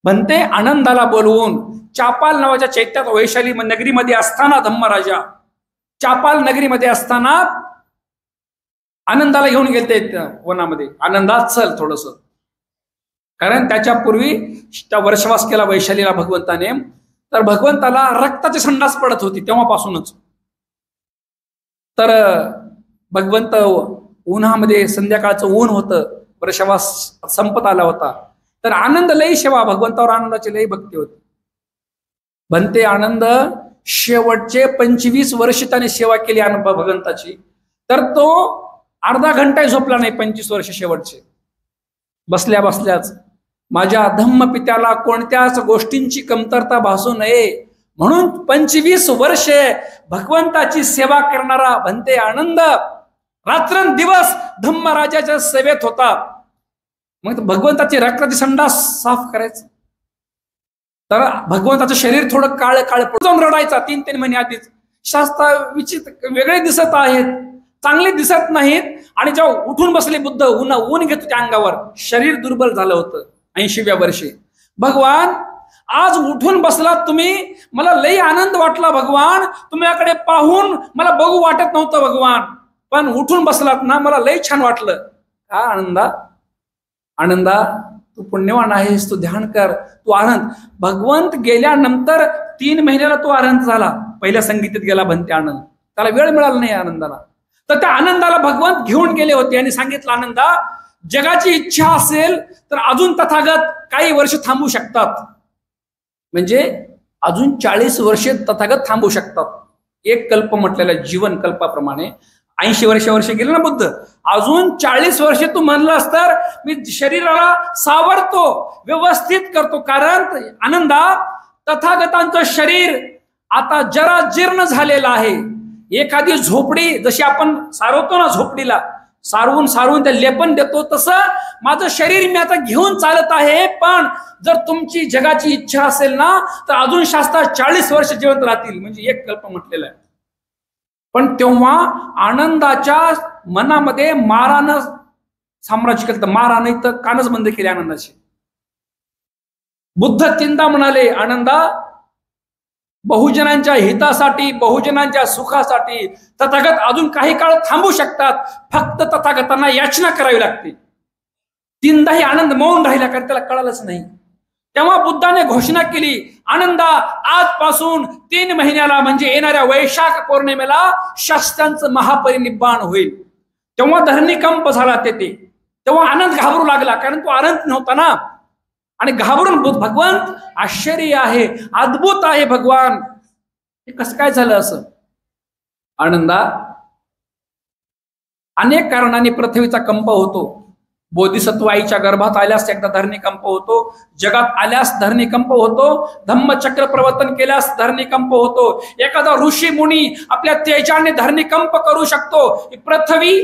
म्हणते आनंदाला बोलवून चापाल नावाच्या चैत्यात वैशाली नगरीमध्ये असताना धम्मराजा चापाल नगरीमध्ये असताना आनंदाला घेऊन गेलते वनामध्ये. आनंदात चल थोडस, कारण त्याच्यापूर्वी त्या वर्षवास केला वैशालीला भगवंताने. तर भगवंताला रक्ताची संडास पडत होती तेव्हापासूनच. तर भगवंत उन्हामध्ये, संध्याकाळचं ऊन होतं, वर्षवास संपत आला होता. तर आनंद लई सेवा, भगवंतावर आनंदाची लई भक्ती होती. बनते आनंद शेवटचे 25 वर्ष त्याने सेवा केली भगवंताची. तर तो अर्धा घंटा झोपला नाही 25 वर्ष शेवटचे. बसल्या बसल्याच माझ्या धम्मपित्याला कोणत्याच गोष्टींची कमतरता भासू नये म्हणून 25 वर्षे भगवंताची सेवा करणारा बनते आनंद रात्रंदिवस धम्मराजाच्या सेवेत होता. मग भगवंताची रक्ताची संडास साफ करायचं. तर भगवंताचं शरीर थोडं काळ जाऊन रडायचा 3-3 महिने आधीच. शास्त्र विचित्र वेगळे दिसत आहेत, चांगले दिसत नाहीत. आणि जेव्हा उठून बसले बुद्ध, ऊन घेत होते अंगावर, शरीर दुर्बल झालं होतं 80व्या वर्षी. भगवान आज उठून बसलात तुम्ही, मला लई आनंद वाटला भगवान. तुम्हाला पाहून मला बघू वाटत नव्हतं भगवान, पण उठून बसलात ना मला लई छान वाटलं. का आनंदा तू पुण्यवान आहेस, तू ध्यान कर, तू आनंद. भगवंत गेल्यानंतर 3 महिन्याला तो आनंद झाला. पहिल्या संगीतीत गेला बनते आनंद, त्याला वेळ मिळाला नाही आनंदाला. तर त्या आनंदाला भगवंत घेऊन गेले होते आणि सांगितलं आनंदा, जगाची इच्छा असेल तर अजून तथागत काही वर्ष थांबू शकतात. म्हणजे अजून 40 वर्षे तथागत थांबू शकतात. एक कल्प म्हटलेला जीवन कल्पाप्रमाणे 80 वर्ष गेले ना बुद्ध, अजून 40 वर्षे तू म्हणलास तर मी शरीराला सावरतो, व्यवस्थित करतो. कारण आनंदा तथागतांचं शरीर आता जरा जीर्ण झालेलं आहे. एखादी झोपडी जशी आपण सारवतो ना झोपडीला, सारवून सारवून ते लेपन देतो, तसं माझं शरीर मी आता घेऊन चालत आहे. पण जर तुमची जगाची इच्छा असेल ना तर अजून शास्त्रात 40 वर्ष जिवंत राहतील, म्हणजे एक कल्प म्हटलेला आहे. पण तेव्हा आनंदाच्या मनामध्ये मारानं साम्राज्य केलं. मारानं तर कानच बंद केले आनंदाचे. बुद्ध तीनदा म्हणाले, आनंदा, बहुजनांच्या हितासाठी, बहुजनांच्या सुखासाठी तथागत अजून काही काळ थांबू शकतात, फक्त तथागतांना याचना करावी लागते. तीनदाही आनंद मौन राहिला, कारण त्याला कळालंच नाही. तेव्हा बुद्धाने घोषणा केली, आनंदा, आजपासून 3 महिन्याला म्हणजे येणाऱ्या वैशाख पौर्णिमेला शास्त्रांचं महापरिनिब्बाण होईल. तेव्हा धरणीकंप झाला तेथे. तेव्हा आनंद घाबरू लागला, कारण तो आनंद नव्हता ना. आणि घाबरून भगवंत, आश्चर्य आहे, अद्भुत आहे भगवान, हे कसं काय झालं असं? आनंदा, अनेक कारणांनी पृथ्वीचा कंप होतो. बोधिसत्व आईच्या गर्भात आल्यास एकदा धरणीकंप होतो, जगात आल्यास धरणीकंप होतो, धम्मचक्र प्रवर्तन केल्यास धरणीकंप होतो, एखादा ऋषी मुनी आपल्या तेजाने धरणीकंप करू शकतो. पृथ्वी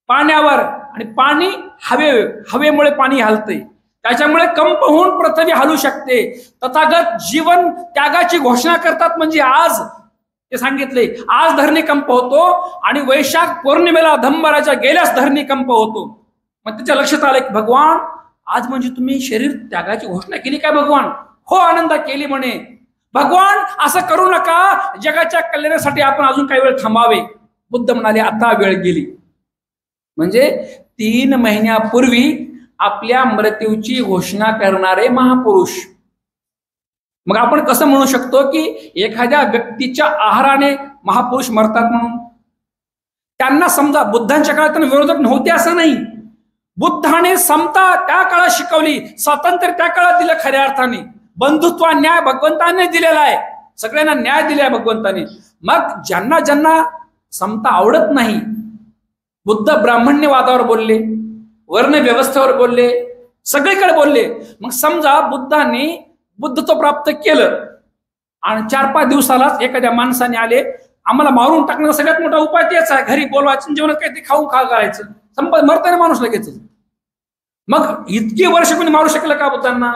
पाण्यावर आणि पाणी हवेमुळे पाणी हलते, त्याच्यामुळे कंप होऊन पृथ्वी हलू शकते. तथागत जीवन त्यागाची घोषणा करतात, म्हणजे आज ते सांगितले, आज धरणीकंप होतो आणि वैशाख पौर्णिमेला धम्मराजा गेल्यास धरणीकंप होतो. मग त्याच्या लक्षात आलं की भगवान, आज म्हणजे तुम्ही शरीर त्यागाची घोषणा केली काय भगवान? हो आनंदा, केली म्हणे. भगवान, असं करू नका, जगाच्या कल्याणासाठी आपण अजून काही वेळ थांबावे. बुद्ध म्हणाले, आता वेळ गेली. म्हणजे 3 महिन्यापूर्वी आपल्या मृत्यूची घोषणा करणारे महापुरुष. मग आपण कसं म्हणू शकतो की एखाद्या व्यक्तीच्या आहाराने महापुरुष मरतात म्हणून? त्यांना समजा बुद्धांच्या काळात विरोधक नव्हते असं नाही. बुद्धाने समता त्या काळात शिकवली, स्वातंत्र्य त्या काळात दिलं खऱ्या अर्थाने. बंधुत्व न्याय भगवंताने दिलेला आहे, सगळ्यांना न्याय दिलाय भगवंताने. मग ज्यांना ज्यांना समता आवडत नाही, बुद्ध ब्राह्मण्यवादावर बोलले, वर्ण व्यवस्थेवर बोलले, सगळीकडे बोलले. मग समजा बुद्धांनी बुद्धत्व प्राप्त केलं आणि 4-5 दिवसालाच एखाद्या माणसाने आले, आम्हाला मारून टाकण्याचा सगळ्यात मोठा उपाय तेच आहे, घरी बोलवायचं, जेवणात काही ते खाऊ करायचं, मरताना माणूस लगेच. मग इतकी वर्ष कोणी मारू शकलं का बुद्धांना?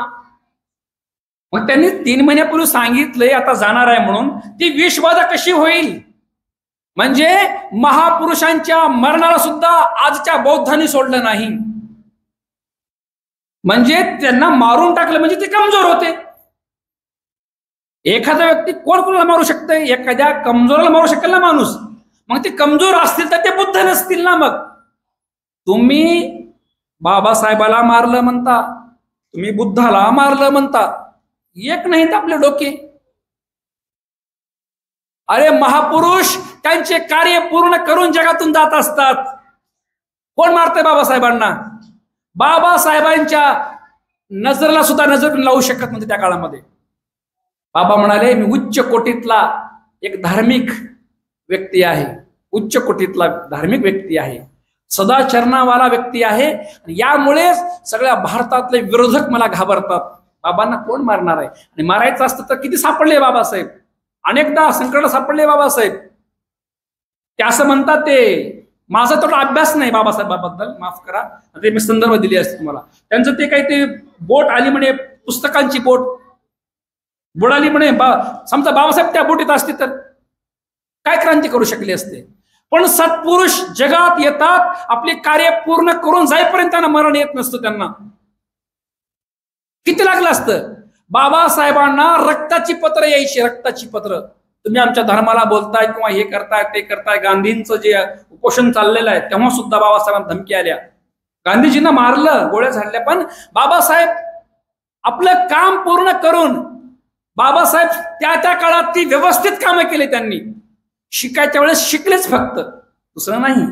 मग त्यांनी 3 महिन्यापूर्वी सांगितलंय आता जाणार आहे म्हणून. ती विषबाधा कशी होईल? म्हणजे महापुरुषांच्या मरणाला सुद्धा आजच्या बौद्धांनी सोडलं नाही. म्हणजे त्यांना मारून टाकलं म्हणजे ते कमजोर होते. एखादा व्यक्ती कोण कोणाला मारू शकते? एखाद्या कमजोराला मारू शकेल ना माणूस. मग ते कमजोर असतील तर ते बुद्ध नसतील ना. मग तुम्ही बाबासाहेबाला मारलं म्हणता, तुम्ही बुद्धाला मारलं म्हणता, एक नाहीत आपले डोके. अरे महापुरुष त्यांचे कार्य पूर्ण करून जगातून जात असतात. कोण मारतंय बाबासाहेबांना? बाबासाहेबांच्या नजरला सुद्धा नजर लावू शकत नव्हते त्या काळामध्ये. बाबा म्हणाले, मी उच्च कोटीतला एक धार्मिक व्यक्ती आहे, उच्च कोटीतला धार्मिक व्यक्ती आहे, सदाचरणावाला व्यक्ती आहे, यामुळे सगळ्या भारतातले विरोधक मला घाबरतात. बाबांना कोण मारणार आहे? आणि मारायचं असतं तर किती सापडले बाबासाहेब, अनेकदा संकट सापडले बाबासाहेब. ते असं म्हणतात, ते माझा तर अभ्यास नाही बाबासाहेबाबद्दल, माफ करा, ते मी संदर्भ दिली असते तुम्हाला. त्यांचं ते काही ते बोट आली म्हणे, पुस्तकांची बोट बुडाली म्हणे. समजा बाबासाहेब त्या बोटीत असते तर काय क्रांती करू शकले असते. पण सत्पुरुष जगात येतात, आपले कार्य पूर्ण करून जाईपर्यंत त्यांना मरण येत नसतं. त्यांना किती लागलं असतं? बाबासाहेबांना रक्ताची पत्र यायची, रक्ताची पत्र. तुम्ही आमच्या धर्माला बोलताय किंवा हे करताय ते करताय. गांधींचं जे उपोषण चाललेलं आहे तेव्हा सुद्धा बाबासाहेबांना धमकी आल्या, गांधीजींना मारलं, गोळ्या झाडल्या. पण बाबासाहेब आपलं काम पूर्ण करून, बाबासाहेब त्या काळात ती व्यवस्थित कामं केली त्यांनी. शिकायच्या वेळेस शिकलेच फक्त, दुसरं नाही.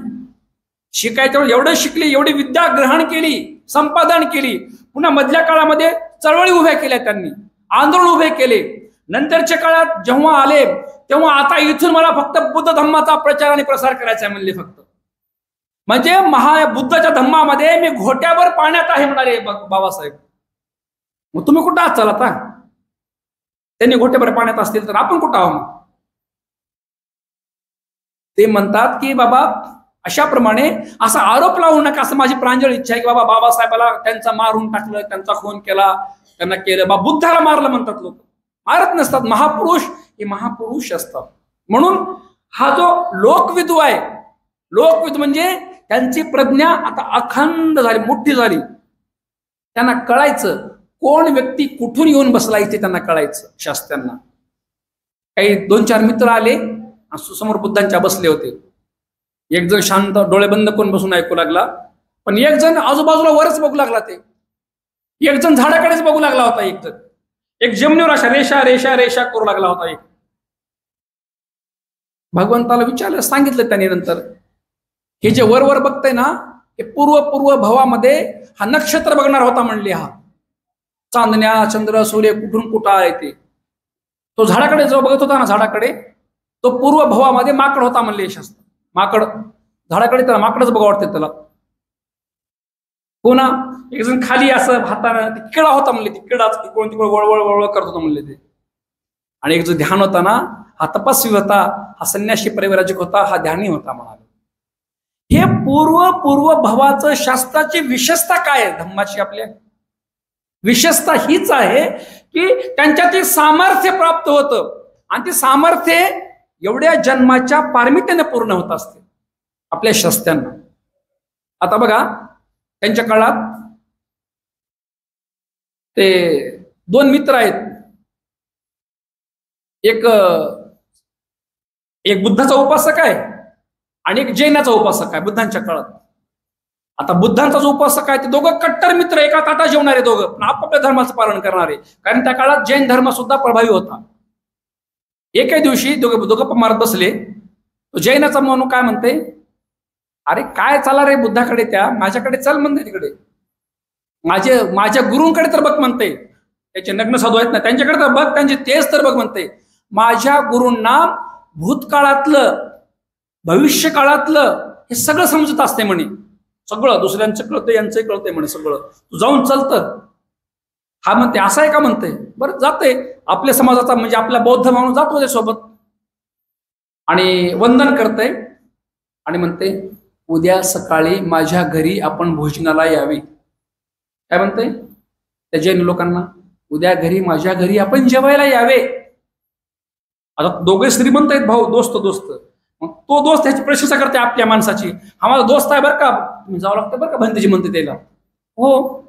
शिकायच्या वेळेस एवढं शिकले, एवढी विद्या ग्रहण केली, संपादन केली. पुन्हा मधल्या काळामध्ये चळवळी उभ्या केल्या त्यांनी, आंदोलन उभे केले. नंतरच्या काळात जेव्हा आले तेव्हा आता इथून मला फक्त बुद्ध धम्माचा प्रचार आणि प्रसार करायचा आहे म्हणले फक्त. म्हणजे बुद्धाच्या धम्मामध्ये मी घोट्यावर पाण्यात आहे म्हणाले बाबासाहेब. मग तुम्ही कुठं आहात? चला आता त्यांनी घोट्यावर पाण्यात असतील तर आपण कुठं आहोत? ते म्हणतात की बाबा अशाप्रमाणे असा आरोप लावू नका, असं माझी प्रांजळ इच्छा आहे की बाबा बाबासाहेबाला त्यांचा मारून टाकलं, त्यांचा खून केला, त्यांना केलं, बुद्धाला मारलं म्हणतात लोक. मारत नसतात. महापुरुष हे महापुरुष असतात. म्हणून हा जो लोकविदू आहे, लोकविदू म्हणजे त्यांची प्रज्ञा आता अखंड झाली, मोठी झाली. त्यांना कळायचं कोण व्यक्ती कुठून येऊन बसला इथे, त्यांना कळायचं शास्त्र्यांना. काही 2-4 मित्र आले, समोर बुद्धांच्या बसले होते. एक जण शांत डोळे बंद करून बसून ऐकू लागला, पण एक जण आजूबाजूला वरच बघू लागला. ते एक जण झाडाकडेच बघू लागला होता. एक जण एक जमिनीवर अशा रेषा रेषा रेषा करू लागला होता. एक भगवंताला विचारलं, सांगितलं त्यांनी नंतर, हे जे वर बघतंय ना, हे पूर्व भवामध्ये हा नक्षत्र बघणार होता म्हणले. हा चांदण्या चंद्र सूर्य कुठून कुठं आहे ते, तो झाडाकडे जो बघत होता ना, झाडाकडे, तो पूर्व भवामध्ये माकड होता म्हणले शास्त्र. माकड झाडाकडे, त्याला माकडच बघा वाटते त्याला. पुन्हा एक जण खाली असं हाताने, किडा होता म्हणले. ती किडाच तिकडून तिकडे वळवळ वळवळ करत होता म्हणले ते. आणि एक जो ध्यान होता ना, हा तपस्वी होता, हा संन्यासी परिव्राजक होता, हा ध्यानी होता म्हणाले. हे पूर्व भवाचं शास्त्राची विशेषता काय आहे? धम्माची आपल्या विशेषता हीच आहे की त्यांच्यात सामर्थ्य प्राप्त होतं, आणि ते सामर्थ्य एवढ्या जन्माच्या पारमित्याने पूर्ण होत असते आपल्या शास्त्रांना. आता बघा, त्यांच्या काळात ते 2 मित्र आहेत. एक बुद्धाचा उपासक आहे आणि एक जैनाचा उपासक आहे बुद्धांच्या काळात. आता बुद्धांचा जो उपासक आहे ते दोघं कट्टर मित्र, एका ताटात जेवणारे दोघं, पण आपापल्या धर्माचं पालन करणारे, कारण त्या काळात जैन धर्म सुद्धा प्रभावी होता. एके दिवशी दोघं मारत बसले. तो जैनाचा म्हणून काय म्हणते, अरे काय चाला रे बुद्धाकडे, त्या माझ्याकडे चल म्हणते, तिकडे माझ्या गुरूंकडे तर बघ म्हणते. त्याचे नग्न साधू आहेत ना, त्यांच्याकडे तर बघ, त्यांचे तेच तर बघ म्हणते. माझ्या गुरूंना भूतकाळातलं भविष्य काळातलं हे सगळं समजत असते म्हणे. सगळं दुसऱ्यांचं कळतंय, यांचंही कळतंय म्हणे सगळं. तू जाऊन चलतं. हा म्हणते, असं आहे का म्हणते. बरं जाते. आपल्या समाजाचा म्हणजे आपला बौद्ध माणूस जातो त्या सोबत आणि वंदन करते आणि म्हणते, उद्या सकाळी माझ्या घरी आपण भोजनाला यावी. काय म्हणते त्या जैन लोकांना, उद्या माझ्या घरी आपण जेवायला यावे. आता दोघे श्रीमंत आहेत भाऊ, दोस्त. मग तो दोस्त ह्याची प्रशंसा करते आपल्या माणसाची, हा माझा दोस्त आहे बरं का, तुम्ही जावं लागतं बरं का भंतीची म्हणते त्याला. हो,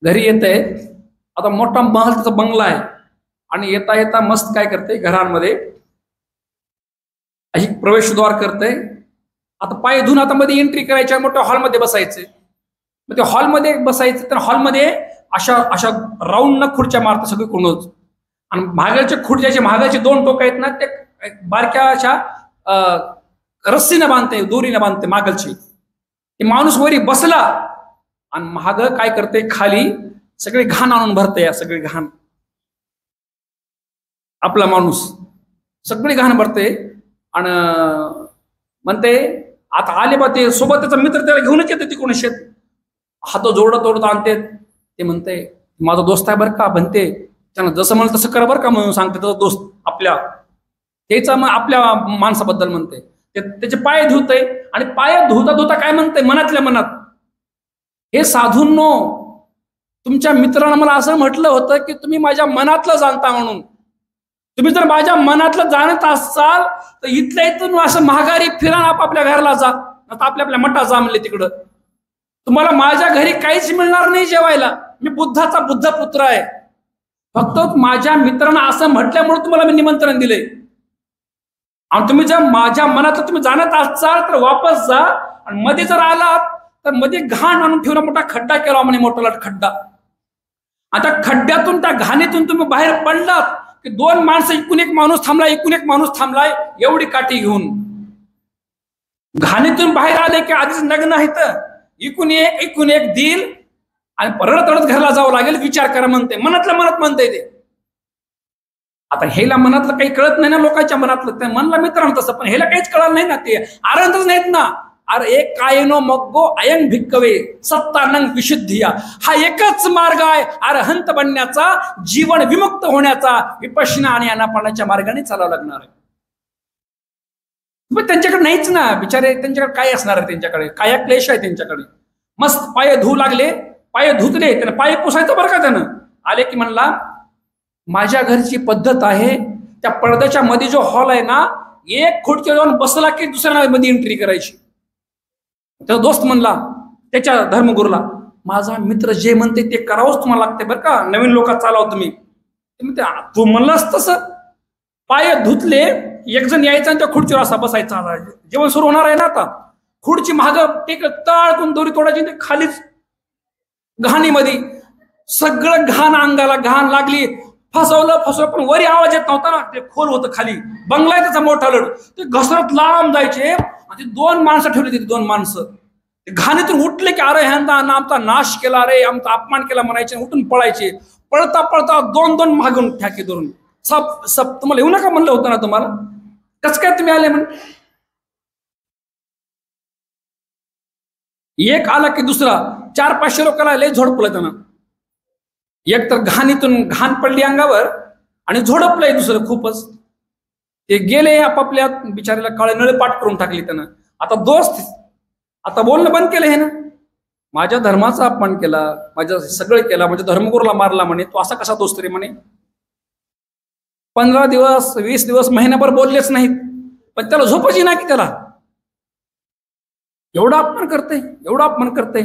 घरी येत आहेत. आता मोठा महल त्याचा बंगला आहे, आणि येता येता मस्त काय करते, घरांमध्ये अशी प्रवेशद्वार करते. आता पाय धुवून आता मध्ये एंट्री करायच्या, मोठ्या हॉलमध्ये बसायचे. मग ते हॉलमध्ये बसायचं, तर हॉलमध्ये अशा राऊंड न खुर्च्या मारतात सगळी कोणच, आणि महागाच्या खुर्च्याचे महागाचे 2 टोक आहेत ना, ते बारक्या अशा रस्सीनं बांधते, दोरीनं बांधते मागलची. ते माणूस वरी बसला आणि महाग काय करते, खाली सगळे घाण आणून भरते. या सगळी घाण आपला माणूस सगळी घाण भरते आणि म्हणते, आता आले बा ते सोबत त्याचा मित्र, त्याला घेऊनच येते तिकडून शेत, हात जोडत आणते. ते म्हणते, माझा दोस्त आहे बरं का, म्हणते त्यानं जसं म्हणलं तसं करा बरं का म्हणून सांगते त्याचा दोस्त आपल्या. त्याचा मग आपल्या माणसाबद्दल म्हणते. त्याचे पाय धुते, आणि पाय धुता काय म्हणते मनातल्या मनात, हे साधूंनो, तुमच्या मित्रांना मला असं म्हटलं होतं की तुम्ही माझ्या मनातलं जाणता म्हणून. तुम्ही जर माझ्या मनातलं जाणत असाल तर इथल्या इथून असं महागारी फिरा, आपापल्या घराला जा, आता आपल्या मठात जा म्हणले तिकडं. तुम्हाला माझ्या घरी काहीच मिळणार नाही जेवायला. मी बुद्धाचा बुद्ध पुत्र आहे. फक्त माझ्या मित्रांना असं म्हटल्यामुळे तुम्हाला मी निमंत्रण दिले. आणि तुम्ही जर माझ्या मनातलं तुम्ही जाणत असाल तर वापस जा, आणि मध्ये जर आलात तर मध्ये घाण आणून ठेवला, मोठा खड्डा केला म्हणे, मोठा खड्डा. आता खड्ड्यातून, त्या घाणीतून तुम्ही बाहेर पडलात की 2 माणसं, एकूण एक माणूस थांबलाय एवढी काठी घेऊन. घाणीतून बाहेर आले की आधीच नग्न आहेत, एकूण एक दिल, आणि रडत घरला जावं लागेल. विचार करा म्हणते, मनातल्या मनात म्हणते ते. आता हेला मनातलं काही कळत नाही ना, लोकांच्या मनातलं ते म्हणलं मित्रांनो तसं, पण हेला काहीच कळलं नाही ना, ते आनंदच नाहीत ना. अरे एक कायनो मग्गो अयंग भिक्कवे सत्तानंग विशुद्धिया, हा एकच मार्ग आहे अरहंत बनण्याचा, जीवन विमुक्त होण्याचा. विपश्यना आणि अनापानाच्या मार्गाने चालावं लागणार आहे. पण त्यांच्याकडे नाहीच ना बिचारे, त्यांच्याकडे काय असणार आहे, त्यांच्याकडे काय क्लेश आहे त्यांच्याकडे. मस्त पाय धुवू लागले, पाय धुतले, त्यानं पाय पुसायचं बरं का. त्यानं आले की म्हणला माझ्या घरची पद्धत आहे, त्या पडद्याच्या मध्ये जो हॉल आहे ना, एक खुर्ची जाऊन बसला की दुसऱ्या मध्ये एंट्री करायची. त्याचा दोस्त म्हणला त्याच्या धर्मगुरूला, माझा मित्र जे म्हणते ते करावंच तुम्हाला लागते बरं का, नवीन लोकात चालाव तुम्ही. तू म्हणलास तसं. पाय धुतले, एक जण यायचा आणि त्या खुर्चीवर असा बसायचा. जेवण सुरू होणार आहे ना आता, खुर्ची महाग टेक तळकून दोरी तोडायची, ते खालीच घाणीमध्ये सगळं घाण, अंगाला घाण लागली. फसवलं पण वरी आवाज येत नव्हता ना, ते खोल होतं खाली, बंगला आहे त्याचा मोठा लढ. ते घसरत लांब जायचे आणि ते 2 माणसं ठेवली होती, 2 माणसं. घाणीतून उठले की अरे ह्यांचा आमचा नाश केला, रे आमचा अपमान केला म्हणायचे, उठून पळायचे. पळता पळता 2 मागून ठ्याके धरून सब तुम्हाला येऊ नका म्हणलं होतं ना, तुम्हाला कसं काय तुम्ही आले म्हण. एक आला की दुसरा 400-500 लोकांना लय झोडपलं त्यानं. एक तर घाणीतून घाण पडली अंगावर आणि झोडपलंय दुसरं खूपच. ते गेले आपापल्या बिचारीला काळे नळे पाठ करून टाकली त्यानं. आता दोस्त आता बोलणं बंद केलं हे ना, माझ्या धर्माचा अपमान केला, माझ्या सगळं केला, माझ्या धर्मगुरूला मारला म्हणे, तो असा कसा दोस्त रे म्हणे. 15 दिवस 20 दिवस महिनाभर बोललेच नाहीत, पण त्याला झोपच ना की त्याला. एवढा अपमान करते, एवढा अपमान करते.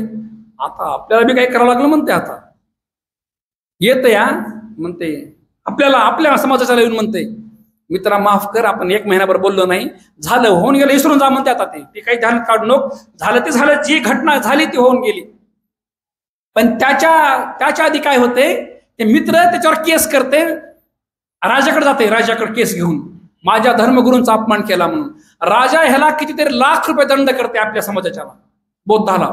आता आपल्याला बी काही करावं लागलं म्हणते. आता येत या म्हणते आपल्याला, आपल्या समाजाला येऊन म्हणते मित्रा माफ कर, आपण 1 महिनाभर बोललो नाही, झालं होऊन गेलं, विसरून जा म्हणते. आता ते काही ध्यान काढू नको, झालं ते झालं, जी घटना झाली ती होऊन गेली. पण त्याच्या आधी काय होते, ते मित्र त्याच्यावर केस करते, राजाकडे जाते, राजाकडे केस घेऊन माझ्या धर्मगुरूंचा अपमान केला म्हणून. राजा ह्याला कितीतरी लाख रुपये दंड करते आपल्या समाजाच्या बौद्धाला.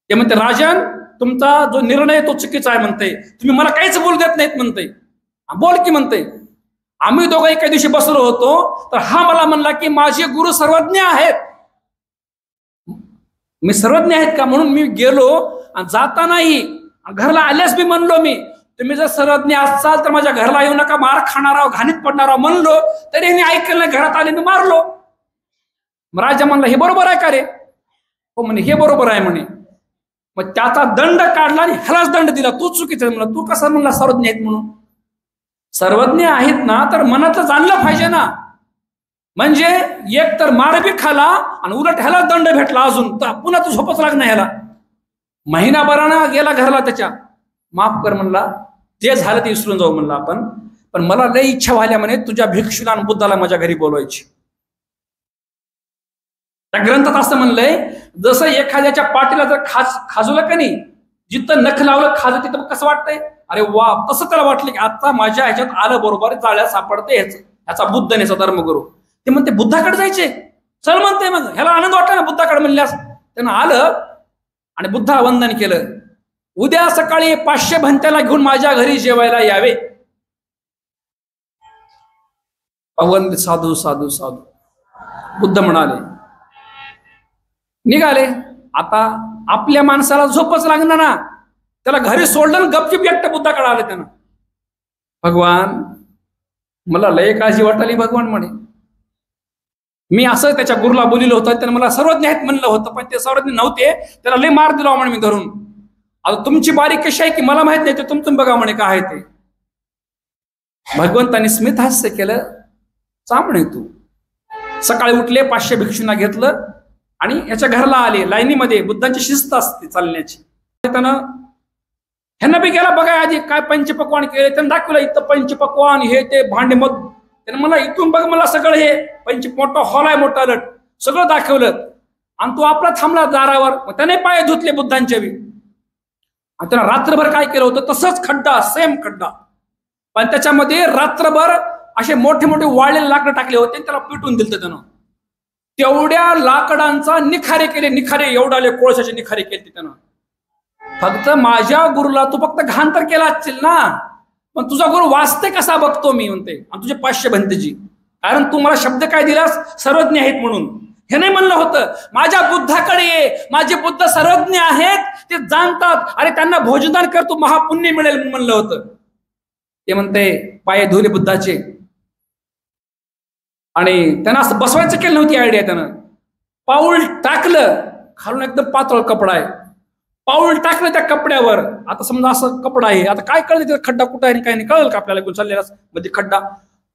ते म्हणते राजन तुमचा जो निर्णय तो चुकीचा आहे म्हणते, तुम्ही मला काहीच बोलू देत नाहीत म्हणते. बोल की म्हणते. आम्ही दोघं एका दिवशी बसलो होतो, तर हा मला म्हणला की माझे गुरु सर्वज्ञ आहेत. मी सर्वज्ञ आहेत का म्हणून मी गेलो, आणि जातानाही घरला आल्यास मी म्हणलो, मी तुम्ही जर सर्वज्ञ असाल तर माझ्या घरला येऊ नका, मार खाणार आहो, घाणीत पडणार आहो म्हणलो, तरी मी ऐकलं, घरात आले मी मारलो. राजा म्हणला हे बरोबर आहे का रे. हो म्हणे हे बरोबर आहे म्हणे. मग त्याचा दंड काढला आणि ह्यालाच दंड दिला, तू चुकीचं म्हणला. तू कसा म्हणला सर्वज्ञ आहेत म्हणून. सर्वज्ञ आहेत ना तर मनातलं जाणलं पाहिजे ना. म्हणजे एक तर मार बी खाला आणि उलट ह्याला दंड भेटला अजून, तर पुन्हा तू झोपच लागणार ह्याला. महिनाभरानं गेला घरला त्याच्या, माफ कर म्हणला, जे झालं ते विसरून जाऊ म्हणला आपण, पण मला लई इच्छा व्हायला म्हणे तुझ्या भिक्षुला आणि बुद्धाला माझ्या घरी बोलवायची. त्या ग्रंथात असं म्हणलंय, जसं एखाद्याच्या पाठीला जर खाजवलं का नाही, जिथं नख लावलं खाज तिथं कसं वाटतंय, अरे वा, तसं त्याला वाटलं की आता माझ्या ह्याच्यात आलं बरोबर, जाळ्या सापडते ह्याचा बुद्ध ह्याचा धर्मगुरू. ते म्हणते बुद्धाकडे जायचे, चल म्हणते. मग ह्याला आनंद वाटला ना बुद्धाकडे म्हणल्यास. त्यानं आलं आणि बुद्धा वंदन केलं. उद्या सकाळी 500 भंत्याला घेऊन माझ्या घरी जेवायला यावे. अवंद साधू साधू साधू बुद्ध म्हणाले. निघाले. आता आपल्या माणसाला झोपच लागणार ना, त्याला घरी सोडलं, गपचिप एकट्या बुद्धाकडे आले. त्यानं भगवान मला लय काळजी वाटली भगवान म्हणे. मी असं त्याच्या गुरुला बोलिलं होतं, त्यानं मला सर्वज्ञ आहेत म्हणलं होतं, पण ते सर्वज्ञ नव्हते, त्याला लय मार दिला म्हणे मी धरून. आता तुमची बारी कशी आहे की मला माहित नाही, ते तुमचं बघा म्हणे काय आहे ते. भगवंताने स्मित हास्य केलं. चांबणे तू. सकाळी उठले, 500 भिक्षूंना घेतलं आणि याच्या घरला आले. लाईनीमध्ये बुद्धांची शिस्त असते चालण्याची. त्यानं ह्यांना बी गेला बघा आधी काय पंचपक्वान केले, त्यांना दाखवलं इथं पंचपक्वान हे ते भांडे. मग त्यानं मला इथून बघ, मला सगळं हे मोठा हॉल आहे, मोठा लट सगळं दाखवलं. आणि तो आपला थांबला दारावर. मग त्याने पाय धुतले बुद्धांच्या बी. आणि त्यानं रात्रभर काय केलं होतं, तसंच खड्डा, सेम खड्डा, पण त्याच्यामध्ये रात्रभर असे मोठे मोठे वाळलेले लाकडं टाकले होते, त्याला पिटून दिलं त्यानं. तेवढ्या लाकडांचा निखारे केले, निखारे एवढाले कोळशाचे निखारे केले त्यानं. फक्त माझ्या गुरुला तू फक्त घाण तर केला असशील ना, पण तुझा गुरु वाचते कसा बघतो मी म्हणते. आणि तुझे 500 भंतेजी, कारण तू मला शब्द काय दिलास, सर्वज्ञ आहेत म्हणून. हे नाही म्हणलं होतं माझ्या बुद्धाकडे ये, माझे बुद्ध सर्वज्ञ आहेत, ते जाणतात, अरे त्यांना भोजनदान कर, तू महापुण्य मिळेल म्हणलं होतं. ते म्हणते पाय धुले बुद्धाचे. आणि त्यांना असं बसवायचं केलं नव्हती आयडिया. त्यानं पाऊल टाकलं, खालून एकदम पातळ कपडा आहे, पाऊल टाकलं त्या कपड्यावर. आता समजा असं कपडा आहे, आता काय कळलं त्याचा खड्डा कुठं आहे काय नाही कळलं का आपल्याला, चाललेला मध्ये खड्डा.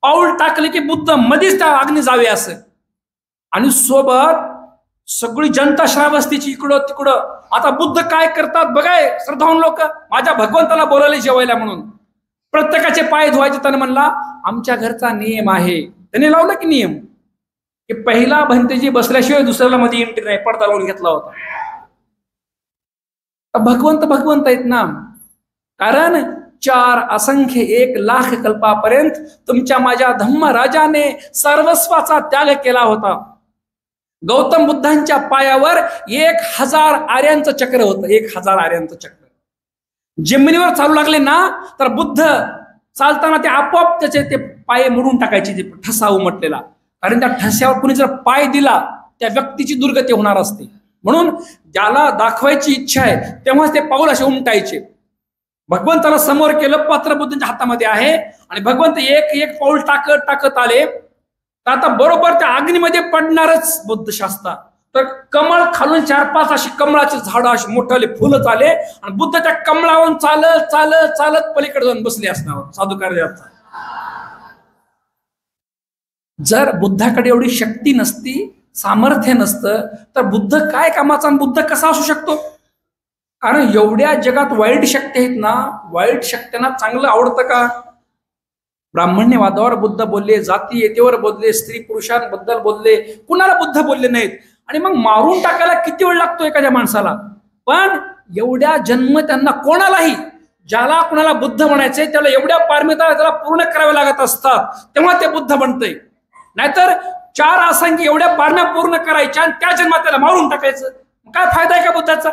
पाऊल टाकले की बुद्ध मध्येच त्या अग्नी जावे असं, आणि सोबत सगळी जनता श्रावस्तीची इकडं तिकडं. आता बुद्ध काय करतात बघाय श्रद्धावान लोक, माझ्या भगवंताला बोलायला जेवायला म्हणून प्रत्येकाचे पाय धुवायचे. त्याने म्हणला आमच्या घरचा नियम आहे. त्याने लावला की नियम की पहिला भंतेजी बसल्याशिवाय दुसऱ्याला मध्ये एंट्री नाही, पडदा लावून घेतला होता. भगवंत भगवंत आहेत ना, कारण 4 असंख्य 1 लाख कल्पापर्यंत तुमच्या माझ्या धम्मराजाने सर्वस्वाचा त्याग केला होता. गौतम बुद्धांच्या पायावर 1000 आर्यांचं चक्र होतं, 1000 आर्यांचं चक्र. जमिनीवर चालू लागले ना तर बुद्ध चालताना ते आपोआप त्याचे ते पाय मोडून टाकायचे, ते ठसा उमटलेला. कारण त्या ठस्यावर कुणी जर पाय दिला त्या व्यक्तीची दुर्गती होणार असते. म्हणून ज्याला दाखवायची इच्छा आहे तेव्हाच ते पाऊल असे उमटायचे. भगवंताला समोर केलं, पात्र बुद्धांच्या हातामध्ये आहे, आणि भगवंत एक एक पाऊल टाकत टाकत आले. तर आता बरोबर त्या अग्नीमध्ये पडणारच बुद्ध शास्ता. तर कमळ खालून 4-5 अशी कमळाची झाडं अशी मोठाले फुलं आले, आणि बुद्ध त्या कमळावरून चालत चालत चालत पलीकडे जाऊन बसले असणार साधुकार्याचा. जर बुद्धाकडे एवढी शक्ती नसती, सामर्थ्य नसतं, तर बुद्ध काय कामाचा, बुद्ध कसा असू शकतो? कारण एवढ्या जगात वाईट शक्ती आहेत ना, वाईट शक्तींना चांगलं आवडतं का? ब्राह्मण्यवादावर बुद्ध बोलले, जाती येतेवर बोलले, स्त्री पुरुषांबद्दल बोलले, कुणाला बुद्ध बोलले नाहीत. आणि मग मारून टाकायला किती वेळ लागतो एखाद्या माणसाला. पण एवढ्या जन्म त्यांना कोणालाही, ज्याला कुणाला बुद्ध म्हणायचंय त्याला एवढ्या पारमिता त्याला पूर्ण कराव्या लागत असतात, तेव्हा ते बुद्ध बनतंय. नाहीतर 4 असंख्य एवढ्या पारम्या पूर्ण करायच्या आणि त्या जन्मात त्याला मारून टाकायचं, काय फायदा आहे का बुद्धाचा?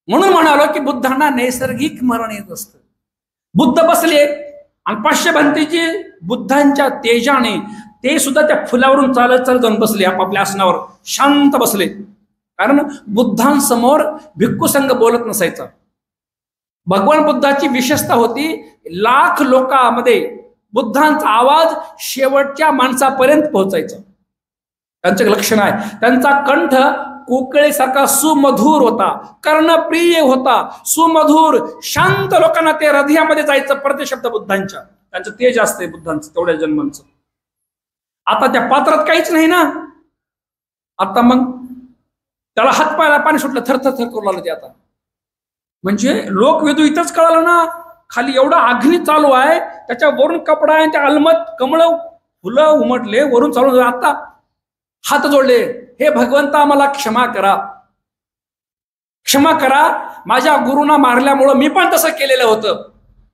म्हणून म्हणालो की बुद्धांना नैसर्गिक मरण येत असतं. बुद्ध बसले आणि 500 भंतेजी बुद्धांच्या तेजाने ते सुद्धा त्या फुलावरून चालत चालत जाऊन बसले आपापल्या आसनावर, शांत बसले. कारण बुद्धांसमोर भिक्खू संघ बोलत नसायचा. भगवान बुद्धाची विशेषता होती, लाख लोकांमध्ये बुद्धांचा आवाज शेवटच्या माणसापर्यंत पोहोचायचा. त्यांचं लक्षण आहे, त्यांचा कंठ कोकिळेसारखा सुमधुर होता, कर्णप्रिय होता, सुमधुर, शांत. लोकांना ते हृदयामध्ये जायचं प्रतिशब्द बुद्धांच्या. त्यांचं तेज असते बुद्धांचं तेवढ्या जन्मांचं. आता त्या पात्रात काहीच नाही ना. आता मग त्याला हातपायला पाणी सुटलं, थरथर थर करू लागलं ते. आता म्हणजे लोकवेदू इथंच कळालं ना, खाली एवढा अग्नी चालू आहे, त्याच्या वरून कपडा आहे, त्या अलमत कमळ फुलं उमटले, वरून चालू. आता हात जोडले, हे भगवंता आम्हाला क्षमा करा, क्षमा करा, माझ्या गुरुना मारल्यामुळं मी पण तसं केलेलं होतं.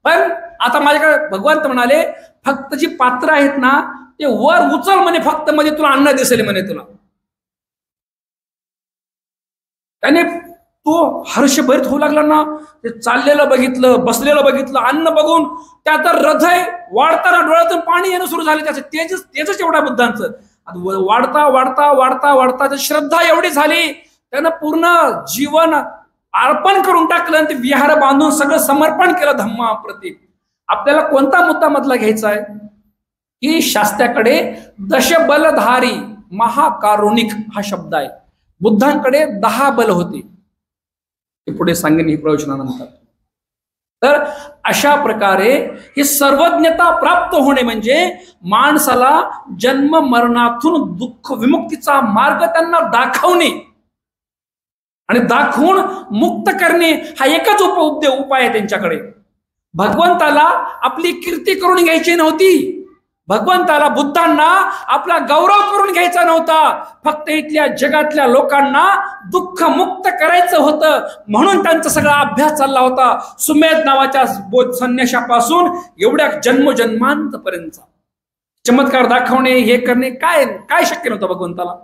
पण आता माझ्याकडे भगवंत म्हणाले, फक्त जी पात्र आहेत ना ते वर उचल म्हणे, फक्त मध्ये तुला अन्न दिसेल म्हणे तुला. त्याने तो हर्षभरित होऊ लागला ना, ते चाललेलं बघितलं, बसलेलं बघितलं, अन्न बघून त्यात हृदय वाढताना डोळ्यातून पाणी येणं सुरू झाले. त्याचं तेजच एवढ्या बुद्धांचं. वाढता वाढता वाढता वाढता श्रद्धा एवढी झाली, त्यानं पूर्ण जीवन अर्पण करून टाकलं आणि ते विहार बांधून सगळं समर्पण केलं धम्माप्रती. आपल्याला कोणता मुद्दा मधला घ्यायचा आहे की शास्त्राकडे दशबलधारी महाकारुणिक हा शब्द आहे. बुद्धांकडे 10 बल होते, ते पुढे सांगेन ही प्रवचनानंतर. तर अशा प्रकारे ही सर्वज्ञता प्राप्त होणे म्हणजे माणसाला जन्म मरणातून दुःख विमुक्तीचा मार्ग त्यांना दाखवणे आणि दाखवून मुक्त करणे हा एकच उपाय आहे त्यांच्याकडे. भगवंताला आपली कीर्ती करून घ्यायची नव्हती, भगवंताला बुद्धांना आपला गौरव करून घ्यायचा नव्हता, फक्त इथल्या जगातल्या लोकांना दुःख मुक्त करायचं होतं. म्हणून त्यांचा सगळा अभ्यास चालला होता, सुमेध नावाच्या संन्याशापासून एवढ्या जन्मजन्मांतपर्यंतचा चमत्कार दाखवणे, हे करणे काय काय शक्य नव्हतं भगवंताला.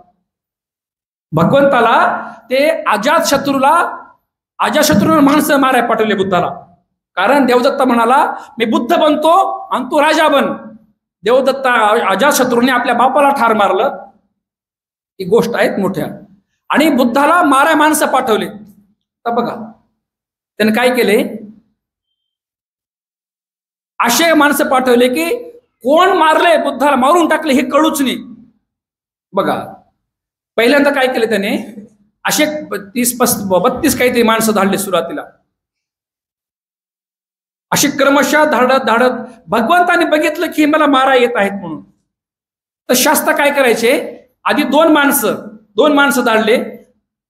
भगवंताला ते अजातशत्रूला माणसं मारायला पाठवले बुद्धाला. कारण देवदत्त म्हणाला, मी बुद्ध बनतो आणि तू राजा बन. देवदत्ता अजातशत्रूने आपल्या बापाला ठार मारलं, ही गोष्ट आहेत मोठ्या. आणि बुद्धाला माराय माणसं पाठवले. तर बघा त्याने काय केले, असे माणसं पाठवले की कोण मारले बुद्धाला, मारून टाकले हे कळूच नाही. बघा, पहिल्यांदा काय केलं त्याने, असे 32 काहीतरी माणसं धाडले सुरुवातीला. असे क्रमशः धाडत भगवंताने बघितलं की मला मारा येत आहेत म्हणून. तर शास्त्र काय करायचे, आधी दोन माणसं धाडले.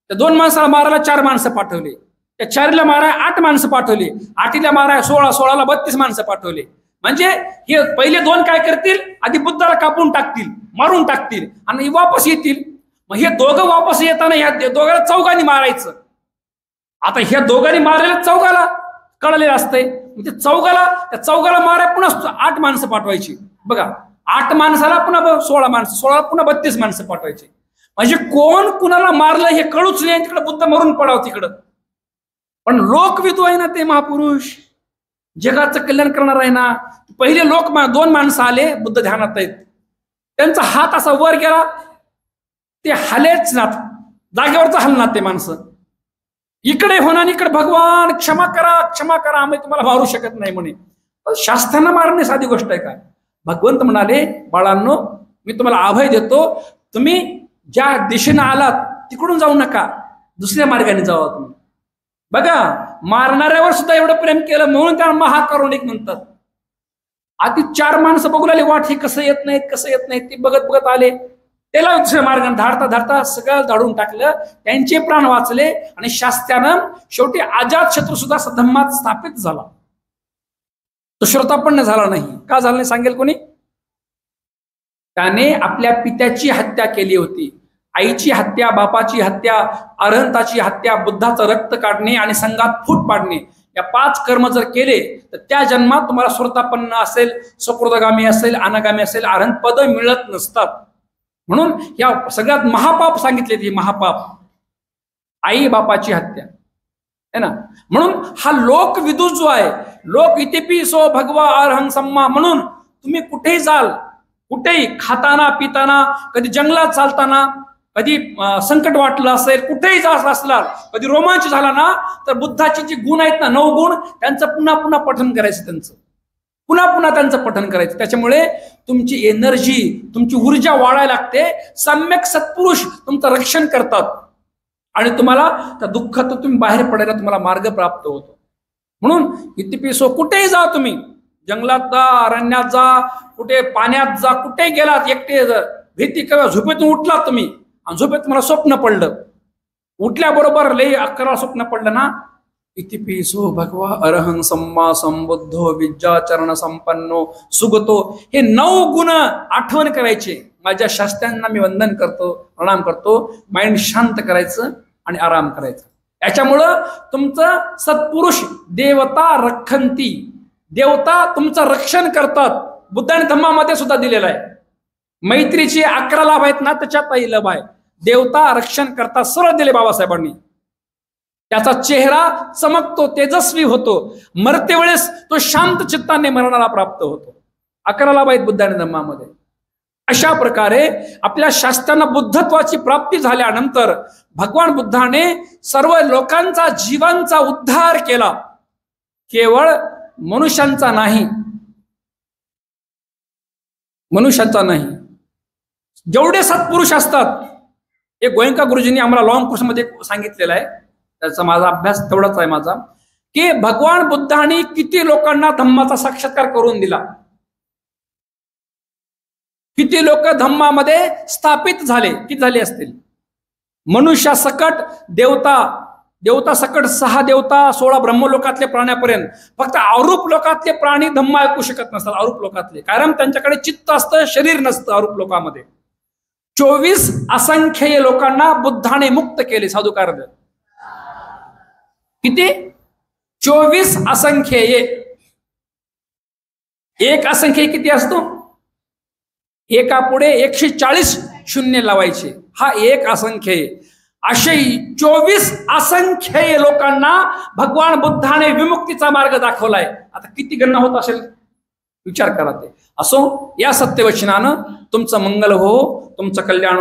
त्या 2 माणसाला मारायला 4 माणसं पाठवले. त्या 4ला मारायला 8 माणसं पाठवली. 8ला मारायला 16, 16ला 32 माणसं पाठवले. म्हणजे हे पहिले 2 काय करतील, आधी बुद्धाला कापून टाकतील, मारून टाकतील आणि वापस येतील. मग हे दोघं वापस येताना ह्या दोघांना चौघांनी मारायचं. आता ह्या दोघांनी मारलेल्या चौघाला कळलेलं असतंय, त्या चौघाला मारायला पुन्हा 8 माणसं पाठवायची. बघा, 8 माणसाला पुन्हा 16 माणसं, 16 पुन्हा 32 माणसं पाठवायची. म्हणजे कोण कुणाला मारलं हे कळूच नाही, तिकडे बुद्ध मरून पडाव तिकडं. पण लोकविदू आहे ना ते महापुरुष, जगाचं कल्याण करणार आहे ना. पहिले 2 माणसं आले, बुद्ध ध्यानात आहेत. त्यांचा हात असा वर गेला, ते हलेच ना, जागेवरच हलणार ते माणसं. इकडे होणार, इकडे भगवान क्षमा करा, आम्ही तुम्हाला मारू शकत नाही म्हणे. शास्त्रांना मारणे साधी गोष्ट आहे काय. भगवंत म्हणाले, बाळांनो मी तुम्हाला अभय देतो, तुम्ही ज्या दिशेने आलात तिकडून जाऊ नका, दुसऱ्या मार्गाने जावा तुम्ही. बघा, मारणाऱ्यावर सुद्धा एवढं प्रेम केलं म्हणून त्यांना महाकरुणिक म्हणतात. आधी 4 माणसं बघू लागले वाट, हे कसं येत नाहीत, ते बघत आले. त्याला दुसऱ्या मार्गाने धाडता सगळं धाडून टाकलं, त्यांचे प्राण वाचले आणि शास्त्रानं शेवटी अजातशत्रू सुद्धा धम्मात स्थापित झाला. तो श्रोतापन्न झाला नाही. का झाला नाही सांगेल कोणी? त्याने आपल्या पित्याची हत्या केली होती, आईची हत्या, बापाची हत्या, अरहंताची हत्या, बुद्धाचं रक्त काढणे आणि संघात फूट पाडणे, या 5 कर्म जर केले तर त्या जन्मात तुम्हाला श्रोतापन्न असेल, सकृतगामी असेल, अनागामी असेल, अरहंत पद मिळत नसतात. म्हणून या सगळ्यात महापाप सांगितले, ते महापाप आई बापाची हत्या है ना. म्हणून हा लोकविदू जो आहे, लोक इतिपी सो भगवा अरहं सम्मा, म्हणून तुम्ही कुठेही जाल, कुठेही खाताना पिताना, कधी जंगलात चालताना, कधी संकट वाटलं असेल, कुठेही जात असला, कधी रोमांच झाला ना, तर बुद्धाचे जे गुण आहेत ना, 9 गुण, त्यांचं पुन्हा पठण करायचं, पुन्हा त्यांचं पठण करायचं. त्याच्यामुळे तुमची एनर्जी, तुमची ऊर्जा वाढायला लागते. सम्यक सत्पुरुष तुमचं रक्षण करतात आणि तुम्हाला त्या दुःखातून तुम्ही बाहेर पडायला तुम्हाला मार्ग प्राप्त होतो. म्हणून इतिपिसो, कुठेही जा तुम्ही, जंगलात जा, अरण्यात जा, कुठे पाण्यात जा, कुठेही गेलात, एकटे भीती किंवा झोपेतून उठलात तुम्ही आणि झोपेत तुम्हाला स्वप्न पडलं, उठल्याबरोबर लय 11 स्वप्न पडलं ना, इतिपिसो भगवा अरहं सम्मा संबुद्धो विद्याचरण संपन्नो सुगतो, हे 9 गुण आठवण करायचे. माझ्या शास्त्रांना मी वंदन करतो, प्रणाम करतो, माइंड शांत करायचं आणि आराम करायचा. याच्यामुळं तुमचं सत्पुरुष देवता रक्षंती, देवता तुमचं रक्षण करतात. बुद्धाने धम्मामध्ये सुद्धा दिलेलं आहे. मैत्रीचे 11 लाभ आहेत ना, त्याच्यात लाभ आहे. देवता रक्षण करतात, सरळ दिले बाबासाहेबांनी. त्याचा चेहरा चमकतो, तेजस्वी होतो, मरते वेळेस तो शांत चित्ताने मरणाला प्राप्त होतो. 11 लाभ आहेत बुद्धाने धम्मामध्ये. अशा प्रकारे आपल्या शास्त्रांना बुद्धत्वाची प्राप्ती झाल्यानंतर भगवान बुद्धाने सर्व लोकांचा जीवांचा उद्धार केला. केवळ मनुष्यांचा नाही, जेवढे सत्पुरुष असतात. एक गोयंका गुरुजींनी आम्हाला लॉंग कोर्समध्ये सांगितलेलं आहे, त्याचा माझा अभ्यास तेवढाच आहे माझा, की भगवान बुद्धांनी किती लोकांना धम्माचा साक्षात्कार करून दिला, किती लोक धम्मामध्ये स्थापित झाले, किती झाले असतील. मनुष्या सकट देवता सकट 6 देवता, 16 ब्रह्मलोकातले प्राण्यापर्यंत. फक्त अरूप लोकातले प्राणी धम्म ऐकू शकत नसतात. अरूप लोकातले, कारण त्यांच्याकडे चित्त असतं, शरीर नसतं. अरूप लोकामध्ये 24 असंख्य लोकांना बुद्धाने मुक्त केले. साधुकार किती? 24 असंख्य. एक असंख्य किती असतो? एका पुढे 140 शून्य लावायचे. हा एक असंख्य. असे 24 असंख्य लोकांना भगवान बुद्धाने विमुक्तीचा मार्ग दाखवलाय. आता किती गणना होत असेल विचार करा. ते असो, या सत्यवचनानं तुमचं मंगल हो, तुमचं कल्याण